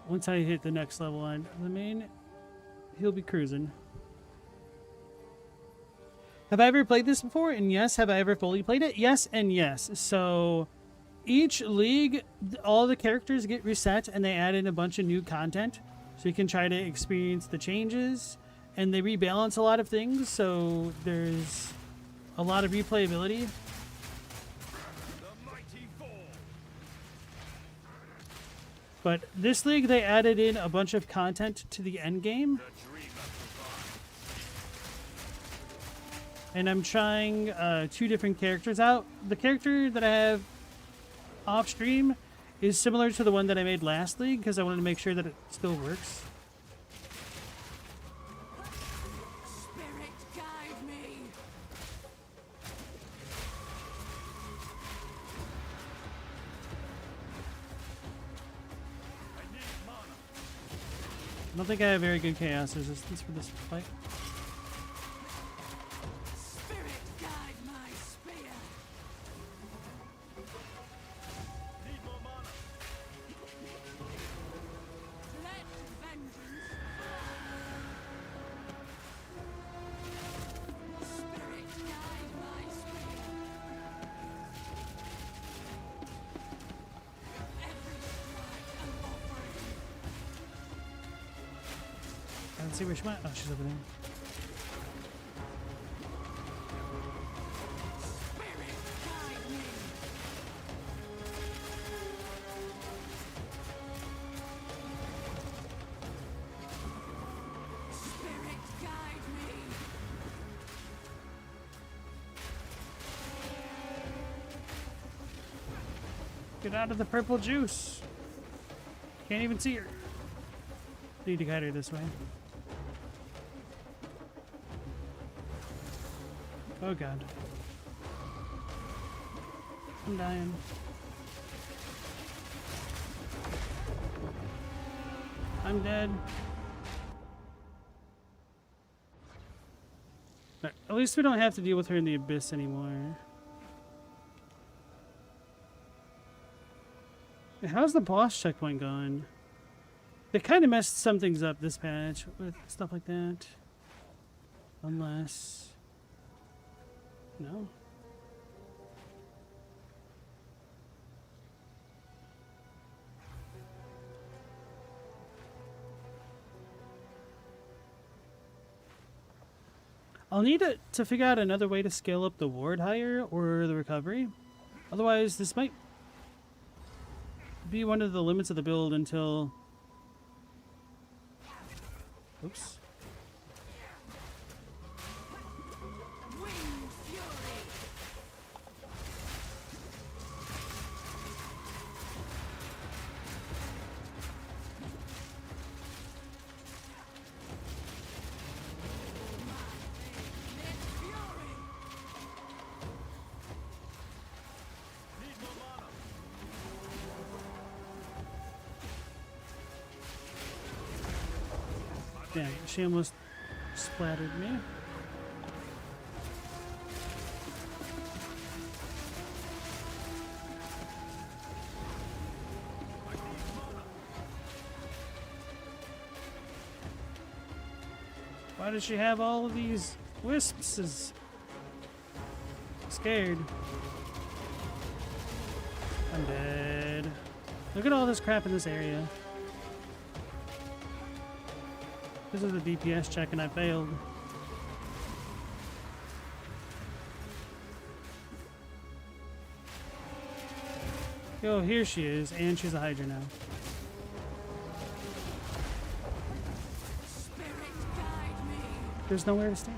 Speaker 1: Once I hit the next level on the main, he'll be cruising. Have I ever played this before? And yes. Have I ever fully played it? Yes and yes. So each league, all the characters get reset and they add in a bunch of new content. So you can try to experience the changes. And they rebalance a lot of things. So there's a lot of replayability. But this league, they added in a bunch of content to the end game. And I'm trying 2 different characters out. The character that I have off stream is similar to the one that I made last league because I wanted to make sure that it still works.
Speaker 2: Spirit, guide me.
Speaker 1: I don't think I have very good chaos resistance for this fight.
Speaker 2: Spirit, guide my spear.
Speaker 3: Need more mana.
Speaker 2: Let vengeance. Spirit, guide my spear. Every strike an offering.
Speaker 1: I don't see where she went. Oh, she's over there.
Speaker 2: Spirit, guide me. Spirit, guide me.
Speaker 1: Get out of the purple juice. Can't even see her. Need to guide her this way. Oh god. I'm dying. I'm dead. Right, at least we don't have to deal with her in the abyss anymore. How's the boss checkpoint going? They kind of messed some things up this patch with stuff like that. Unless... No? I'll need to figure out another way to scale up the ward higher or the recovery. Otherwise, this might be one of the limits of the build until... Oops. Damn, she almost splattered me. Why does she have all of these wisps? Scared. I'm dead. Look at all this crap in this area. This is a DPS check and I failed. Yo, here she is, and she's a Hydra now.
Speaker 2: Spirit, guide me.
Speaker 1: There's nowhere to stand.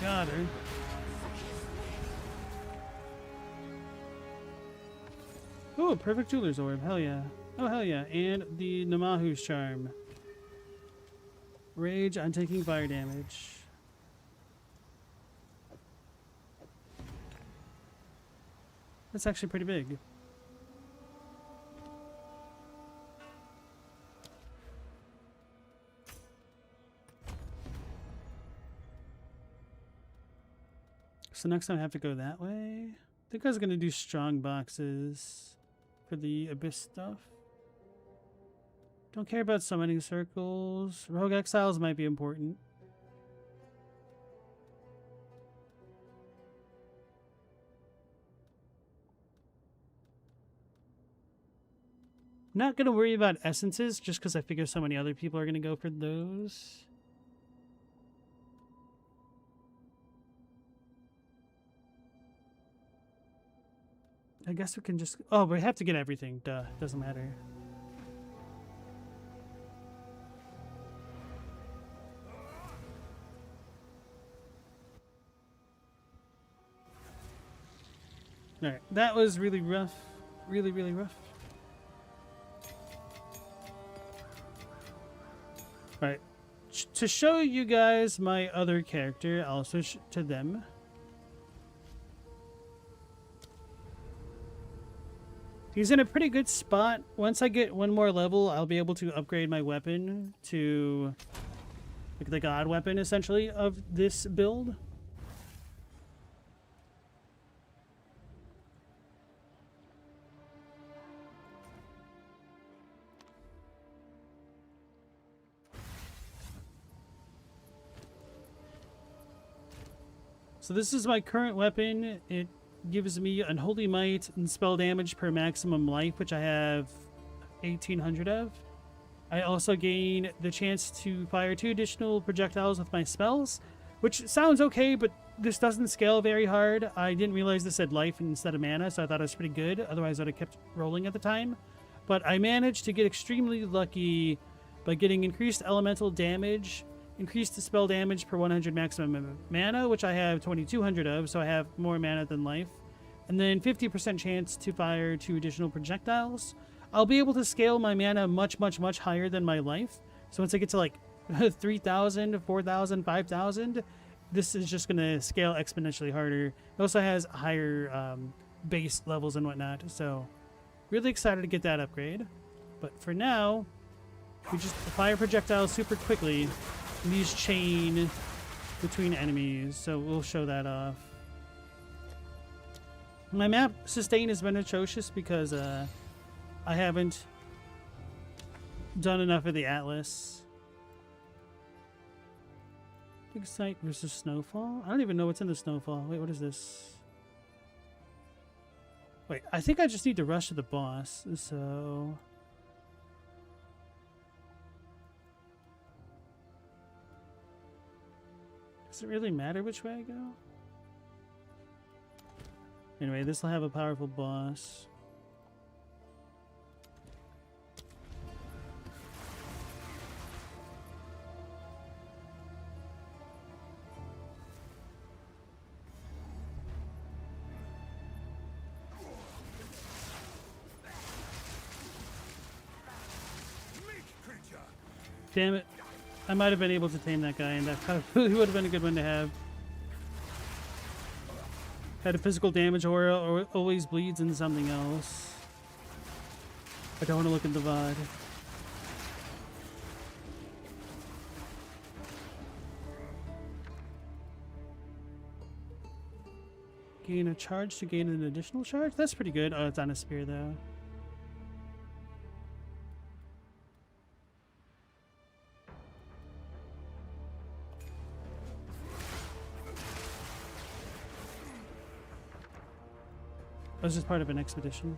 Speaker 1: Got her. Oh, perfect jeweler's orb. Hell yeah. Oh, hell yeah. And the Namahu's charm. Rage on taking fire damage. That's actually pretty big. So next time I have to go that way. I think I was going to do strong boxes for the abyss stuff. Don't care about summoning circles. Rogue exiles might be important. Not going to worry about essences just because I figure so many other people are going to go for those. I guess we can just... Oh, we have to get everything. Duh. Doesn't matter. Alright. That was really rough. Really, really rough. Alright. To show you guys my other character, I'll switch to them. He's in a pretty good spot. Once I get one more level, I'll be able to upgrade my weapon to like the god weapon, essentially, of this build. So this is my current weapon. It gives me Unholy Might and spell damage per maximum life, which I have 1800 of. I also gain the chance to fire 2 additional projectiles with my spells, which sounds okay, but this doesn't scale very hard. I didn't realize this had life instead of mana, so I thought it was pretty good. Otherwise, I'd have kept rolling at the time. But I managed to get extremely lucky by getting increased elemental damage, increased spell damage per 100 maximum mana, which I have 2200 of, so I have more mana than life. And then 50% chance to fire 2 additional projectiles. I'll be able to scale my mana much, much, much higher than my life. So once I get to like 3,000, 4,000, 5,000, this is just going to scale exponentially harder. It also has higher base levels and whatnot. So really excited to get that upgrade. But for now, we just fire projectiles super quickly. And these chain between enemies. So we'll show that off. My map sustain has been atrocious because I haven't done enough of the Atlas. Big Sight versus Snowfall? I don't even know what's in the Snowfall. Wait, what is this? Wait, I think I just need to rush to the boss, so... Does it really matter which way I go? Anyway, this will have a powerful boss. Damn it. I might have been able to tame that guy, and that probably would have been a good one to have. Had a physical damage aura, or always bleeds in something else. I don't want to look at the VOD. Gain a charge to gain an additional charge? That's pretty good. Oh, it's on a spear, though. I was just part of an expedition.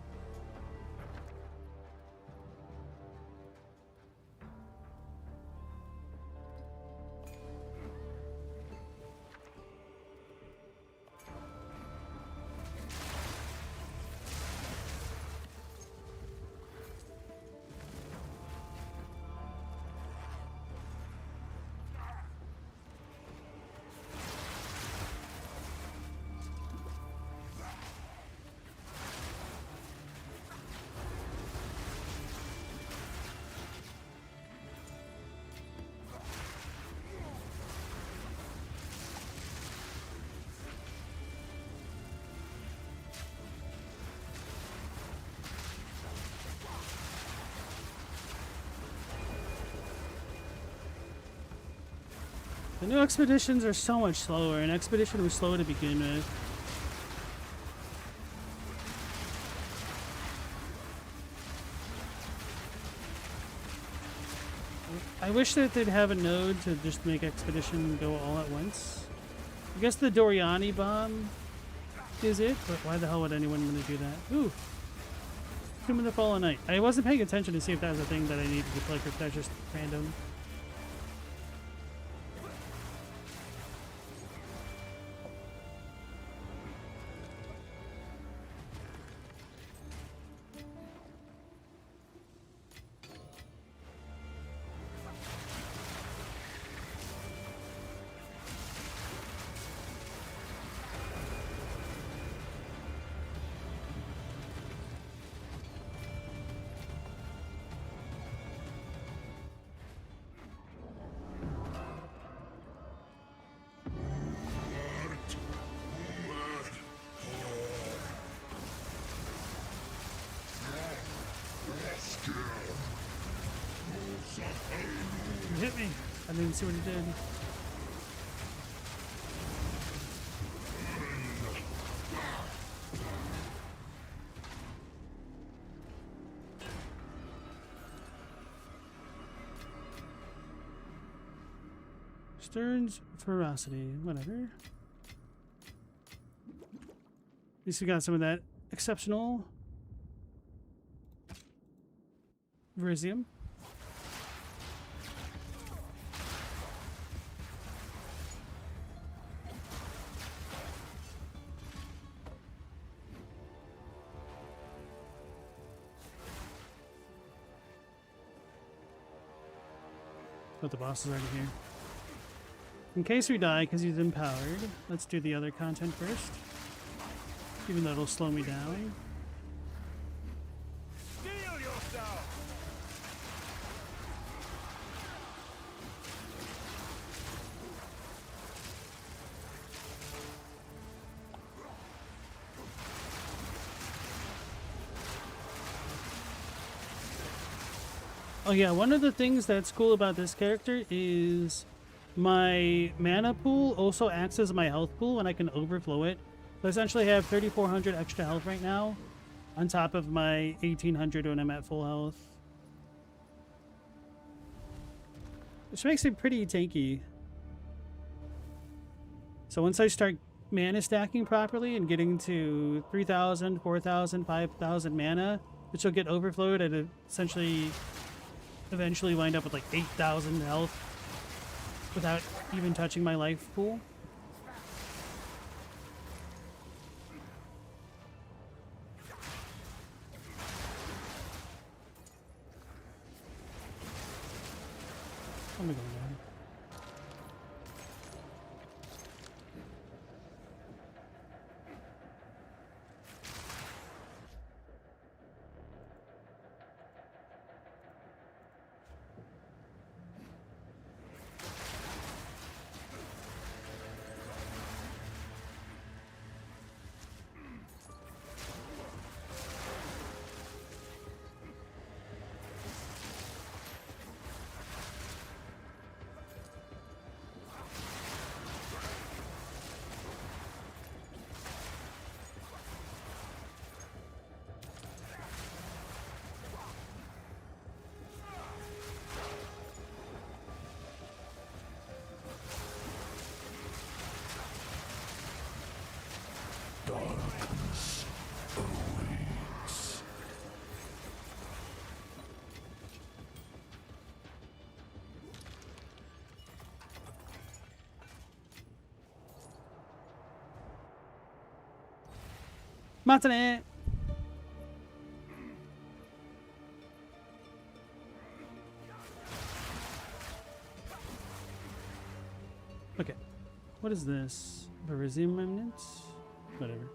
Speaker 1: The new expeditions are so much slower. An expedition was slow to begin with. I wish that they'd have a node to just make expedition go all at once. I guess the Doriani bomb is it, but why the hell would anyone want to do that? Ooh. Tomb of the Fallen Knight. I wasn't paying attention to see if that was a thing that I needed to play, if that's just random. He hit me. I didn't see what he did. Stern's ferocity. Whatever. At least we got some of that exceptional Verisium. But the boss is already here. In case we die because he's empowered, let's do the other content first. Even though it'll slow me down.
Speaker 3: Steel yourself!
Speaker 1: Oh yeah, one of the things that's cool about this character is my mana pool also acts as my health pool and I can overflow it. So I essentially have 3,400 extra health right now on top of my 1,800 when I'm at full health. Which makes it pretty tanky. So once I start mana stacking properly and getting to 3,000, 4,000, 5,000 mana, which will get overflowed at essentially eventually wind up with like 8,000 health without even touching my life pool. Oh my god. Matane! Okay. What is this? Verizim remnants? Whatever.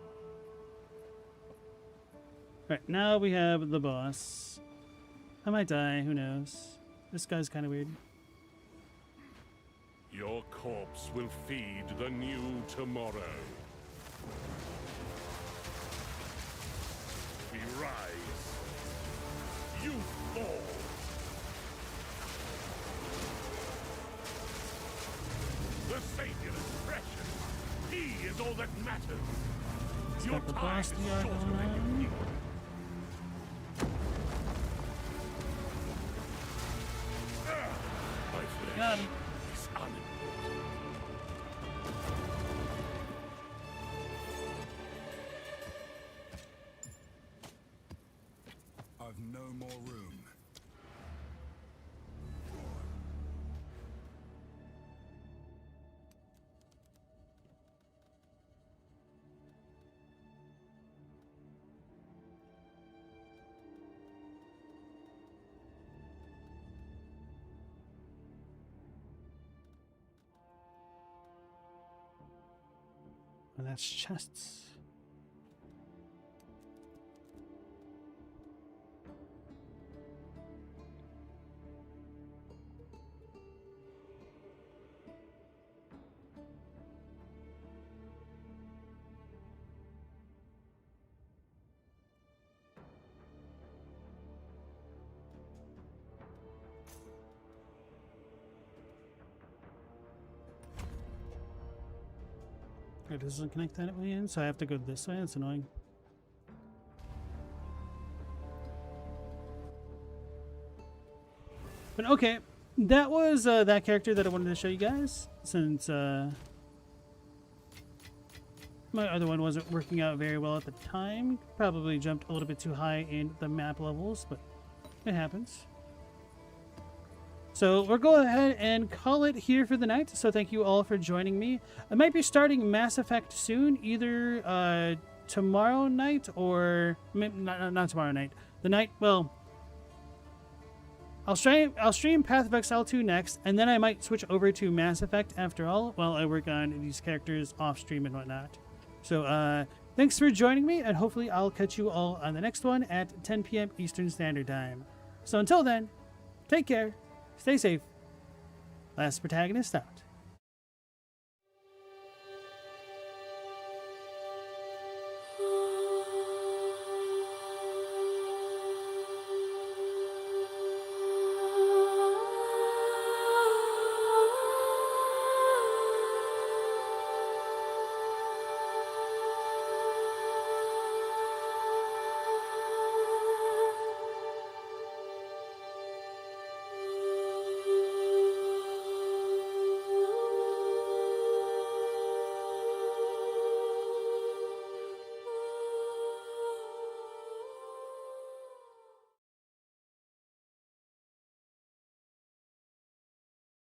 Speaker 1: Right, now we have the boss. I might die, who knows? This guy's kind of weird.
Speaker 4: Your corpse will feed the new tomorrow. We rise. You fall. The Savior is precious. He is all that matters. Your
Speaker 1: Got the
Speaker 4: time
Speaker 1: boss
Speaker 4: is
Speaker 1: DR
Speaker 4: shorter
Speaker 1: going
Speaker 4: than you
Speaker 1: on.
Speaker 4: think. My flesh
Speaker 1: Got him.
Speaker 4: is unimportant.
Speaker 6: I've no more room.
Speaker 1: And that's chests. It doesn't connect that way in, so I have to go this way. That's annoying. But okay, that was that character that I wanted to show you guys, since my other one wasn't working out very well at the time. Probably jumped a little bit too high in the map levels, but it happens. So we'll go ahead and call it here for the night. So thank you all for joining me. I might be starting Mass Effect soon, either tomorrow night or not tomorrow night. The night, well, I'll stream Path of Exile 2 next, and then I might switch over to Mass Effect after all, while I work on these characters off stream and whatnot. So, thanks for joining me, and hopefully I'll catch you all on the next one at 10 p.m. Eastern Standard Time. So until then, take care, stay safe. Last protagonist out.